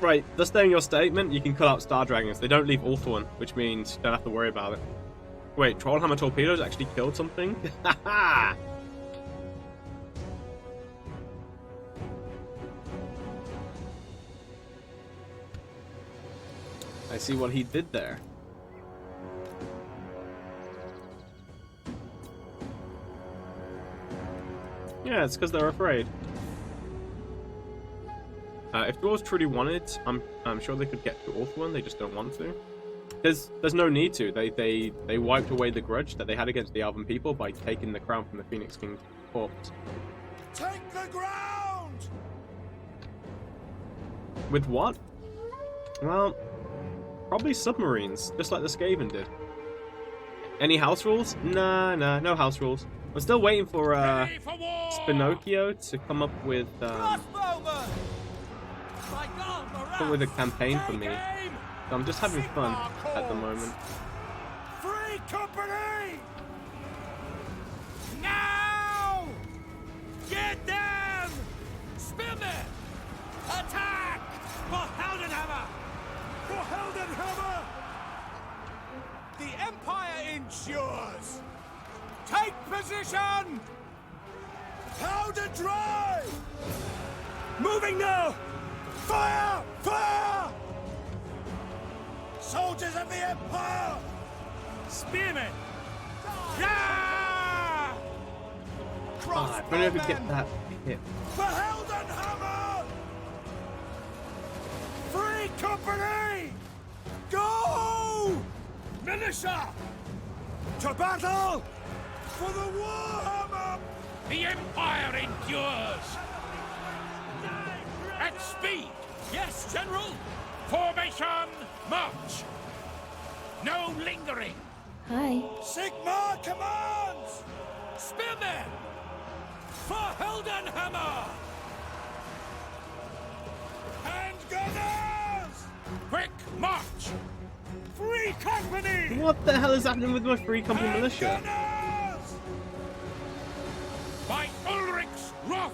Right, just staying your statement, you can cut out Star Dragons. They don't leave Hawthorne, which means you don't have to worry about it. Wait, Trollhammer Torpedoes actually killed something? Haha! I see what he did there. Yeah, it's because they're afraid. If dwarves truly wanted, I'm sure they could get to Hawthorne. They just don't want to. There's no need to. They wiped away the grudge that they had against the Elven people by taking the crown from the Phoenix King's corpse. Take the ground! With what? Well, probably submarines, just like the Skaven did. Any house rules? Nah, no house rules. I'm still waiting for Spinocchio to come up with a campaign for me. So I'm just having fun at the moment. Free company! Now! Get them! Spearmen! Attack! For Heldenhammer! For Heldenhammer! The Empire endures! Take position! Powder dry! Moving now! Fire! Fire! Soldiers of the Empire! Spearmen! Yeah! I don't know if we get that hit. For Heldenhammer! Free company! Go! Militia! To battle! For the Warhammer! The Empire endures! At speed! Yes, General! Formation, march! No lingering! Hi. Sigmar commands! Spearmen! For Heldenhammer! And gunners! Quick march! Free company! What the hell is happening with my free company militia? Gunners! By Ulrich's wrath!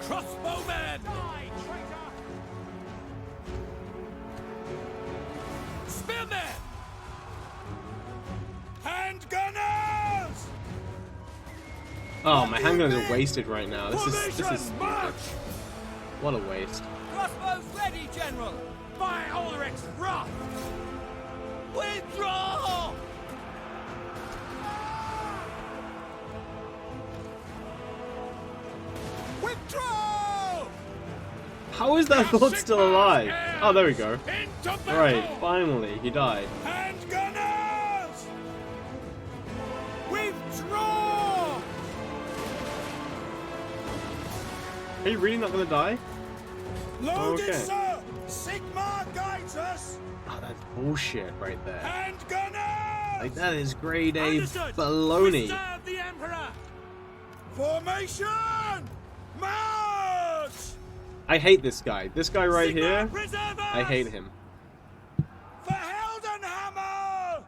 Crossbowmen! Die, traitor! Spearmen! Handgunners! Oh, my handguns are wasted right now. This is stupid. What a waste. Crossbows ready, General! By Ulrich's wrath! Withdraw! Withdraw! How is that Lord still alive? Oh, there we go. Right, finally, he died. Handgunners! Withdraw! Are you really not gonna die? Loaded, Okay. sir! Sigmar guides us! Oh, that's bullshit right there. And gunners! Like, that is grade A Understood. baloney. We serve the Emperor. Formation! March! I hate this guy. This guy right Sigmar here, preserve us. I hate him. For Heldenhammer!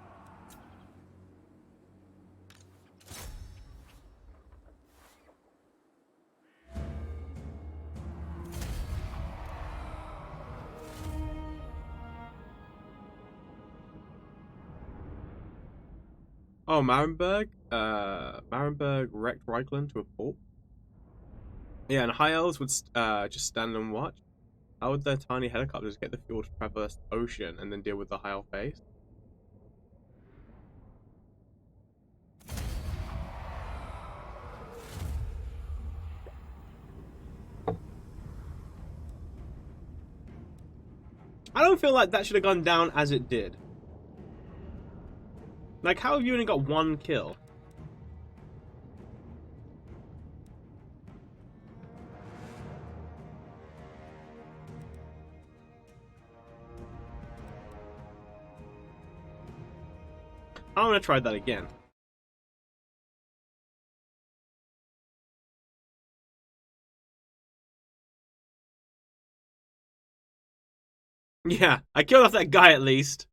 Oh, Marienburg? Marienburg wrecked Reichland to a pulp? Yeah, and High Elves would just stand and watch. How would their tiny helicopters get the fuel to traverse the ocean and then deal with the High Elf base? I don't feel like that should have gone down as it did. Like, how have you only got one kill? I'm gonna try that again. Yeah, I killed off that guy at least.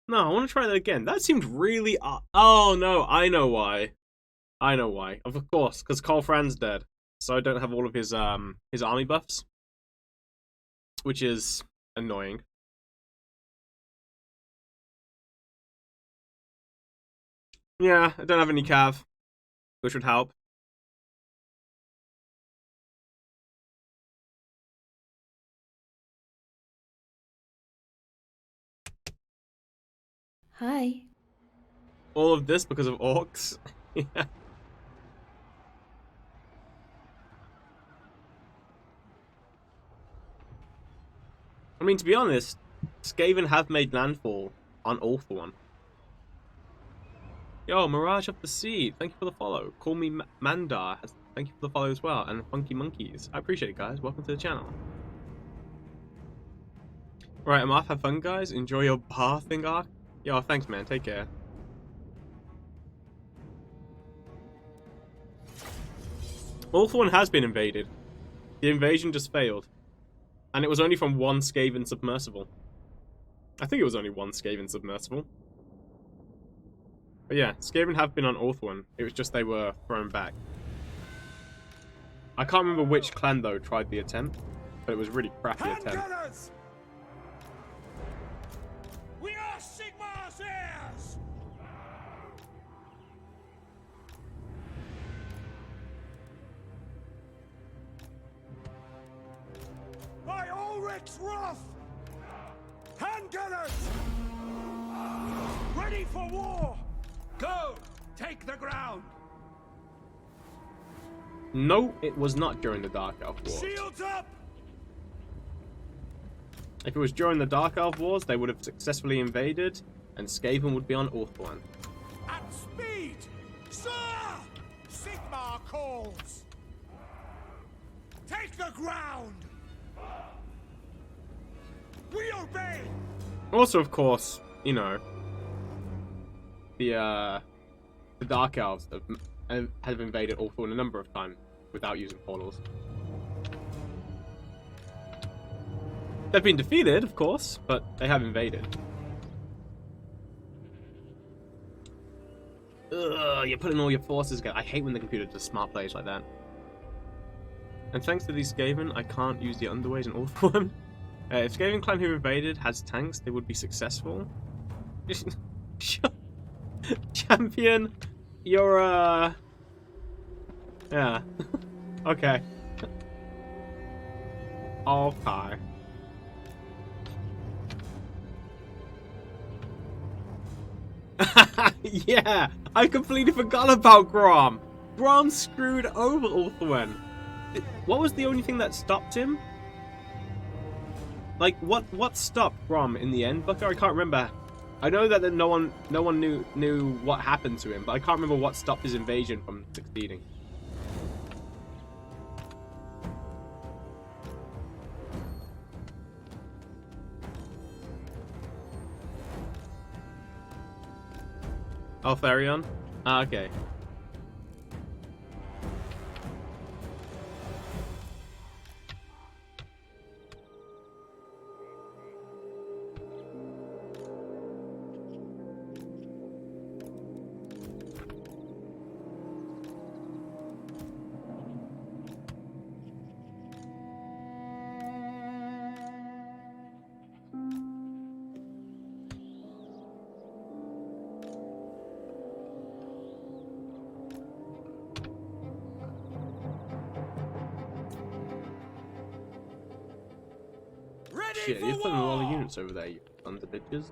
No, I want to try that again. That seemed really... oh, no, I know why. I know why. Of course, because Franz dead. So I don't have all of his army buffs. Which is annoying. Yeah, I don't have any cav. Which would help. Hi. All of this because of orcs? Yeah. I mean, to be honest, Skaven have made landfall on Ulthuan. Yo, Mirage of the Sea, thank you for the follow. Call me Mandar, thank you for the follow as well. And Funky Monkeys, I appreciate it, guys. Welcome to the channel. Right, I'm off. Have fun, guys. Enjoy your bathing arc. Yo, thanks, man. Take care. Ulthuan has been invaded. The invasion just failed. And it was only from one Skaven submersible. I think it was only one Skaven submersible. But yeah, Skaven have been on Ulthuan. It was just they were thrown back. I can't remember which clan, though, tried the attempt. But it was a really crappy attempt. We are Sigmar's heirs! By Ulrich's wrath! Handgunners! Ready for war! Go! Take the ground! No, it was not during the Dark Elf Wars. Shields up! If it was during the Dark Elf Wars, they would have successfully invaded, and Skaven would be on Ulthuan. At speed! Sir! Sigmar calls! Take the ground! We obey! Also, of course, you know, the Dark Elves have invaded Ulthuan a number of times without using portals. They've been defeated, of course, but they have invaded. Ugh, you're putting all your forces together. I hate when the computer does smart plays like that. And thanks to these Skaven, I can't use the underways in Ulthuan. If Skaven clan who invaded has tanks, they would be successful. Champion, you're yeah. Okay. Okay. Yeah, I completely forgot about Grom. Grom screwed over Ulthuan. What was the only thing that stopped him? Like, what stopped Grom in the end, Bucker? I can't remember. I know that no one knew what happened to him, but I can't remember what stopped his invasion from succeeding. Oh, Farion? Ah, okay. Shit, you're putting a lot of units over there, you thunder bitches.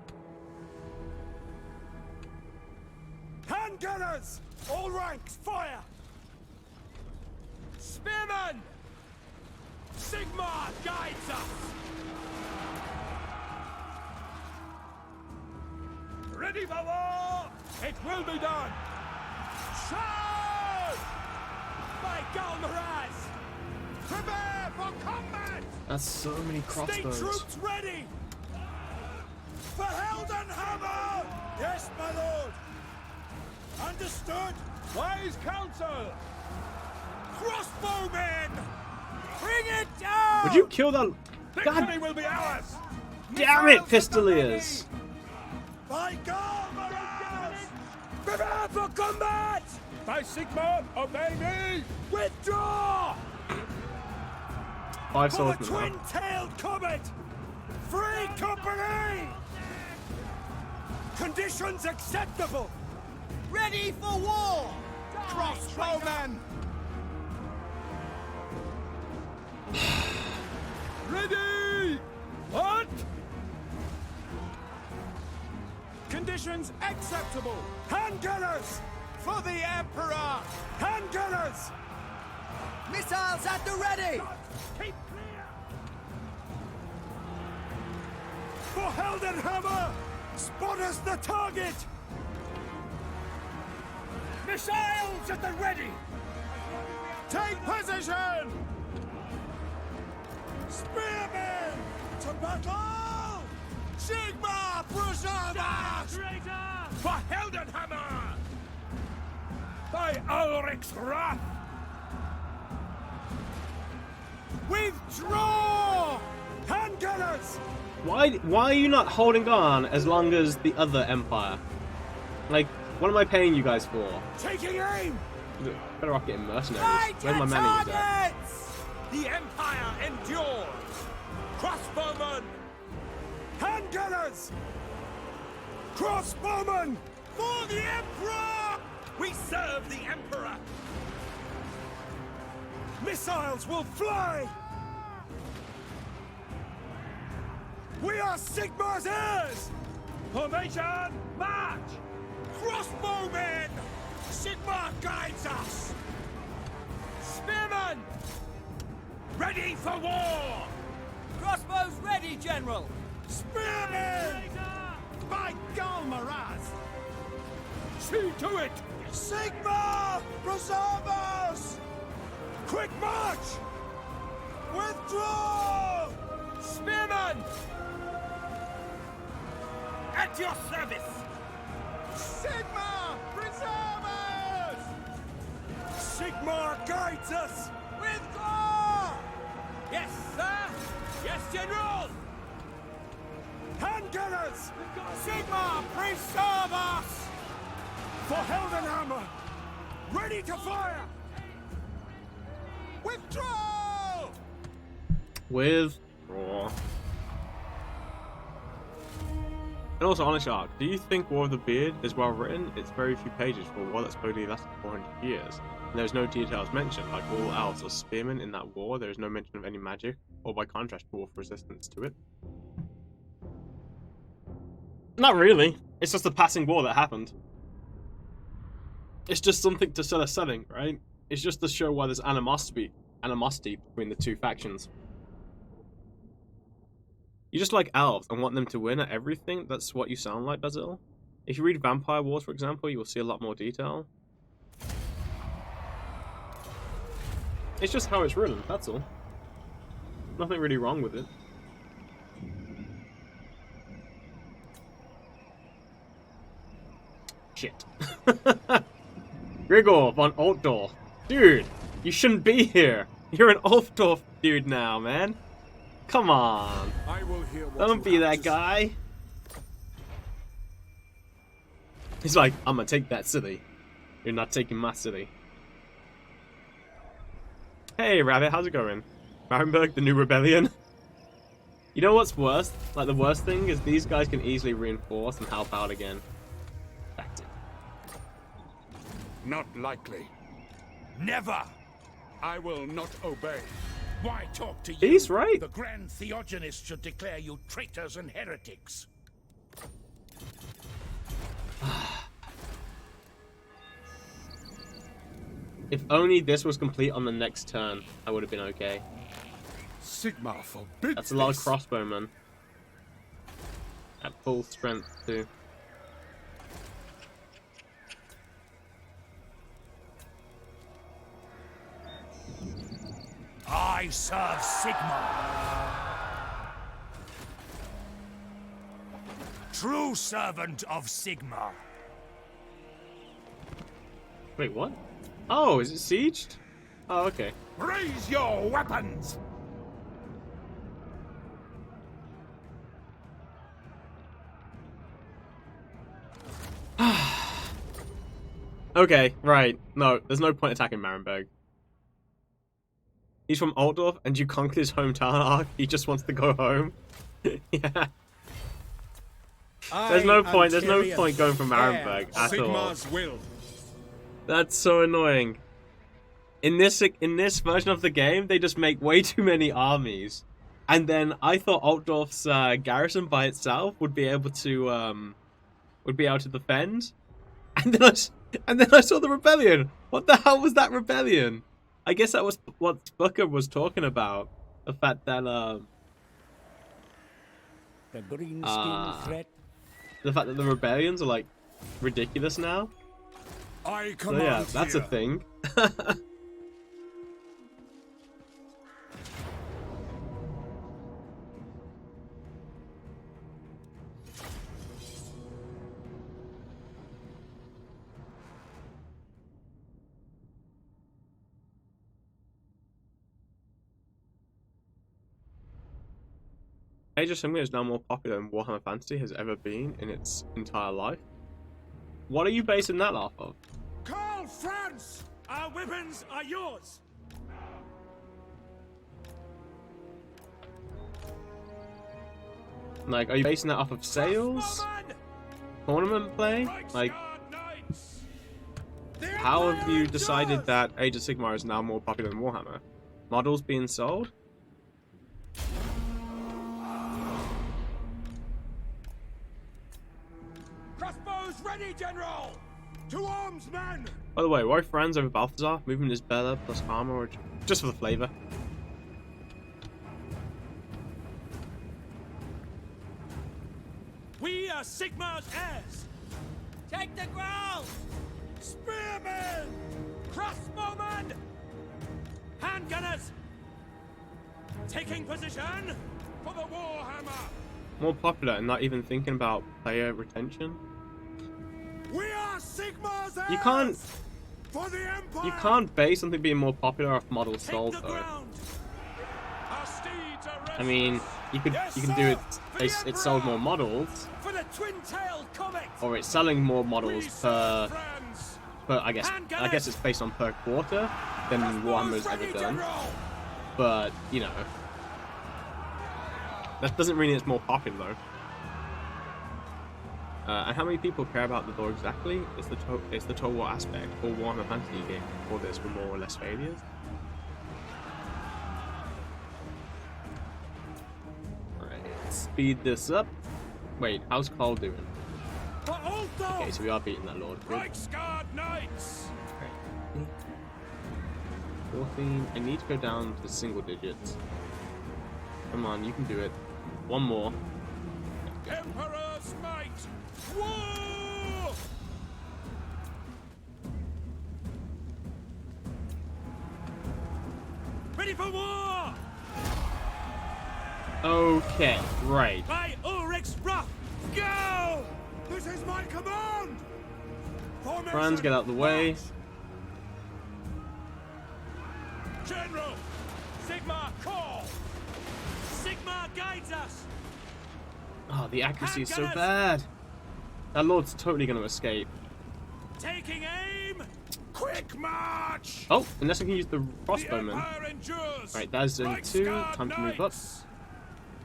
Hand gunners! All ranks, fire! Spearmen! Sigmar guides us! Ready for war! It will be done! Charge! By Galmaraz! Prepare for combat! That's so many crossbows. State troops ready! For Heldenhammer! Yes, my lord! Understood! Wise counsel! Crossbowmen! Bring it down! Would you kill that? Victory will be ours! Damn it, Pistoliers! By Galmaraz! Prepare for combat! By Sigmar, obey me! Withdraw! 5 For the swordsmen. twin-tailed comet! Free company! Conditions acceptable! Ready for war! Crossbowmen! Ready! What? Conditions acceptable! Hand gunners! For the Emperor! Hand gunners! Missiles at the ready! Keep clear! For Heldenhammer! Spot us the target! Missiles at the ready! Take position! Spearmen! To battle! Sigma preserve us! For Heldenhammer! By Ulrich's wrath! Withdraw! Hand gunners! Why are you not holding on as long as the other empire? Like, what am I paying you guys for? Taking aim! Better off getting mercenaries. Where's my money at? The empire endures! Crossbowmen! Hand gunners! Crossbowmen! For the Emperor! We serve the Emperor! Missiles will fly! We are Sigmar's heirs! Formation, march! Crossbowmen! Sigmar guides us! Spearmen! Ready for war! Crossbows ready, General! Spearmen! By Galmaraz! See to it! Sigmar! Preserve us! Quick march! Withdraw! Spearmen! At your service! Sigmar! Preserve us! Sigmar guides us! Withdraw! Yes, sir! Yes, General! Hand gunners! Sigmar, preserve us! For Heldenhammer! Ready to fire! Withdraw! Withdraw. And also, honest Shark, do you think War of the Beard is well written? It's very few pages for a war that's supposedly lasted 400 years. And there's no details mentioned, like all elves are spearmen in that war. There is no mention of any magic, or by contrast, dwarf resistance to it. Not really. It's just a passing war that happened. It's just something to sell a setting, right? It's just to show why there's animosity between the two factions. You just like elves and want them to win at everything? That's what you sound like, Basil. If you read Vampire Wars, for example, you will see a lot more detail. It's just how it's written, that's all. Nothing really wrong with it. Shit. Grigor von Altdorf. Dude, you shouldn't be here. You're an Altdorf dude now, man. Come on. I will hear what Don't you be have that to guy. He's like, I'm gonna take that city. You're not taking my city. Hey, Rabbit, how's it going? Marienburg, the new rebellion? You know what's worse? Like, the worst thing is these guys can easily reinforce and help out again. That's it. Not likely. Never! I will not obey. Why talk to you? He's right. The Grand Theogenist should declare you traitors and heretics. If only this was complete on the next turn, I would have been okay. Sigmar forbid That's a lot of this. crossbowmen. At full strength, too. I serve Sigmar. True servant of Sigmar. Wait, what? Oh, is it sieged? Oh, okay. Raise your weapons! Okay, right. No, there's no point attacking Marienburg. He's from Altdorf, and you conquered his hometown arc. He just wants to go home. Yeah. There's no point. There's no point going for Marienburg at all. Sigmar's will. That's so annoying. In this version of the game, they just make way too many armies, and then I thought Altdorf's garrison by itself would be able to defend, and then I saw the rebellion. What the hell was that rebellion? I guess that was what Booker was talking about. The fact that The green skin threat. the fact that the rebellions are like ridiculous now. I So command yeah, that's a here. thing. Age of Sigmar is now more popular than Warhammer Fantasy has ever been in its entire life. What are you basing that off of? Karl, Franz! Our weapons are yours! Like, are you basing that off of sales? Tournament play? Like, how have you decided that Age of Sigmar is now more popular than Warhammer? Models being sold? Crossbows ready, General! To arms, men! By the way, why Franz over Balthazar? Movement is better, plus armor, or just for the flavor? We are Sigmar's heirs! Take the ground! Spearmen! Crossbowmen! Handgunners! Taking position for the Warhammer! More popular and not even thinking about player retention? We are Sigmar's heirs! You can't For the Empire! You can't base something being more popular off models Take sold the though. ground! Our steeds are I mean, you can do it. It sold more models, for the twin-tailed comet! or it's selling more models per. Friends! Per I guess it's based on per quarter than Warhammer's ever done. But you know, that doesn't mean it's more popular though. And how many people care about the lore exactly? It's the total war aspect. All Warhammer Fantasy games before this were more or less failures. Right, speed this up. Wait, how's Karl doing? Okay, so we are beating that lord. Good. Reichsguard Knights! 14. I need to go down to single digits. Come on, you can do it. One more. Emperor's might! War! Ready for war! Okay, right. By Ulrich's wrath! Go! This is my command! Formation, Franz, get out the way. march! General! Sigma, call! Sigma guides us! Oh, the accuracy is so bad. That lord's totally going to escape. Taking aim! Quick march! Oh, unless I can use the The crossbowman. Empire endures! Right, that's zone 2. Reichsguard Time to move up. Knights!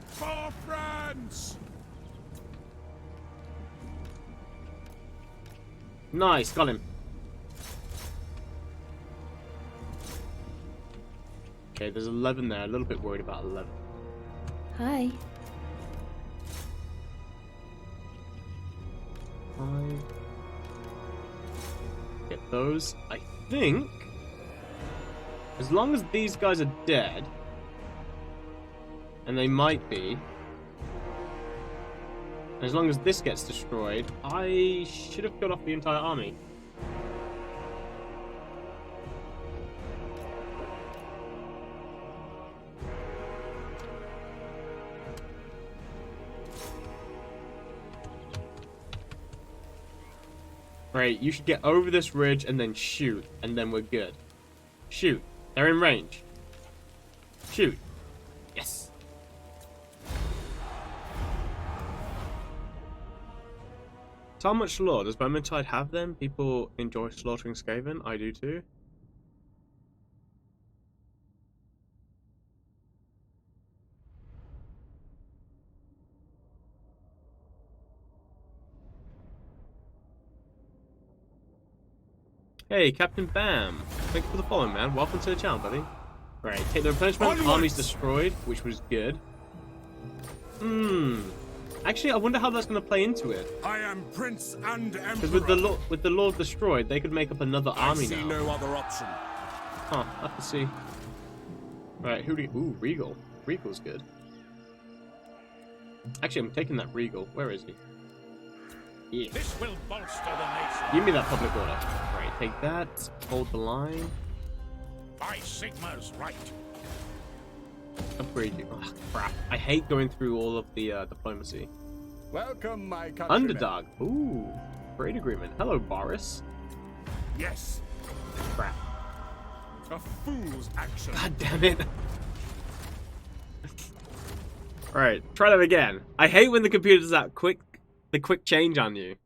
For France! Nice, got him. Okay, there's 11 there. A little bit worried about 11. Hi. 5. Get those. I think, as long as these guys are dead, and they might be, as long as this gets destroyed, I should have killed off the entire army. Right, you should get over this ridge and then shoot, and then we're good. Shoot. They're in range. Shoot. Yes. So how much lore? Does Vermintide have them? People enjoy slaughtering Skaven? I do too. Hey, Captain Bam. Thanks for the follow, man. Welcome to the channel, buddy. Right, take the replenishment. Army's destroyed, which was good. Actually, I wonder how that's going to play into it. I am Prince and Emperor. Because with the Lord destroyed, they could make up another army I see now. no other option. Huh, I have to see. Right, who do you... Ooh, Regal. Regal's good. Actually, I'm taking that Regal. Where is he? Yeah. This will bolster the nation. Give me that public order. Right, take that. Hold the line. By Sigma's right. Upgrade you. Oh, crap. I hate going through all of the diplomacy. Welcome, my countrymen. Underdog. Ooh. Trade agreement. Hello, Boris. Yes. Crap. A fool's action. God damn it. Alright, try that again. I hate when the computer does that quick change on you.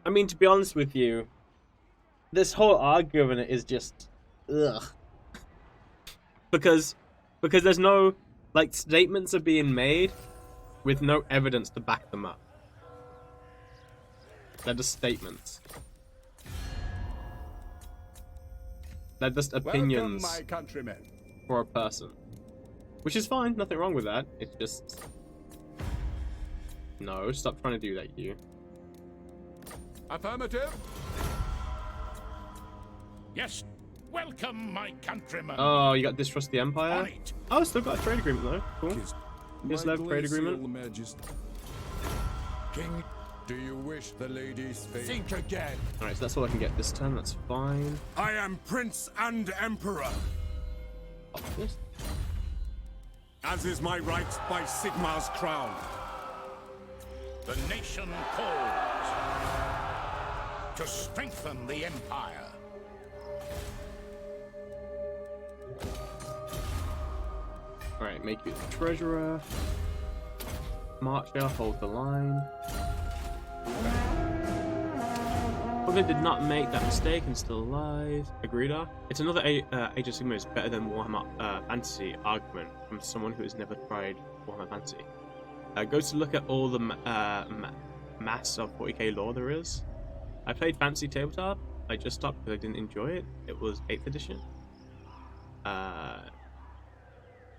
I mean, to be honest with you, this whole argument is just ugh. Because there's no, like, statements are being made with no evidence to back them up. They're just statements. They're just opinions. Welcome, my countrymen. For a person. Which is fine, nothing wrong with that. It's just... No, stop trying to do that, you. Affirmative. Yes. Welcome, my countrymen. Oh, you got Distrust the On Empire? it. Oh, still got a trade agreement though. Cool. Kislev trade agreement. Majesty. King, do you wish the lady's favor? Think again. Alright, so that's all I can get this time, that's fine. I am Prince and Emperor, Oh, this. as is my right by Sigma's crown. The nation calls to strengthen the empire. Alright, make you the treasurer. Marcher, hold the line. Hogan did not make that mistake and still alive. Agrida. It's another Age of Sigma is better than Warhammer Fantasy argument from someone who has never tried Warhammer Fantasy. Goes to look at all the mass of 40k lore there is. I played Fantasy Tabletop. I just stopped because I didn't enjoy it. It was 8th edition.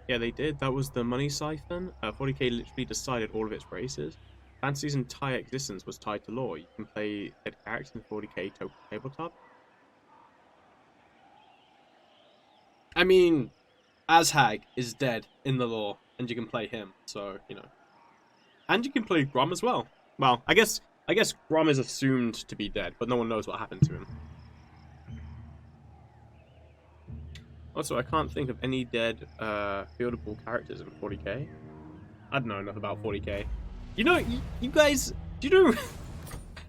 Yeah, they did. That was the money siphon. 40k literally decided all of its races. Fantasy's entire existence was tied to lore. You can play dead characters in 40k tabletop. I mean, Azhag is dead in the lore, and you can play him, so, you know. And you can play Grom as well. Well, I guess Grom is assumed to be dead, but no one knows what happened to him. Also, I can't think of any dead fieldable characters in 40k. I don't know enough about 40k. You know, you guys, do you know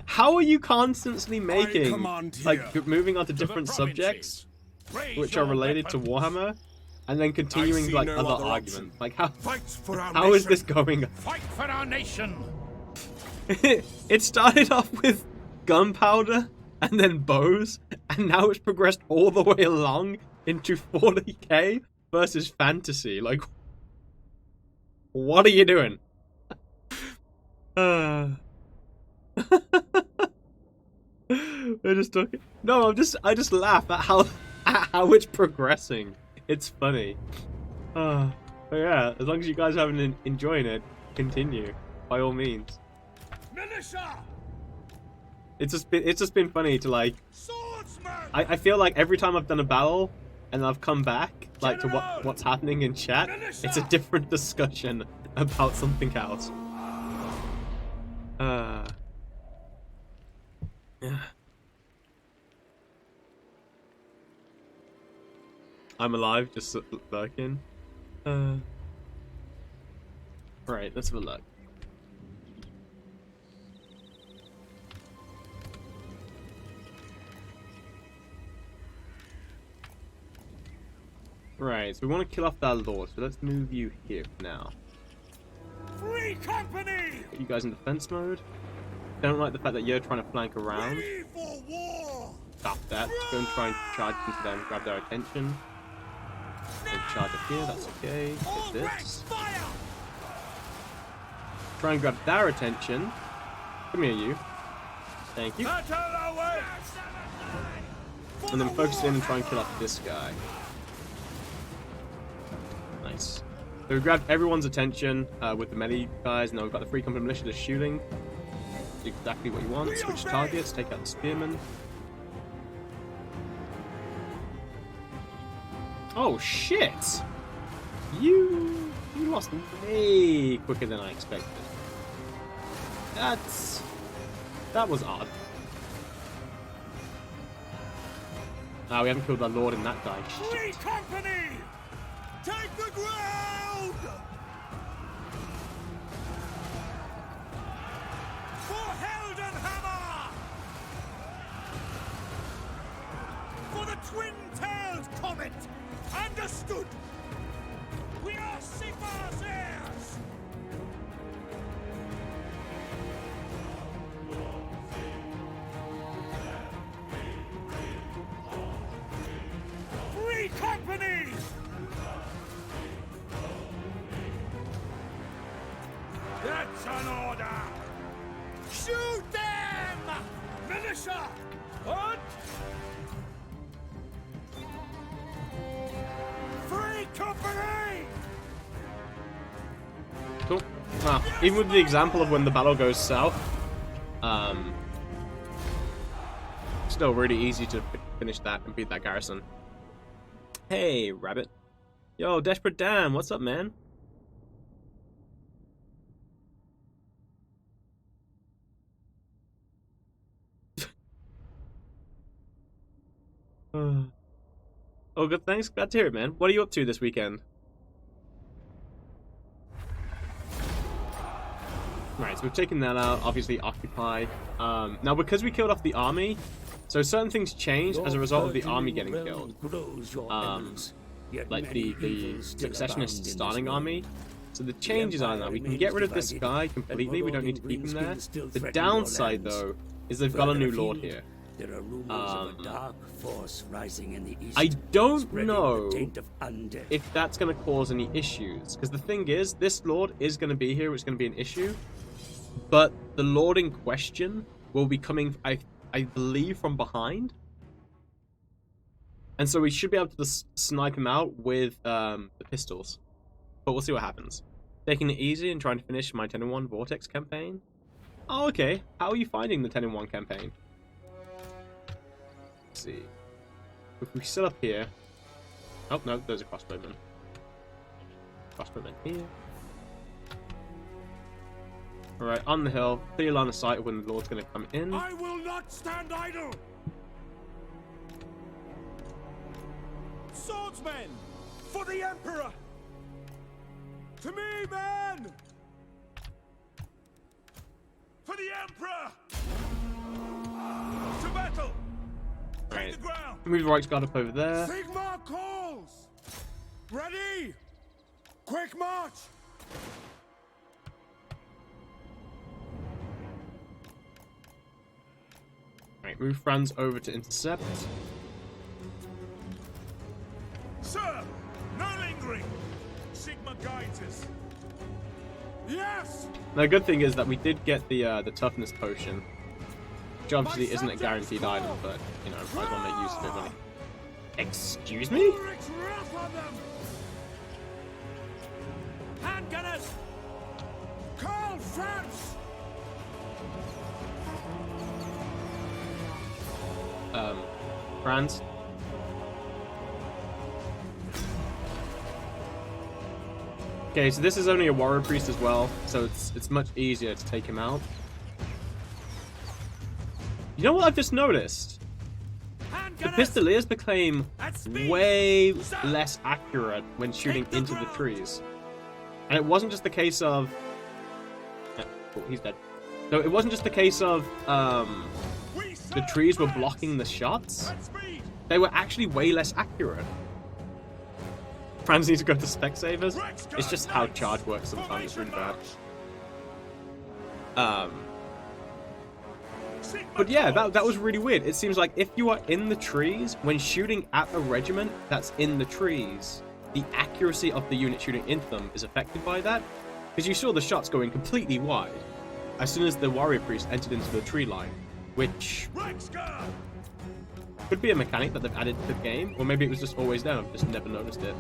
how are you constantly making, like, moving on to different subjects which are related to Warhammer, and then continuing like other arguments? Like, how is this going? Fight for our nation. It started off with gunpowder and then bows, and now it's progressed all the way along into 40k versus fantasy. Like, what are you doing? We're just talking. No, I just laugh at how it's progressing. It's funny. But yeah, as long as you guys are enjoying it, continue by all means. Militia! It's just been funny to like. I feel like every time I've done a battle and I've come back like to what's happening in chat, it's a different discussion about something else. Yeah. I'm alive, just lurking. Right, let's have a look. Right, so we want to kill off that lord, so let's move you here now. Free company! Put you guys in defense mode. Don't like the fact that you're trying to flank around. Ready for war! Stop that. Go and try and charge into them, grab their attention. And charge up here, that's okay. Get this. Try and grab their attention. Come here, you. Thank you. And then focus in and try and kill off this guy. Nice. So we grabbed everyone's attention with the melee guys. Now we've got the free company militia just shooting. Exactly what you want. Switch targets, take out the spearman. Oh shit! You lost way quicker than I expected. That was odd. Ah, we haven't killed our lord in that guy. Free company! Take the ground! For Heldenhammer! For the twin-tailed comet! Understood! We are Sigmar's heirs! Free company! That's an order! Shoot them! Militia! What? Free company! Cool. Well, even with the example of when the battle goes south, still really easy to finish that and beat that garrison. Hey, rabbit. Yo, Desperate Dan, what's up, man? Oh, good, thanks. Glad to hear it, man. What are you up to this weekend? Right, so we've taken that out. Obviously, occupy. Now, because we killed off the army, so certain things changed as a result of the army getting killed. Like the successionist starting army. So the changes are now we can get rid of this guy completely. We don't need to keep him there. The downside, though, is they've got a new lord here. There are rumors of a dark force rising in the east. I don't know if that's going to cause any issues, because the thing is, this lord is going to be here, it's going to be an issue, but the lord in question will be coming, I believe, from behind, and so we should be able to snipe him out with the pistols, but we'll see what happens. Taking it easy and trying to finish my 10-1 Vortex campaign. Oh, okay. How are you finding the 10-in-1 campaign? Let's see. If we sit up here... Oh, no, there's a crossbowman. Crossbowman here. Alright, on the hill. Clear line of sight of when the Lord's going to come in. I will not stand idle! Swordsmen! For the Emperor! To me, men! For the Emperor! To battle! Right. Take the ground! Move the right guard up over there. Sigmar calls! Ready! Quick march! Right, move Franz over to intercept. Sir! No lingering! Sigma guides us. Yes! The good thing is that we did get the toughness potion, which obviously isn't a guaranteed item, but you know, might as well make use of it when it... Excuse me? Ulrich's wrath on them! Hand gunners! Karl, Franz! Franz. Okay, so this is only a warrior priest as well, so it's much easier to take him out. You know what I've just noticed? The pistoliers became way less accurate when shooting into the trees. And it wasn't just the case of... Oh, he's dead. So it wasn't just the case of the trees were blocking the shots. They were actually way less accurate. Franz needs to go to Specsavers. It's just how charge works sometimes. It's really bad. But yeah, that was really weird. It seems like if you are in the trees, when shooting at a regiment that's in the trees, the accuracy of the unit shooting into them is affected by that. Because you saw the shots going completely wide as soon as the warrior priest entered into the tree line, which could be a mechanic that they've added to the game, or maybe it was just always there, I've just never noticed it.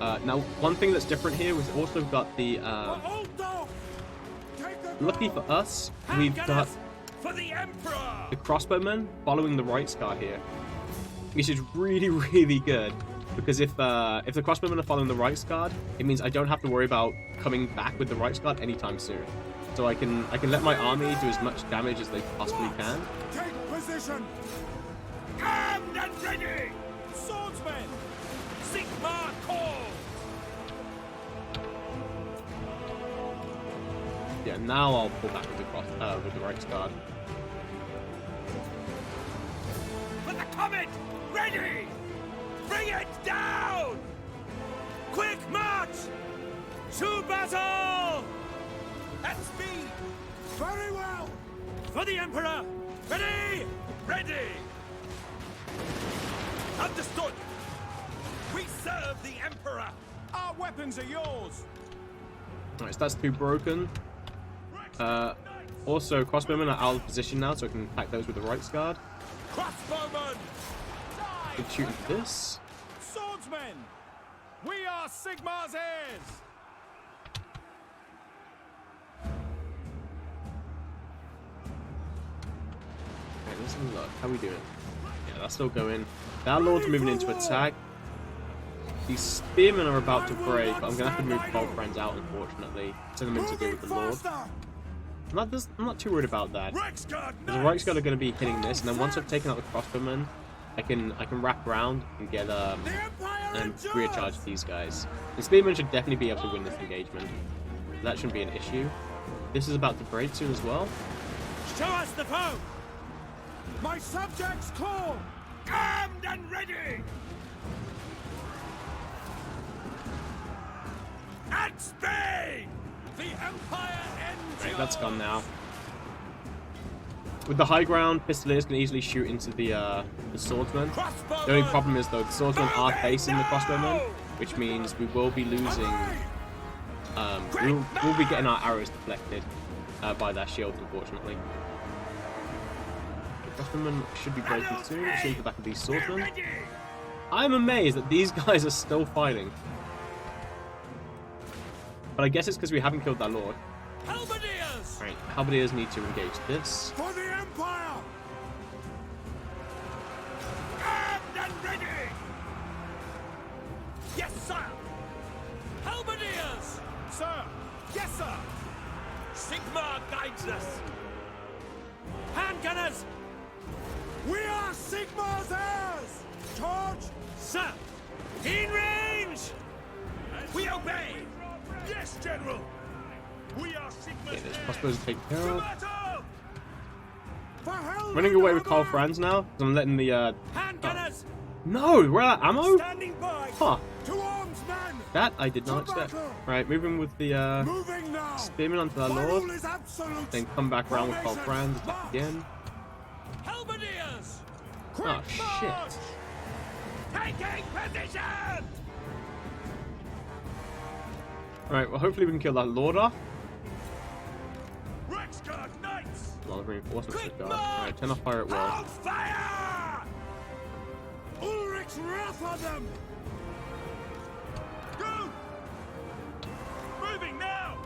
Now, one thing that's different here, we've also got the... lucky for us, we've got the crossbowmen following the right scar here, which is really, really good. Because if the crossbowmen are following the right guard, it means I don't have to worry about coming back with the right guard anytime soon. So I can let my army do as much damage as they possibly can. Take position! Armed and ready! Swordsmen! Sigmar calls! Yeah, now I'll pull back with the right guard. With the comet! Ready! Bring it down! Quick march! To battle! At speed! Very well! For the Emperor! Ready! Ready! Understood! We serve the Emperor! Our weapons are yours! Alright, so that's 2 broken. Also, crossbowmen are out of position now, so I can attack those with the right guard. Crossbowmen! Can shoot into this. Swordsmen! We are Sigmar's heirs! Okay, let's have a look. How we doing? Yeah, that's still going. That Lord's moving into attack. These spearmen are about to break, but I'm going to have to move both friends out, unfortunately. Send them in to deal with the Lord. I'm not too worried about that. Because the right guard are going to be hitting this, and then once I've taken out the crossbowmen, I can wrap around and get and rear charge these guys. The spearmen should definitely be able to win this engagement. That shouldn't be an issue. This is about to break soon as well. Show us the foe! My subjects call! Armed and ready! At speed! The Empire ends. Right, that's gone now. With the high ground, pistoliers can easily shoot into the swordsman. The only problem is though, the swordsmen are facing the crossbowmen, which means we will be losing. We'll be getting our arrows deflected by their shields, unfortunately. The crossbowmen should be breaking soon. Shoot into the back of these swordsmen. I'm amazed that these guys are still fighting. But I guess it's because we haven't killed that Lord. Halberdiers! Right, Halberdiers need to engage this. For the Empire! Armed and ready! Yes, sir! Halberdiers! Sir! Yes, sir! Sigmar guides us! Hand gunners! We are Sigmar's heirs! Charge! Sir! In range! We obey! Yes, General! We are Sigmar's Okay, there's heirs! possibilities to take care of. Battle! For hell! Running away with Karl Franz now, 'cause I'm letting the Hand gunners! No, we're out of ammo? Standing by! Huh. To arms, men! That I did not To expect. battle! Right, moving with the Moving now! spearman onto our My lord. rule is absolute! Then come back around with Karl Formation! Franz, attack again. Halberdiers! Oh shit. Taking position! Alright, well hopefully we can kill that lord off. Rexguard Knights! A lot of reinforcements Quick to go. march! Alright, turn off fire at will. Hold fire! Ulrich's wrath on them! Go! Moving now!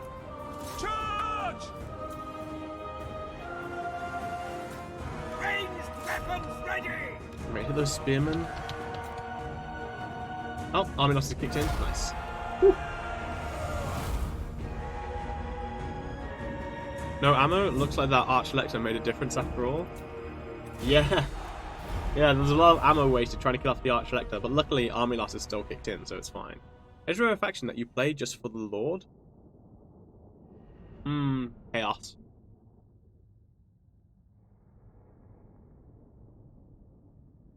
Charge! Ranged weapons ready! Right, hit those spearmen. Oh, army loss has kicked in. Nice. Whew. No ammo? It looks like that Archlector made a difference after all. Yeah. Yeah, there's a lot of ammo wasted trying to kill off the Archlector, but luckily army loss is still kicked in, so it's fine. Is there a faction that you play just for the Lord? Chaos.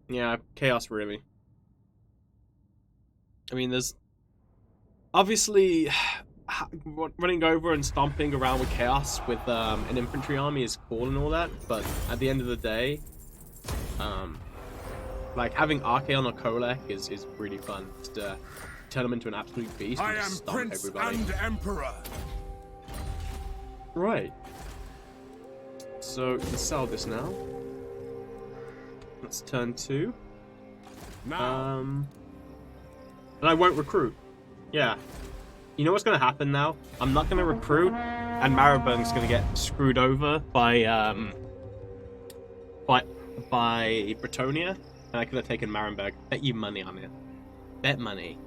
Yeah, Chaos really. I mean, there's obviously running over and stomping around with Chaos with an infantry army is cool and all that, but at the end of the day, like having Archaon or Kolek is really fun. Just turn them into an absolute beast and I just am stomp Prince everybody. and Emperor! Right. So you can sell this now. That's turn 2. Now, And I won't recruit. Yeah. You know what's going to happen now? I'm not going to recruit, and Mariburn's going to get screwed over by Bretonia, and I could have taken Marienburg. Bet you money on it. Bet money.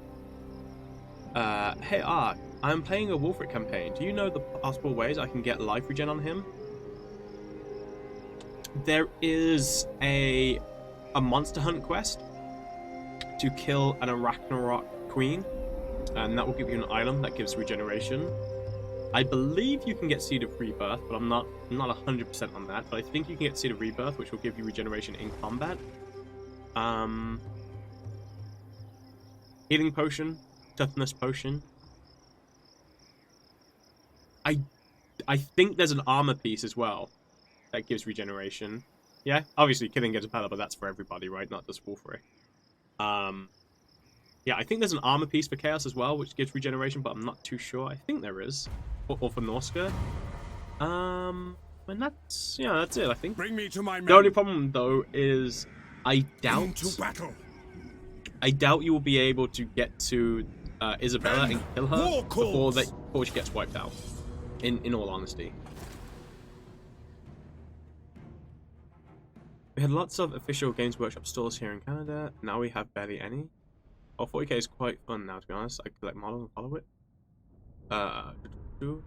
Hey Ark, I'm playing a Wolfric campaign. Do you know the possible ways I can get life regen on him? There is a monster hunt quest to kill an Arachnarok queen, and that will give you an item that gives regeneration. I believe you can get Seed of Rebirth, but I'm not 100% on that. But I think you can get Seed of Rebirth, which will give you regeneration in combat. Healing potion, toughness potion. I think there's an armor piece as well that gives regeneration. Yeah, obviously killing gets better, but that's for everybody, right? Not just Wolfric. Yeah, I think there's an armor piece for Chaos as well, which gives regeneration, but I'm not too sure. I think there is, or for Norska. And that's it. I think. bring me to my men! The only problem though is I doubt Into battle! I doubt you will be able to get to Isabella and kill her war calls. before she gets wiped out. In all honesty. We had lots of official Games Workshop stores here in Canada. Now we have barely any. Oh, 40k is quite fun now, to be honest. I collect models and follow it.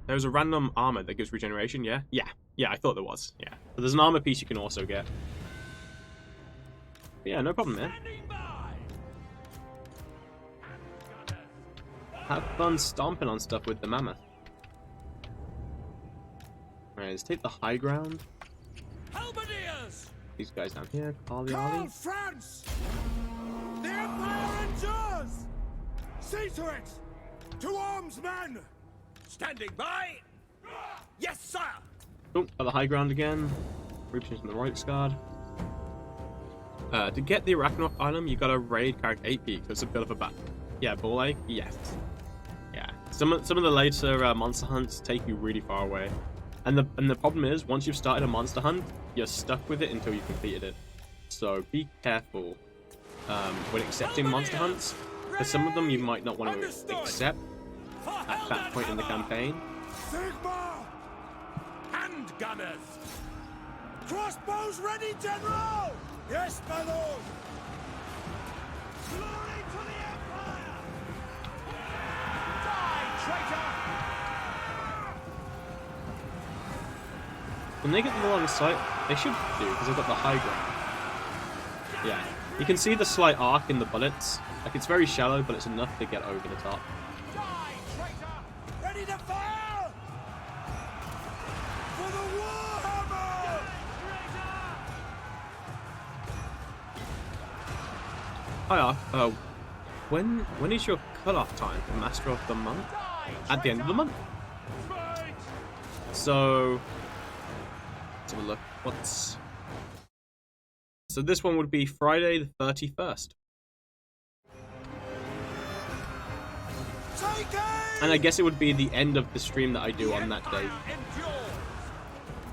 There's a random armor that gives regeneration, yeah? Yeah, I thought there was, yeah. But there's an armor piece you can also get. But yeah, no problem, man. Have fun stomping on stuff with the mammoth. Alright, let's take the high ground. Halberdiers! These guys down here, Karl. Karl Franz! The Empire endures! See to it! To arms, men! Standing by! Yes, sir! Oh, got the high ground again. Reaching from the right guard. To get the Arachnarok item, you gotta raid character 8 peak, so it's a bit of a battle. Yeah, Bull Egg? Yes. Yeah. Some of the later monster hunts take you really far away. And the problem is, once you've started a monster hunt, you're stuck with it until you completed it. So be careful when accepting monster hunts, because some of them you might not want to accept at that point in the campaign. Sigmar! gunners! Crossbows ready, General! Yes, my lord! Glory to the Empire! Die, traitor! When they get them along the sight, they should do, because they've got the high ground. Yeah. You can see the slight arc in the bullets. Like, it's very shallow, but it's enough to get over the top. Die, traitor! Ready to fire! For the Warhammer! Hiya. When is your cutoff time for Master of the Month? At the end of the month. So, let's have a look. So this one would be Friday the 31st. And I guess it would be the end of the stream that I do on that day.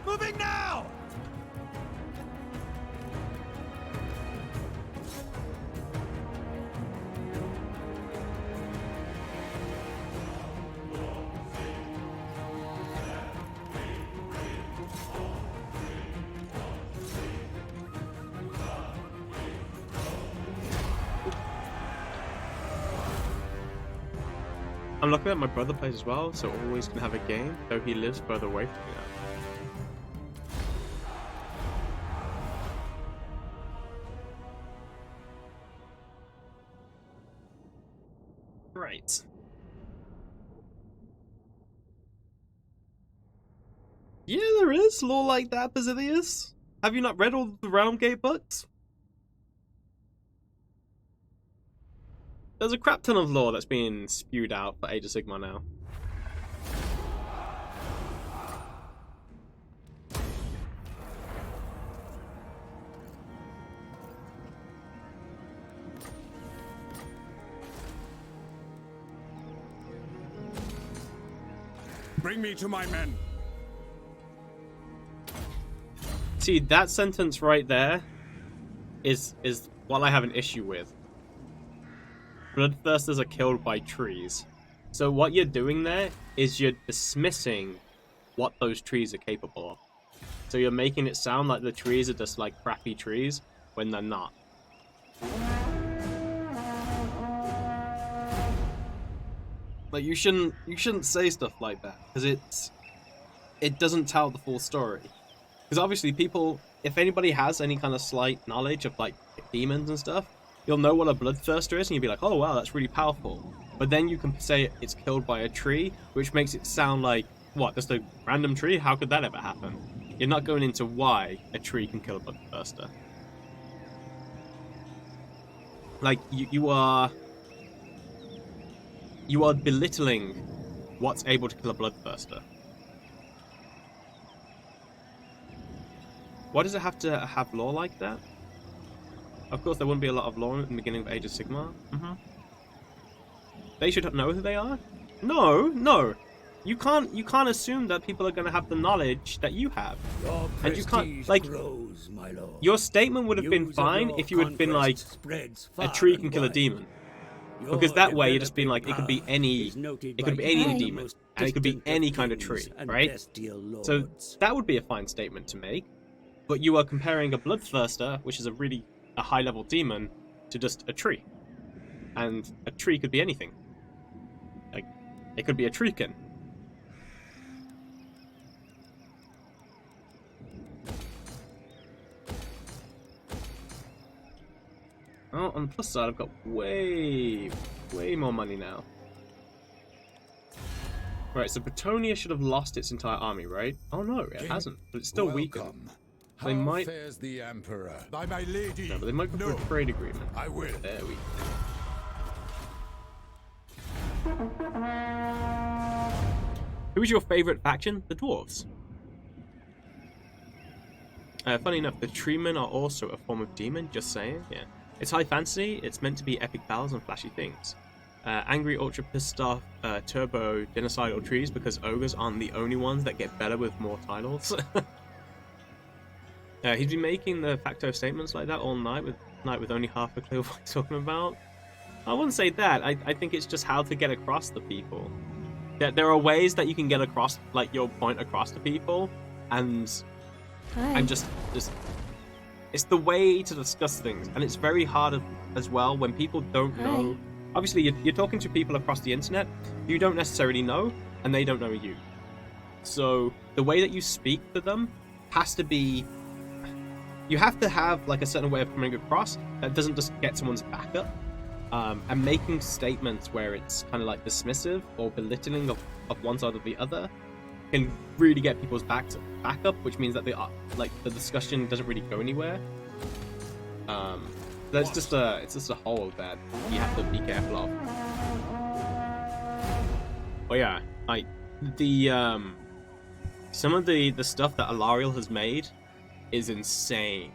Moving now! I'm lucky that my brother plays as well, so always can have a game, though he lives further away from me now. Right. Yeah, there is lore like that, Basilius. Have you not read all the Realm Gate books? There's a crap ton of lore that's being spewed out for Age of Sigmar now. Bring me to my men. See, that sentence right there is what I have an issue with. Bloodthirsters are killed by trees. So what you're doing there is you're dismissing what those trees are capable of. So you're making it sound like the trees are just like crappy trees when they're not. Like you shouldn't say stuff like that because it doesn't tell the full story. Because obviously people, if anybody has any kind of slight knowledge of like demons and stuff, you'll know what a bloodthirster is and you'll be like, oh wow, that's really powerful. But then you can say it's killed by a tree, which makes it sound like, what, just a random tree? How could that ever happen? You're not going into why a tree can kill a bloodthirster. Like, you are belittling what's able to kill a bloodthirster. Why does it have to have lore like that? Of course, there wouldn't be a lot of lore in the beginning of Age of Sigmar. They should know who they are? No. You can't assume that people are going to have the knowledge that you have. And you can't, like, grows, my lord. Your statement would have been fine if you had been like, a tree can kill a demon. Because that way you're just being like, it could be any demon, and it could be any kind of tree, right? So that would be a fine statement to make. But you are comparing a bloodthirster, which is a high-level demon, to just a tree. And a tree could be anything. Like, it could be a treekin. Oh, on the plus side, I've got way more money now. Right, so Bretonia should have lost its entire army, right? Oh no, it hasn't, but it's still weaker. They might. Fares the Emperor? By my lady. No, but they might go for a trade agreement. I will. There we go. Who is your favorite faction? The dwarves. Funny enough, the treemen are also a form of demon. Just saying. Yeah. It's high fantasy. It's meant to be epic battles and flashy things. Angry, ultra pissed off, turbo genocidal trees because ogres aren't the only ones that get better with more titles. He's been making the facto statements like that all night with only half a clue what he's talking about. I wouldn't say that. I think it's just how to get across to people. There are ways that you can get across, like, your point across to people and Hi. I'm just it's the way to discuss things, and it's very hard as well when people don't know. Obviously, you're talking to people across the internet you don't necessarily know, and they don't know you. So the way that you speak to them has to be. You have to have like a certain way of coming across that doesn't just get someone's back up, and making statements where it's kind of like dismissive or belittling of one side or the other can really get people's back up, which means that the discussion doesn't really go anywhere. It's just a hole that you have to be careful of. But yeah, like some of the stuff that Alariel has made is insane.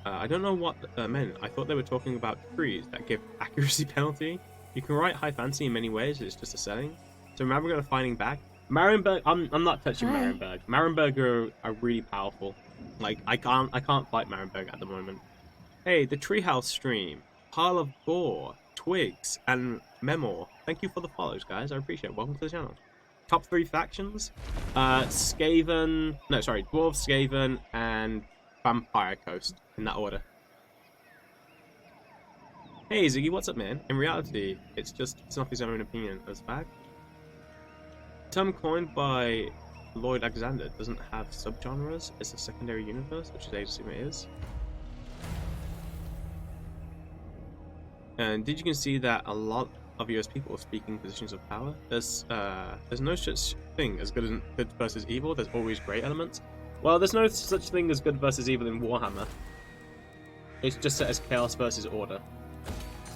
I don't know what meant. I thought they were talking about trees that give accuracy penalty. You can write high fantasy in many ways. It's just a setting. So remember, we're going to fighting back. Marienburg. I'm not touching Marienburg. Marienburg are really powerful. Like I can't fight Marienburg at the moment. Hey, the treehouse stream. Pile of gore, twigs, and Memor. Thank you for the follows, guys. I appreciate it. Welcome to the channel. Top 3 factions. Skaven. No, sorry. Dwarf, Skaven, and Vampire Coast. In that order. Hey Ziggy, what's up, man? In reality, it's not his own opinion as fact. Term coined by Lloyd Alexander doesn't have subgenres. It's a secondary universe, which is Age of Sigma is. And did you can see that a lot of US people are speaking positions of power? There's no such thing as good versus evil. There's always grey elements. Well, there's no such thing as good versus evil in Warhammer. It's just set as chaos versus order.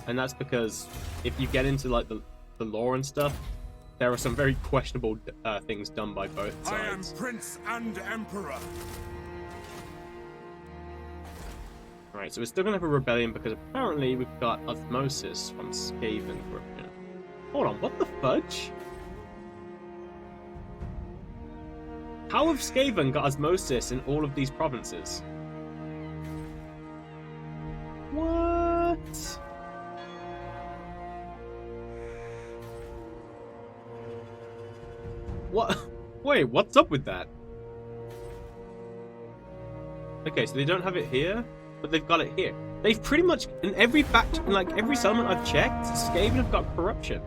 And that's because if you get into like the lore and stuff, there are some very questionable things done by both sides. I am Prince and Emperor. Right, so we're still gonna have a rebellion because apparently we've got osmosis from Skaven corruption. Hold on, what the fudge? How have Skaven got osmosis in all of these provinces? What? What? Wait, what's up with that? Okay, so they don't have it here, but they've got it here. They've pretty much, in every faction, in like every settlement I've checked, Skaven have got corruption.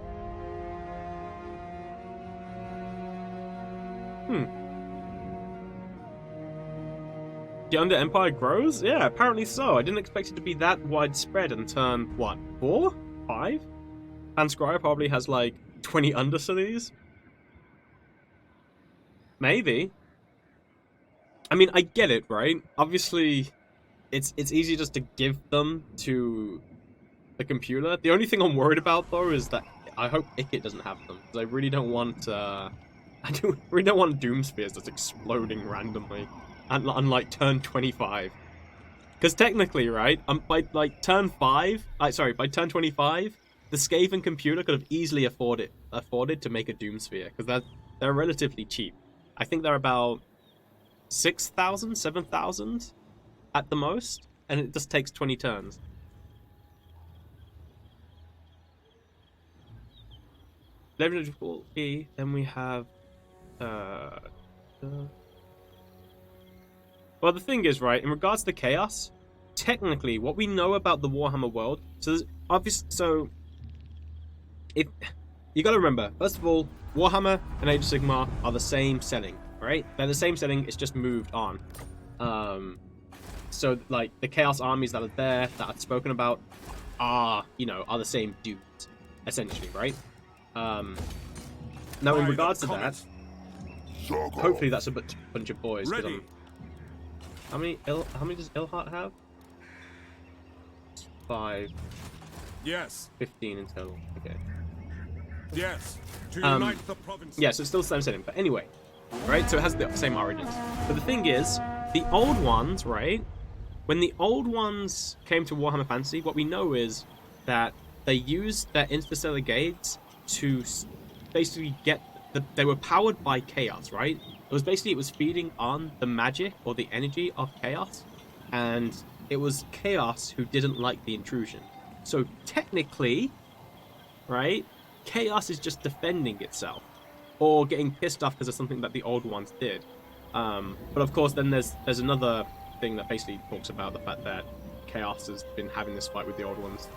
The Under Empire grows? Yeah, apparently so. I didn't expect it to be that widespread in turn, what, 4? 5? Hanscryer probably has like 20 undercities. Maybe. I mean, I get it, right? Obviously, it's easy just to give them to the computer. The only thing I'm worried about, though, is that I hope Ikit doesn't have them. Because I really don't want, really don't want Doom Spheres just exploding randomly on like turn 25. Because technically, right, by like turn 5, by turn 25, the Skaven computer could have easily afforded to make a Doom Sphere, because they're relatively cheap. I think they're about 6,000, 7,000 at the most, and it just takes 20 turns. Level E, then we have well, the thing is, right, in regards to chaos, technically, what we know about the Warhammer world, if you gotta remember, first of all, Warhammer and Age of Sigmar are the same setting, right? They're the same setting, it's just moved on. So, like, the Chaos armies that are there, that I've spoken about, are the same dudes, essentially, right? Now, in regards to that, hopefully that's a bunch of boys. How many does Ilhart have? 5. Yes. 15 in total. Okay. Yes. To unite the provinces. Yeah, so it's still the same setting. But anyway, right? So it has the same origins. But the thing is, the old ones, right? When the old ones came to Warhammer Fantasy, what we know is that they used their interstellar gates to basically they were powered by chaos, right? It was feeding on the magic or the energy of chaos, and it was chaos who didn't like the intrusion. So technically, right, chaos is just defending itself. or getting pissed off because of something that the old ones did. But of course, then there's another thing that basically talks about the fact that Chaos has been having this fight with the old ones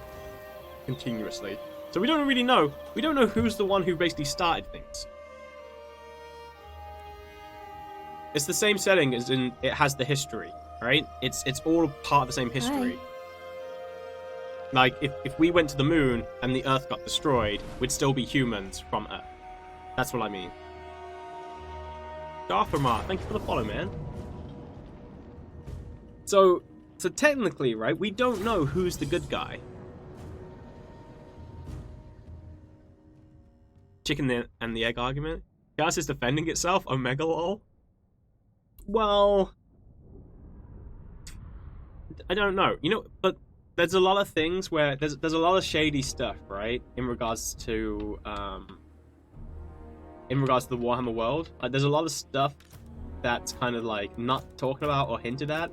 continuously. So we don't really know. We don't know who's the one who basically started things. It's the same setting as in it has the history, right? It's all part of the same history. Like if we went to the moon and the Earth got destroyed, we'd still be humans from Earth. That's what I mean. Darthamar, thank you for the follow, man. So technically, right, we don't know who's the good guy. Chicken and the egg argument. Chaos is defending itself. Omega lol. Well, I don't know. You know, but there's a lot of things where there's a lot of shady stuff, right? In regards to the Warhammer world. Like, there's a lot of stuff that's kind of like not talked about or hinted at.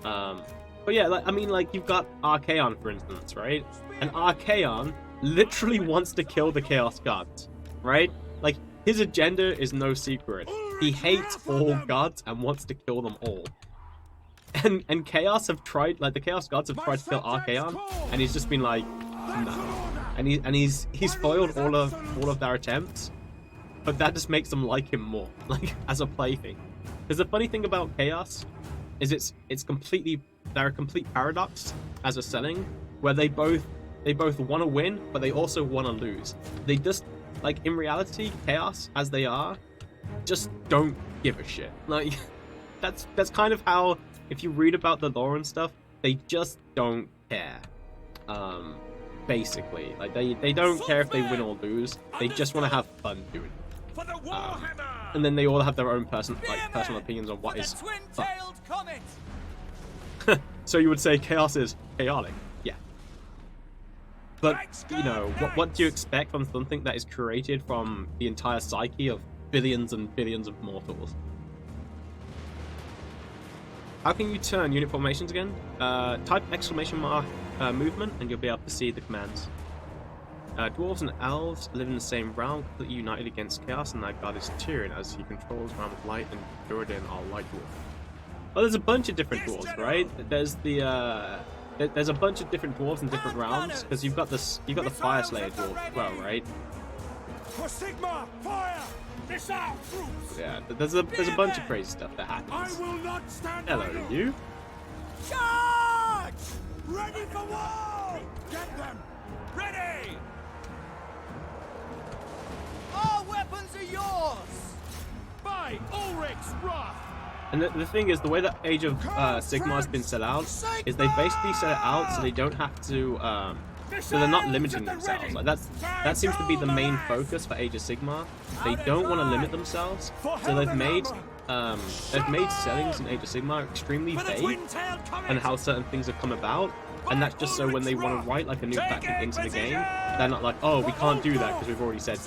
But yeah, like, I mean, like, you've got Archaon, for instance, right? And Archaon literally wants to kill the Chaos Gods, right? Like, his agenda is no secret. He hates all gods and wants to kill them all. And Chaos have tried, like, the Chaos Gods have tried to kill Archaon, and he's just been like, no. And he's foiled all of their attempts, but that just makes them like him more, like, as a plaything. Because the funny thing about Chaos is they're a complete paradox as a setting, where they both want to win, but they also want to lose. They just, like, in reality, Chaos, as they are, just don't give a shit. Like, that's kind of how, if you read about the lore and stuff, they just don't care. Basically, like, they don't care if they win or lose. They just want to have fun doing it. And then they all have their own personal opinions on what is fun. So you would say Chaos is chaotic, yeah. But, you know, what do you expect from something that is created from the entire psyche of billions and billions of mortals? How can you turn unit formations again? Type exclamation mark movement and you'll be able to see the commands. Dwarves and elves live in the same realm, completely united against Chaos, and their god is Tyrion, as he controls realm of light, and Duradin are light dwarves. Well, there's a bunch of different dwarves, right? There's there's a bunch of different dwarves in different realms, because you've got the Fire Slayer dwarf as well, right? For Sigma, fire! Missile troops! Yeah, there's a bunch of crazy stuff that happens. I will not stand Hello, idle. you. Charge! Ready for war! Get them! Ready! Our weapons are yours! By Ulrich's wrath! And the thing is, the way that Age of Sigmar has been set out is they basically set it out so they don't have to, so they're not limiting themselves. Like, that seems to be the main focus for Age of Sigmar. They don't want to limit themselves, so they've made settings in Age of Sigmar extremely vague and how certain things have come about. And that's just so when they want to write like a new faction into the game, they're not like, oh, we can't do that because we've already said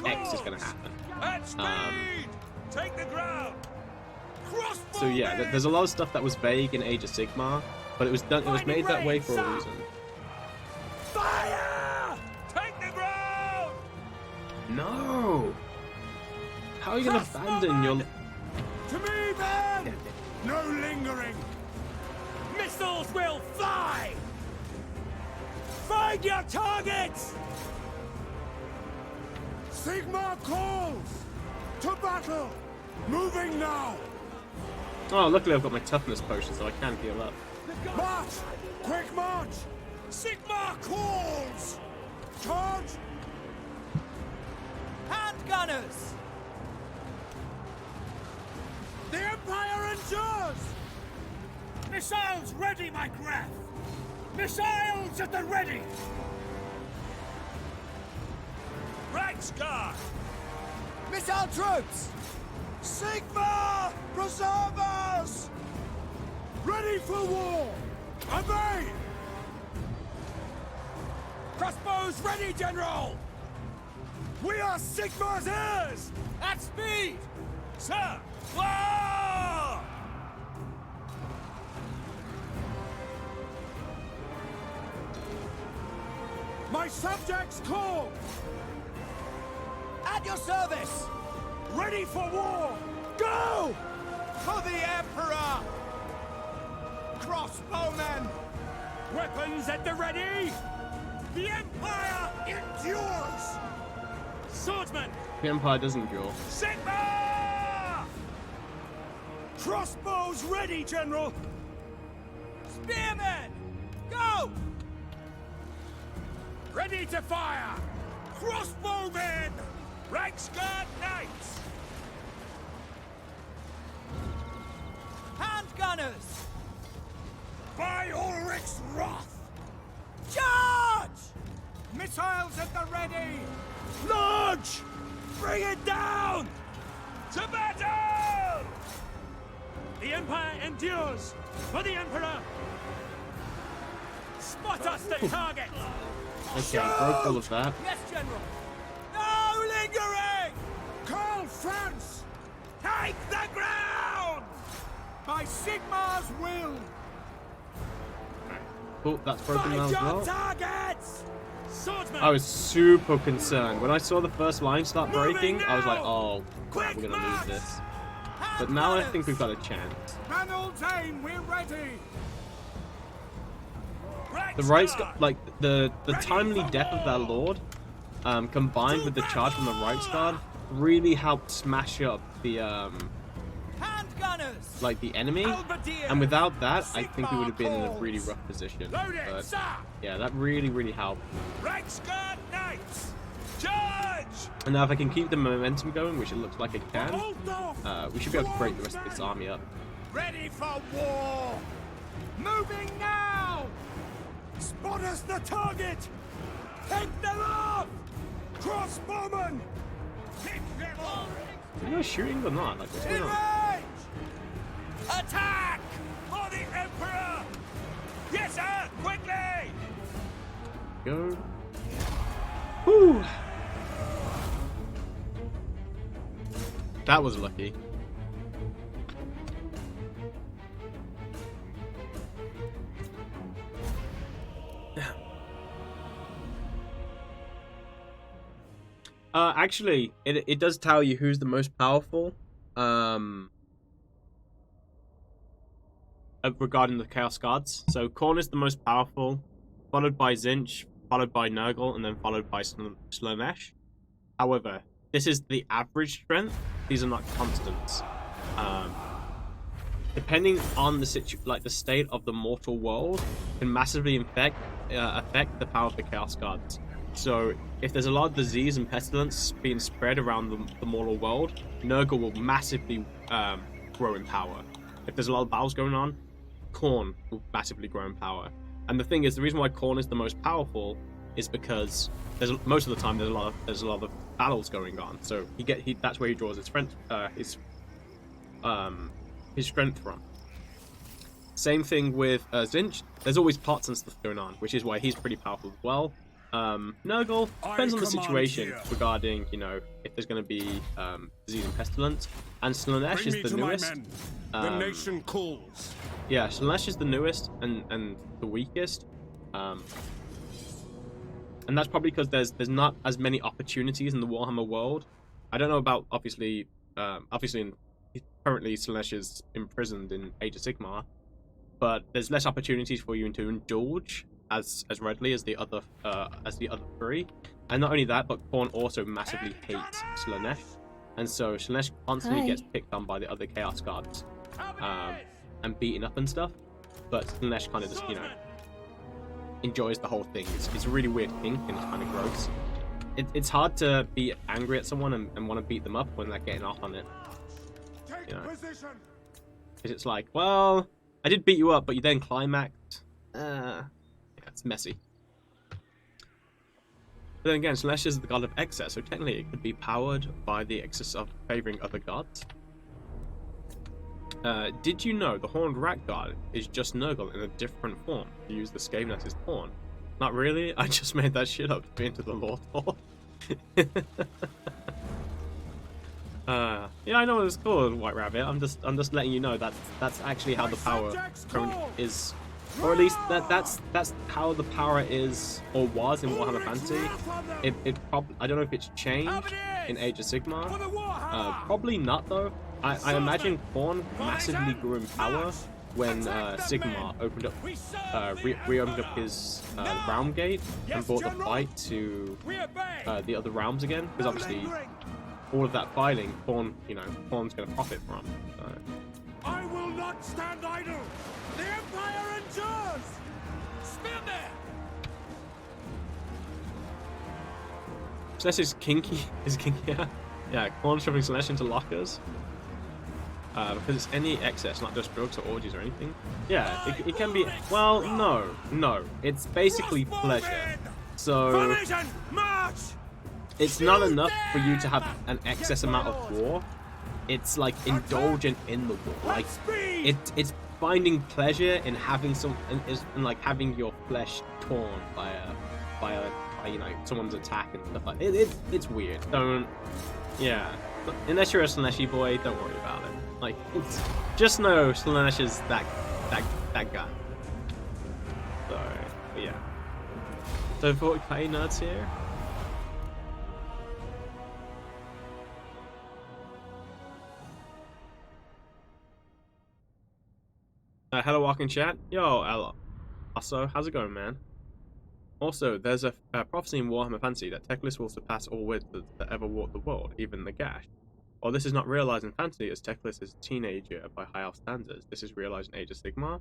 X is going to happen. Take the ground! So yeah, there's a lot of stuff that was vague in Age of Sigmar, but it was made that way for a reason. Fire! Take the ground! No! How are you going to abandon your... To me, then! No lingering! Missiles will fly! Find your targets! Sigma calls! To battle! Moving now! Oh, luckily I've got my toughness potion, so I can heal up. March! Quick march! Sigma calls! Charge! Hand gunners! The Empire endures! Missiles ready, my Graf! Missiles at the ready! Reichsguard! Missile troops! Sigma! Preserve us! Ready for war! Obey! Crossbows ready, General! We are Sigma's heirs! At speed! Sir! War! My subjects call! At At your service! Ready for war! Go! For the Emperor! Crossbowmen! Weapons at the ready! The Empire endures! Swordsman! The Empire doesn't draw. Sigma! Crossbows ready, General! Spearmen! Go! Ready to fire! Crossbowmen! Reichsguard Knights! Handgunners! By Ulrich's wrath! Charge! Missiles at the ready! Launch! Bring it down! To battle! The Empire endures! For the Emperor! Spot us the target! Okay, broke all of that. Yes, General! No lingering! Karl, Franz! Take the ground! By Sigmar's will! Oh, that's broken now as well. Targets! Swordsman! I was super concerned. When I saw the first line start breaking, I was like, oh, crap, we're gonna lose this. But now I think we've got a chance. Ranald's aim, we're ready! The Reichsguard, like, the timely death of their lord, combined with the charge from the Reichsguard, really helped smash up the, like, the enemy. And without that, I think we would have been in a really rough position. But, yeah, that really, really helped. Reichsguard Knights! Charge! And now if I can keep the momentum going, which it looks like I can, we should be able to break the rest of this army up. Ready for war! Moving now! Spot us the target! Take them off! Crossbowmen! Pick them off! Are you guys shooting or not? Like, what's going In on? range! Attack! For the Emperor! Yes, sir! Quickly! Go. Whew. That was lucky. Actually, it does tell you who's the most powerful. Regarding the Chaos Guards. So Khorne is the most powerful, followed by Tzeentch, followed by Nurgle, and then followed by Slaanesh. However, this is the average strength. These are not constants. Depending on the the state of the mortal world, can massively affect the power of the Chaos Guards. So, if there's a lot of disease and pestilence being spread around the mortal world, Nurgle will massively grow in power. If there's a lot of battles going on, Khorne will massively grow in power. And the thing is, the reason why Khorne is the most powerful is because most of the time there's a lot of battles going on. So that's where he draws his strength from. Same thing with Tzeentch. There's always pots and stuff going on, which is why he's pretty powerful as well. Nurgle depends on the situation regarding, you know, if there's going to be disease and pestilence. And Slaanesh is the newest. The nation calls. Yeah, Slaanesh is the newest and the weakest. And that's probably because there's not as many opportunities in the Warhammer world. I don't know about currently Slaanesh is imprisoned in Age of Sigmar, but there's less opportunities for you to indulge as readily as the other three. And not only that, but Khorne also massively hates Slaanesh, and so Slaanesh constantly gets picked on by the other Chaos Guards and beaten up and stuff. But Slaanesh kind of just, you know, enjoys the whole thing. It's a really weird kink and it's kind of gross. It's hard to be angry at someone and want to beat them up when they're getting off on it. You know, because it's like, well, I did beat you up, but you then climaxed. Yeah, it's messy. But then again, Slaanesh is the god of excess, so technically it could be powered by the excess of favoring other gods. Did you know the Horned Rat God is just Nurgle in a different form? You use the Skaven as his horn. Not really, I just made that shit up to be into the lore talk. Yeah, I know it's called White Rabbit. I'm just letting you know that that's actually how the power is or at least that's how the power is or was in Warhammer Fantasy. It probably, I don't know if it's changed in Age of Sigmar. Probably not though. I imagine Khorne massively grew in power when Sigmar opened up, reopened up his realm gate and brought the fight to the other realms again, because obviously all of that fighting, Khorne's going to profit from. So. I will not stand idle. The Empire endures. Spear there. Slash is kinky. Yeah, Khorne shoving Slash into lockers. Because it's any excess, not just drugs or orgies or anything. Yeah, it can be. Well, no. It's basically pleasure. So it's not enough for you to have an excess amount of war. It's like indulgent in the war. Like it's finding pleasure in having and like having your flesh torn by someone's attack and stuff like that. It's weird. Yeah. Unless you're a Slaaneshy boy, don't worry about it. Like, it's just know Slaanesh is that guy. So, but yeah. So 40k nerds here. Hello, walking chat. Yo, Ella. Also, how's it going, man? Also, there's a prophecy in Warhammer Fantasy that Teclis will surpass all wizards that ever walked the world, even the Gash. While this is not realized in Fantasy, as Teclis is a teenager by high elf standards, this is realized in Age of Sigmar.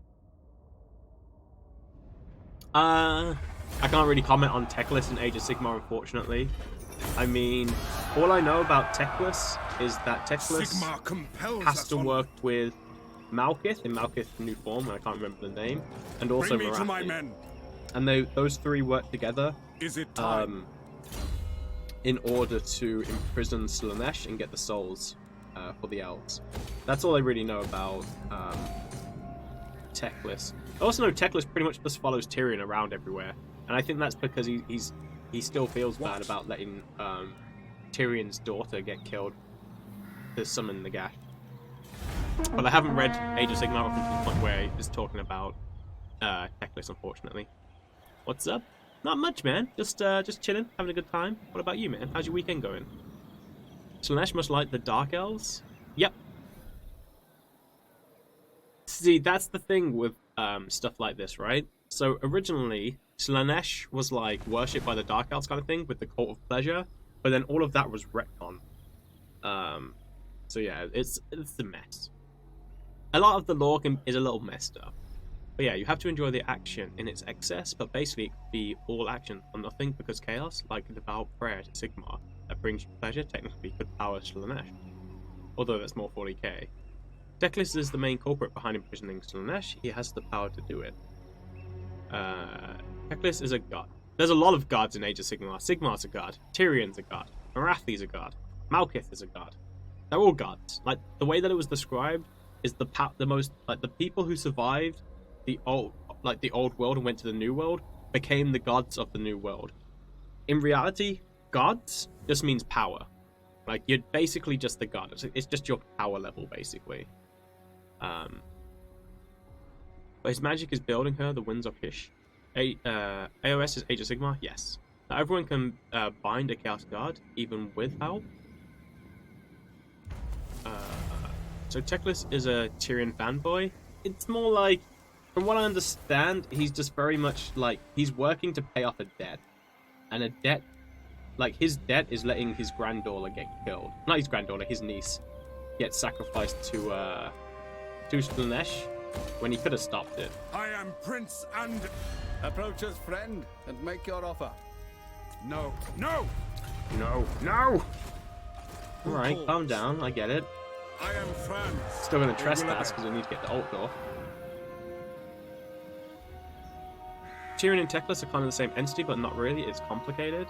I can't really comment on Teclis in Age of Sigmar, unfortunately. I mean, all I know about Teclis is that Teclis has to work with Malkith in Malkith's new form, I can't remember the name, and also Marathi. And those three work together in order to imprison Slaanesh and get the souls for the elves. That's all I really know about Teclis. I also know Teclis pretty much just follows Tyrion around everywhere, and I think that's because he still feels bad about letting Tyrion's daughter get killed to summon the Gash. But I haven't read Age of Sigmar up until the point where he's talking about Teclis, unfortunately. What's up? Not much, man. Just chilling, having a good time. What about you, man? How's your weekend going? Slaanesh must like the Dark Elves? Yep. See, that's the thing with stuff like this, right? So originally, Slaanesh was like worshipped by the Dark Elves kind of thing with the Cult of Pleasure, but then all of that was retcon. So yeah, it's a mess. A lot of the lore is a little messed up. But yeah, you have to enjoy the action in its excess, but basically it could be all action or nothing, because chaos, like the devout prayer to Sigmar, that brings you pleasure, technically could power Slaanesh. Although that's more 40k. Teclis is the main culprit behind imprisoning Slaanesh. He has the power to do it. Teclis is a god. There's a lot of gods in Age of Sigmar. Sigmar's a god. Tyrion's a god. Marathi's a god. Malkith is a god. They're all gods. Like, the way that it was described is the people who survived the old world and went to the new world became the gods of the new world. In reality, gods just means power. Like, you're basically just the god. It's just your power level, basically. But his magic is building her, the winds of Kish. AOS is Age of Sigmar? Yes. Now, everyone can bind a Chaos God, even with help. So Teclis is a Tyrion fanboy. It's more like, from what I understand, he's just very much like, he's working to pay off a debt. And a debt, like his debt is letting his granddaughter get killed. Not his granddaughter, his niece get sacrificed to Slaanesh when he could have stopped it. I am Prince and... Approach us, friend, and make your offer. No, no! No, no! Alright, calm down, I get it. I am Franz. Still gonna trespass because I need to get the ult off. Tyrion and Teclis are kind of the same entity, but not really. It's complicated.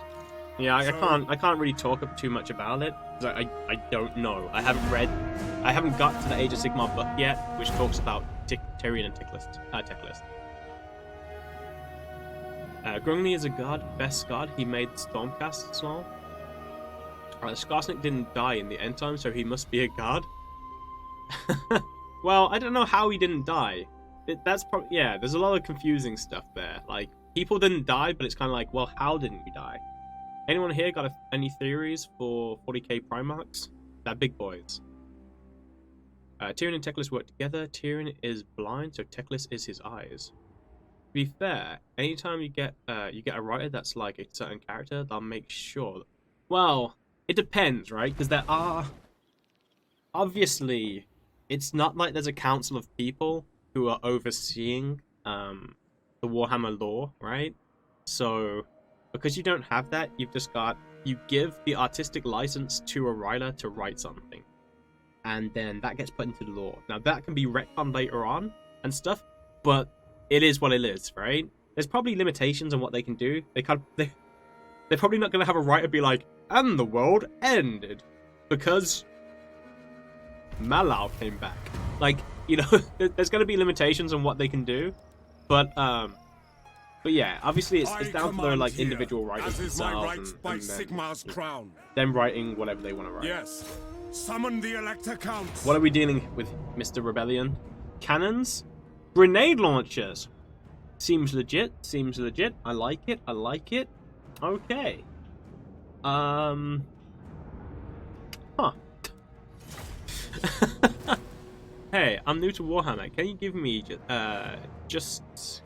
Yeah, I can't really talk too much about it because I don't know. I haven't got to the Age of Sigmar book yet, which talks about Tyrion and Teclis. Grungni is a god, best god. He made Stormcast as well. Skarsnik didn't die in the end time, so he must be a god. Well, I don't know how he didn't die. that's probably, yeah, there's a lot of confusing stuff there. Like, people didn't die, but it's kind of like, well, how didn't you die? Anyone here got any theories for 40k Primarchs? They're big boys. Tyrion and Teclis work together. Tyrion is blind, so Teclis is his eyes. To be fair, anytime you get a writer that's like a certain character, they'll make sure. Well, it depends, right? Because there are, obviously, it's not like there's a council of people who are overseeing the Warhammer lore, right? So because you don't have that, you give the artistic license to a writer to write something, and then that gets put into the lore. Now that can be retconned later on and stuff, but it is what it is, right? There's probably limitations on what they can do. They're probably not going to have a writer be like, and the world ended because Malau came back. Like, you know, there's going to be limitations on what they can do, but yeah, obviously it's down to their like individual writers themselves, and Sigmar's crown. them writing whatever they want to write. Yes, summon the Elector Counts. What are we dealing with, Mr. Rebellion? Cannons? Grenade launchers? Seems legit, seems legit. I like it, I like it. Okay. Huh. Hey, I'm new to Warhammer. Can you give me just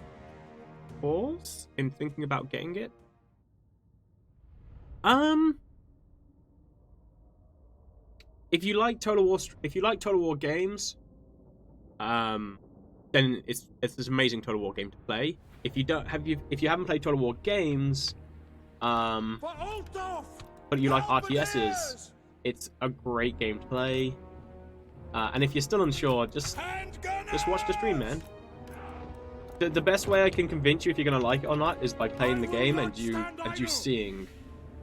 pause in thinking about getting it? If you like Total War games, then it's this amazing Total War game to play. If you haven't played Total War games, but you like RTSs, it's a great game to play. And if you're still unsure, just watch the stream, man. The best way I can convince you if you're gonna like it or not is by playing the game and you seeing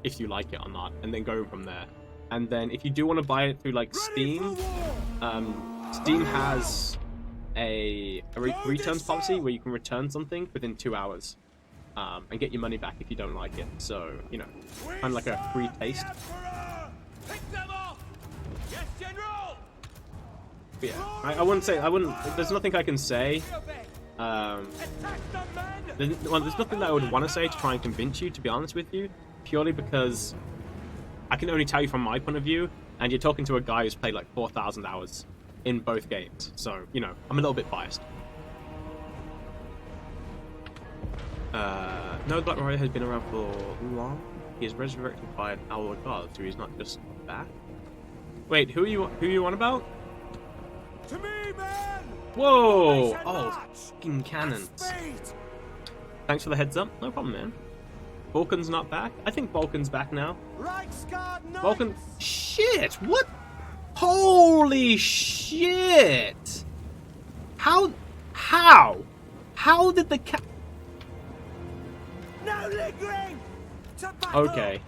if you like it or not, and then going from there. And then if you do want to buy it through like Steam, Steam has a returns policy where you can return something within 2 hours, and get your money back if you don't like it. So, you know, kind of like a free taste. Pick them off! Yes, General! But yeah, I wouldn't. There's nothing I can say. There's nothing that I would want to say to try and convince you, to be honest with you, purely because I can only tell you from my point of view, and you're talking to a guy who's played like 4,000 hours in both games, so, you know, I'm a little bit biased. No, Black Warrior has been around for long. He is resurrected by an owl god, so he's not just back. Wait, who are you on about? To me, man! Whoa! Oh, fucking cannons. Thanks for the heads up. No problem, man. Vulcan's not back? I think Vulcan's back now. Vulcan... Shit! What? Holy shit! How did the No lingering! Okay,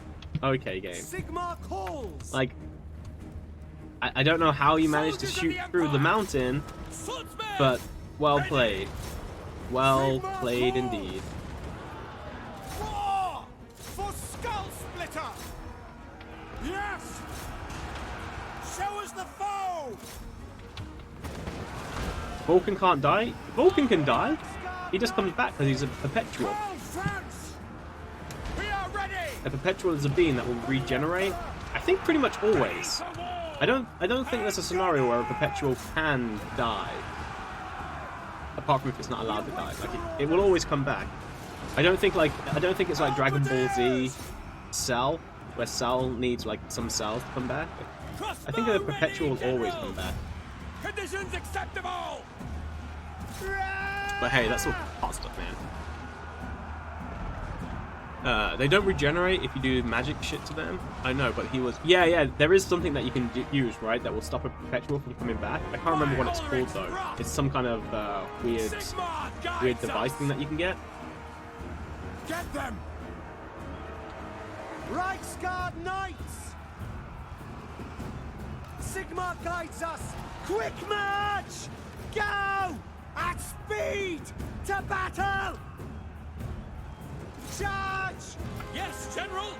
game. Sigmar calls! Like, I don't know how you managed to shoot through the mountain, but well played. Well played indeed. War for Skull Splitter! Yes! Show us the foe! Vulcan can't die? Vulcan can die? He just comes back because he's a perpetual. Franz! We are ready! A perpetual is a being that will regenerate, I think pretty much always. I don't think there's a scenario where a perpetual can die. Apart from if it's not allowed to die. Like it will always come back. I don't think it's like Dragon Ball Z Cell, where Cell needs like some cells to come back. I think a perpetual will always come back. Conditions acceptable! But hey, that's all hot stuff, man. They don't regenerate if you do magic shit to them. I know, but he was... Yeah, there is something that you can use, right? That will stop a perpetual from coming back. I can't remember what it's called, though. It's some kind of weird device thing that you can get. Get them! Reichsguard Knights! Sigmar guides us! Quick march! Go! At speed! To battle! Charge! Yes, General!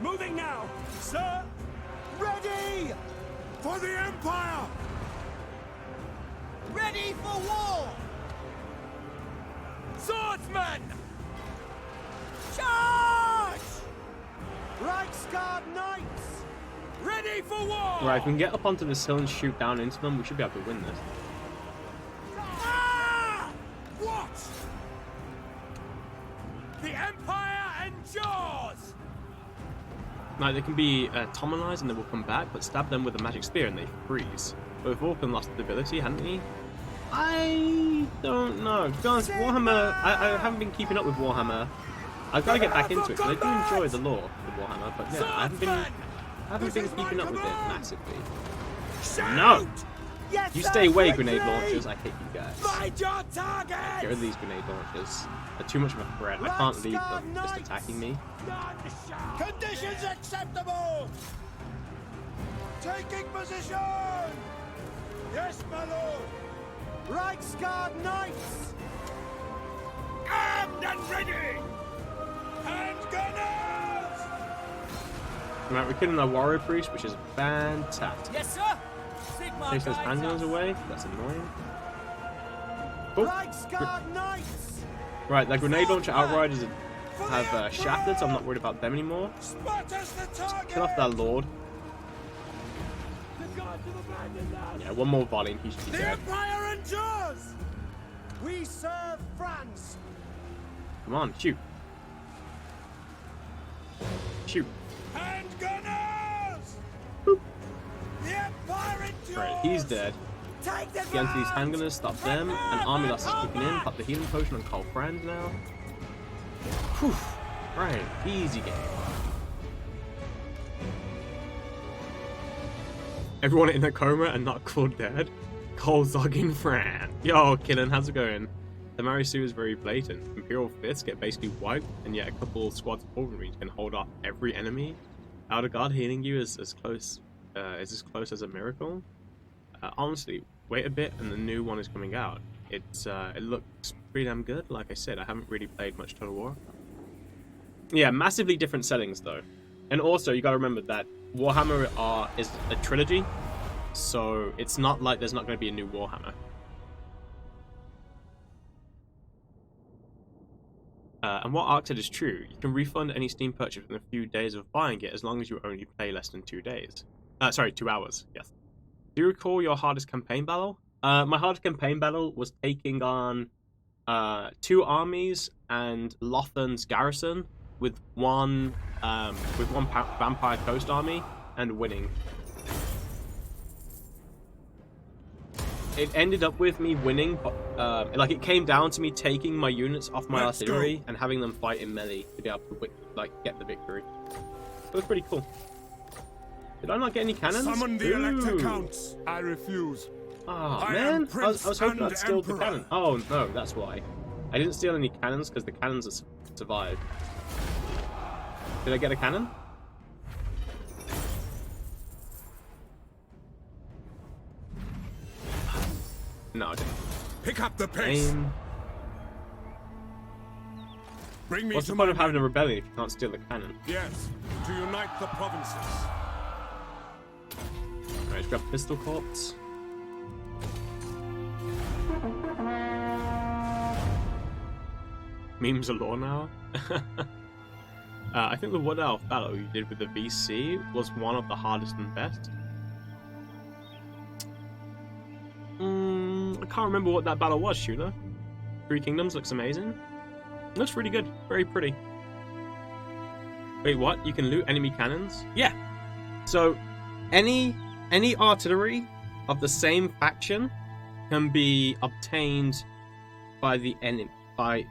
Moving now! Sir! Ready! For the Empire! Ready for war! Swordsman! Charge! Reichsguard Knights! Ready for war! Right, if we can get up onto this hill and shoot down into them, we should be able to win this. Ah! What? The Empire endures! Like, they can be Tomanized and they will come back, but stab them with a magic spear and they freeze. But Vulcan lost the ability, hadn't he? I don't know. To be honest, Warhammer, I haven't been keeping up with Warhammer. I've got to get back into it, because I do enjoy the lore of Warhammer, but yeah, I haven't been keeping up with it massively. No! You stay away, grenade launchers. I hate you guys. Find your target! Get rid of these grenade launchers. They're too much of a threat. I can't leave them just attacking me. Conditions acceptable! Taking position! Yes, my lord! Reichsguard Knights! Armed and ready! And gunners! Right, we're killing our warrior priest, which is fantastic. Yes, sir! Sigma Takes those handguns away. That's annoying. Oh. Reichsguard Knights! Right, that grenade launcher outriders have shattered, so I'm not worried about them anymore. Sparta's the target! Kill off that lord. Yeah, one more volley and he should be The dead. Empire endures! We serve Franz! Come on, shoot. Shoot. And gunners! Boop. The Empire endures! Right, he's dead. Take the Get into these ground! handgunners, stop them. An army loss is kicking in. Pop the healing potion on Karl Franz now. Whew. Right, easy game. Everyone in a coma and not called dead. Karl Zogging Fran. Yo, Killen, how's it going? The Marisu is very blatant. Imperial Fists get basically wiped, and yet a couple squads of Wolverines can hold off every enemy. Outer Guard healing you is as close as a miracle. Honestly, wait a bit and the new one is coming out. It looks pretty damn good. Like I said, I haven't really played much Total War. Yeah, massively different settings though. And also, you gotta remember that Warhammer is a trilogy, so it's not like there's not going to be a new Warhammer. And what Ark said is true. You can refund any Steam purchase within a few days of buying it, as long as you only play less than 2 days. Sorry, 2 hours. Yes. Do you recall your hardest campaign battle? My hardest campaign battle was taking on 2 armies and Lothan's garrison with one Vampire Coast army and winning. It ended up with me winning, but like it came down to me taking my units off my artillery and having them fight in melee to be able to get the victory. It was pretty cool. Did I not get any cannons? Summon the Elector Counts. I refuse. Oh man, I was hoping I'd steal the cannon. Oh no, that's why. I didn't steal any cannons because the cannons have survived. Did I get a cannon? No, I didn't. Pick up the pace. Bring me What's to the point of having a rebellion if you can't steal the cannon? Yes, to unite the provinces. Alright, let's grab Pistol Corps. Memes are law now. I think the Wood Elf battle you did with the VC was one of the hardest and best. I can't remember what that battle was, Shooter. 3 Kingdoms looks amazing. Looks really good. Very pretty. Wait, what? You can loot enemy cannons? Yeah. So, any artillery of the same faction can be obtained by the enemy, by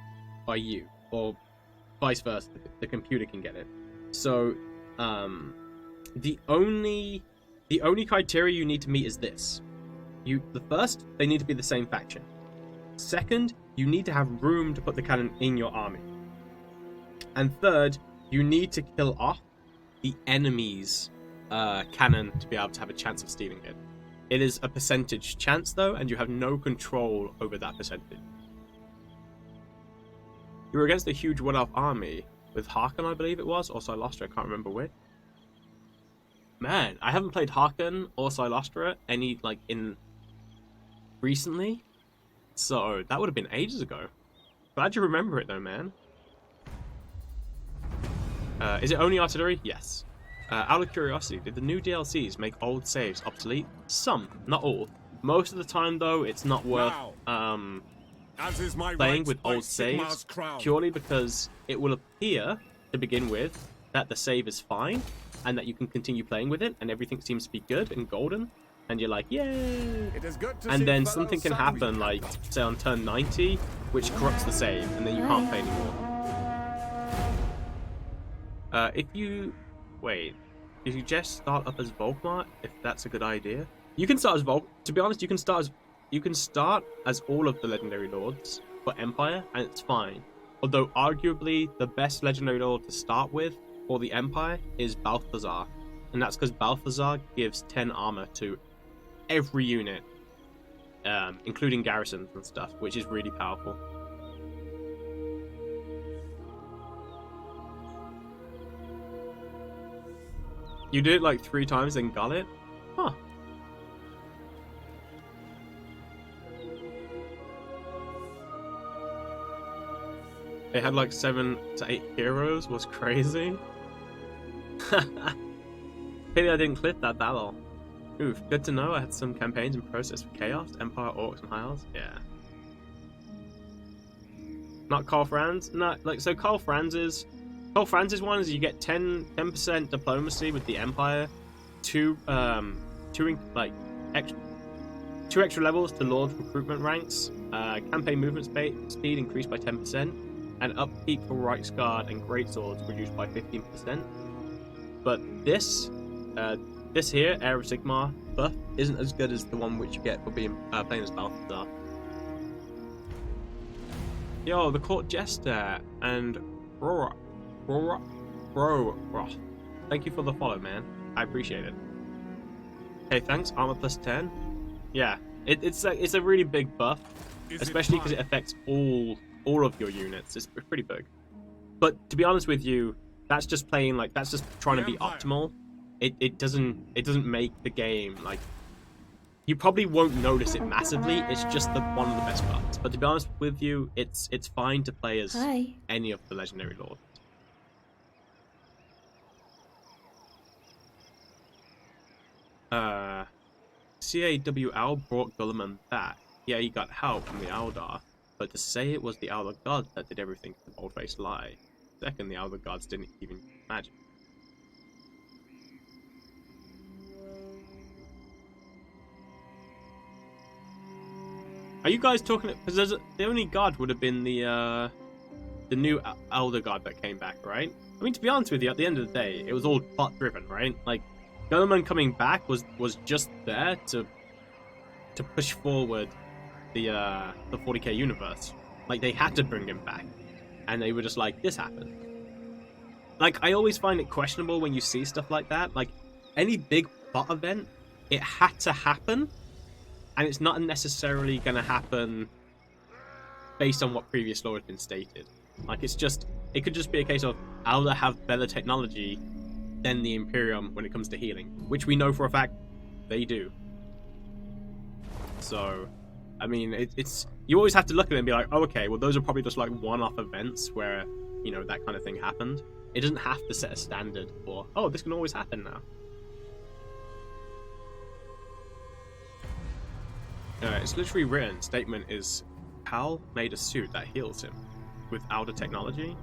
you, or vice versa. The computer can get it. So, the only criteria you need to meet is this. The first, they need to be the same faction. Second, you need to have room to put the cannon in your army. And third, you need to kill off the enemy's cannon to be able to have a chance of stealing it. It is a percentage chance though, and you have no control over that percentage. You were against a huge Wood Elf army with Harkon, I believe it was, or Silostra, I can't remember which. Man, I haven't played Harkon or Silostra recently, so that would have been ages ago. Glad you remember it though, man. Is it only artillery? Yes. Out of curiosity, did the new DLCs make old saves obsolete? Some, not all. Most of the time, though, it's not worth as is my playing right with by old Sigmar's saves, crown. purely because it will appear, to begin with, that the save is fine, and that you can continue playing with it, and everything seems to be good and golden, and you're like, yay! It is good to And see then fellow something can sons happen, like, say on turn 90, which corrupts the save, and then you can't play anymore. If you... Wait. Did you just start up as Volkmar, if that's a good idea? You can start as To be honest, you can start as all of the Legendary Lords for Empire, and it's fine. Although, arguably, the best Legendary Lord to start with for the Empire is Balthazar. And that's because Balthazar gives 10 armor to every unit, including garrisons and stuff, which is really powerful. You did it like 3 times, then got it? Huh. They had like 7 to 8 heroes, was crazy. Pity I didn't clip that battle. Oof, good to know I had some campaigns in process for Chaos, Empire, Orcs, and High Elves. Yeah. Not Karl Franz? No, like, so Karl Franz's one is you get 10% diplomacy with the Empire, two extra levels to Lord recruitment ranks, campaign movement speed increased by 10%, and upkeep for Reichsguard and Greatswords reduced by 15%. But this here, Heir of Sigmar buff, isn't as good as the one which you get for being playing as Balthazar. Yo, the Court Jester and Bro. Thank you for the follow, man. I appreciate it. Hey, thanks. Armor plus 10. Yeah, it's a really big buff, especially because it affects all of your units. It's pretty big. But to be honest with you, that's just playing like that's just trying to be optimal. It doesn't make the game like. You probably won't notice it massively. It's just one of the best buffs. But to be honest with you, it's fine to play as any of the Legendary Lords. CAWL brought Gulliman back. Yeah, he got help from the Eldar, but to say it was the Eldar gods that did everything is an old-faced lie. Second, the Eldar gods didn't even use magic. Are you guys talking? Because the only god would have been the new Elder god that came back, right? I mean, to be honest with you, at the end of the day, it was all plot-driven, right? Like, Gulliman coming back was just there to push forward the 40k universe. Like, they had to bring him back, and they were just like, this happened. Like, I always find it questionable when you see stuff like that. Like, any big plot event, it had to happen, and it's not necessarily going to happen based on what previous lore has been stated. Like, it could just be a case of Elder have better technology than the Imperium when it comes to healing, which we know for a fact they do. So, I mean, it's you always have to look at it and be like, oh, okay, well, those are probably just like one-off events where, you know, that kind of thing happened. It doesn't have to set a standard for, oh, this can always happen now. It's literally written. Statement is, Karl made a suit that heals him with outer technology.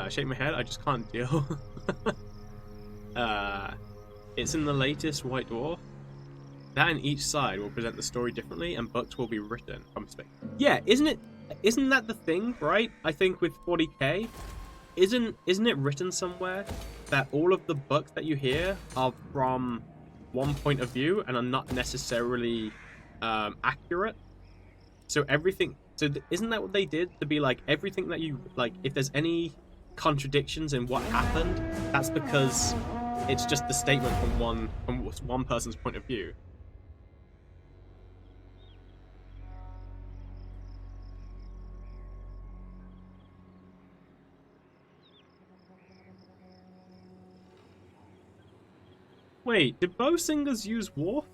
Shake my head, I just can't deal. It's in the latest White Dwarf. That in each side will present the story differently, and books will be written from space. Yeah, isn't that the thing, right? I think with 40k, isn't it written somewhere that all of the books that you hear are from one point of view and are not necessarily accurate? So everything. So isn't that what they did to be like everything that you like? If there's any contradictions in what happened, that's because it's just the statement from one person's point of view. Wait, did bow singers use war?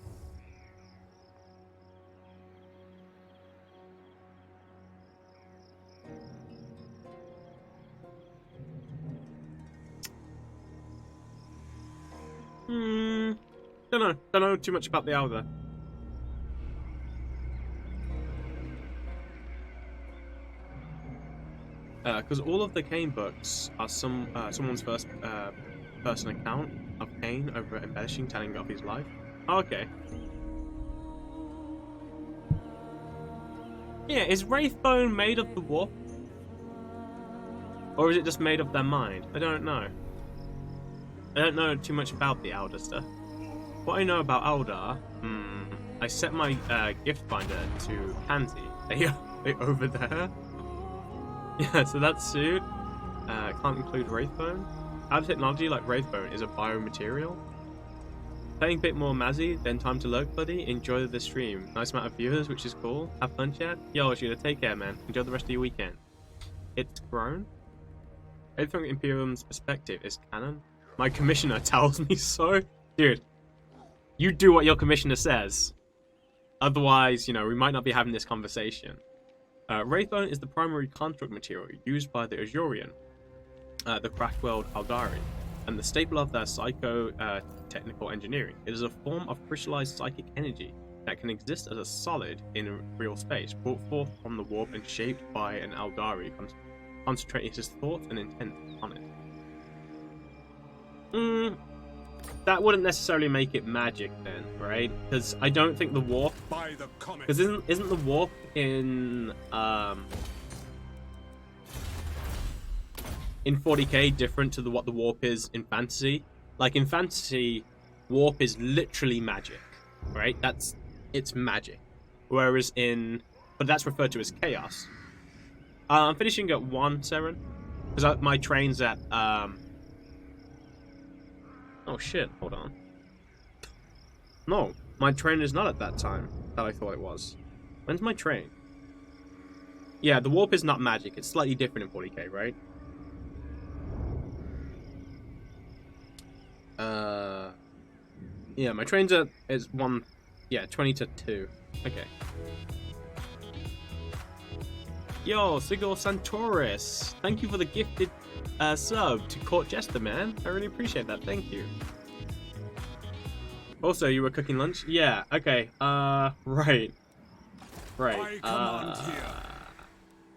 don't know too much about the Elder. Because all of the Kane books are someone's first person account of Kane over embellishing, telling of his life. Oh, okay. Yeah, is Wraithbone made of the warp? Or is it just made of their mind? I don't know. I don't know too much about the Eldar stuff. What I know about Eldar, I set my gift binder to Pansy. They over there. Yeah, so that suit can't include Wraithbone. Outer technology like Wraithbone is a biomaterial. Playing a bit more Mazzy, then time to lurk, buddy. Enjoy the stream. Nice amount of viewers, which is cool. Have fun, chat. Yo, Judah, take care, man. Enjoy the rest of your weekend. It's grown. Everything from Imperium's perspective is canon. My commissioner tells me so. Dude, you do what your commissioner says. Otherwise, you know, we might not be having this conversation. Wraithbone is the primary construct material used by the Azurian, the craft world Aldari, and the staple of their psycho-technical engineering. It is a form of crystallized psychic energy that can exist as a solid in real space, brought forth from the warp and shaped by an Aldari, concentrating his thoughts and intent on it. That wouldn't necessarily make it magic then, right? Because I don't think the warp... Because isn't the warp in 40k different to what the warp is in fantasy? Like in fantasy, warp is literally magic, right? It's magic. Whereas but that's referred to as chaos. I'm finishing at 1, Seren, because my train's at oh shit, hold on. No, my train is not at that time that I thought it was. When's my train? Yeah, the warp is not magic. It's slightly different in 40k, right? Yeah, my train's is 1, yeah, 20 to 2. Okay. Yo, Sigil Santoris, thank you for the gifted sub to Court Jester, man. I really appreciate that. Thank you. Also, you were cooking lunch? Yeah. Okay. Right.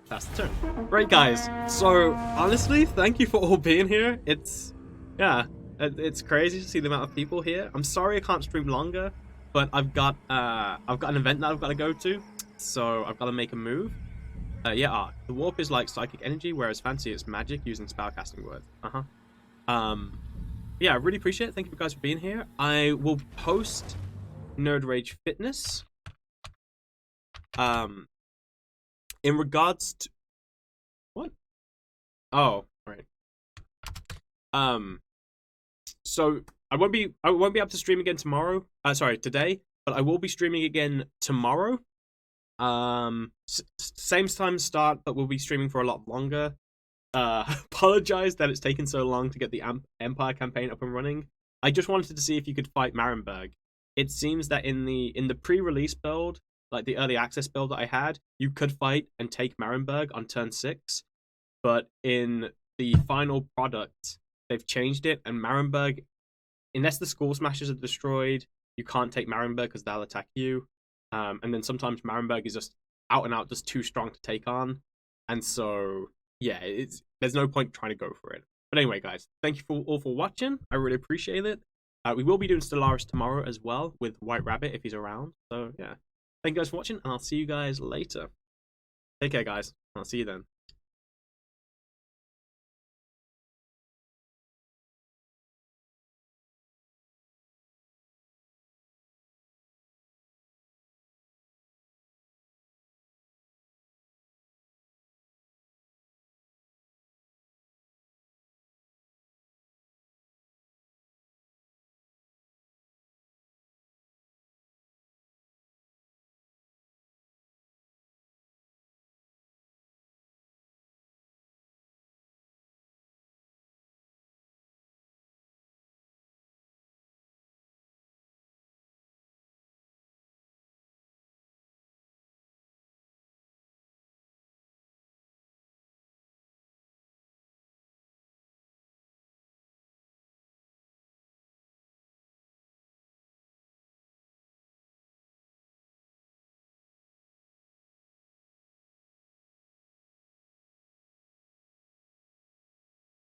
That's the turn. Right, guys. So honestly, thank you for all being here. It's crazy to see the amount of people here. I'm sorry I can't stream longer, but I've got an event that I've got to go to, so I've got to make a move. The warp is like psychic energy, whereas fancy is magic using spellcasting words. Yeah, I really appreciate it. Thank you guys for being here. I will post Nerd Rage Fitness. In regards to what? Oh, right. So I won't be able to stream again tomorrow. Today, but I will be streaming again tomorrow. Same time start, but we'll be streaming for a lot longer. Apologize that it's taken so long to get the Empire campaign up and running. I just wanted to see if you could fight Marienburg. It seems that in the pre-release build, like the early access build that I had, you could fight and take Marienburg on turn 6, but in the final product, they've changed it, and Marienburg, unless the Skull Smashers are destroyed, you can't take Marienburg because they'll attack you. And then sometimes Marienburg is just out and out just too strong to take on. And so, yeah, there's no point trying to go for it. But anyway, guys, thank you all for watching. I really appreciate it. We will be doing Stellaris tomorrow as well with White Rabbit if he's around. So, yeah. Thank you guys for watching, and I'll see you guys later. Take care, guys. I'll see you then.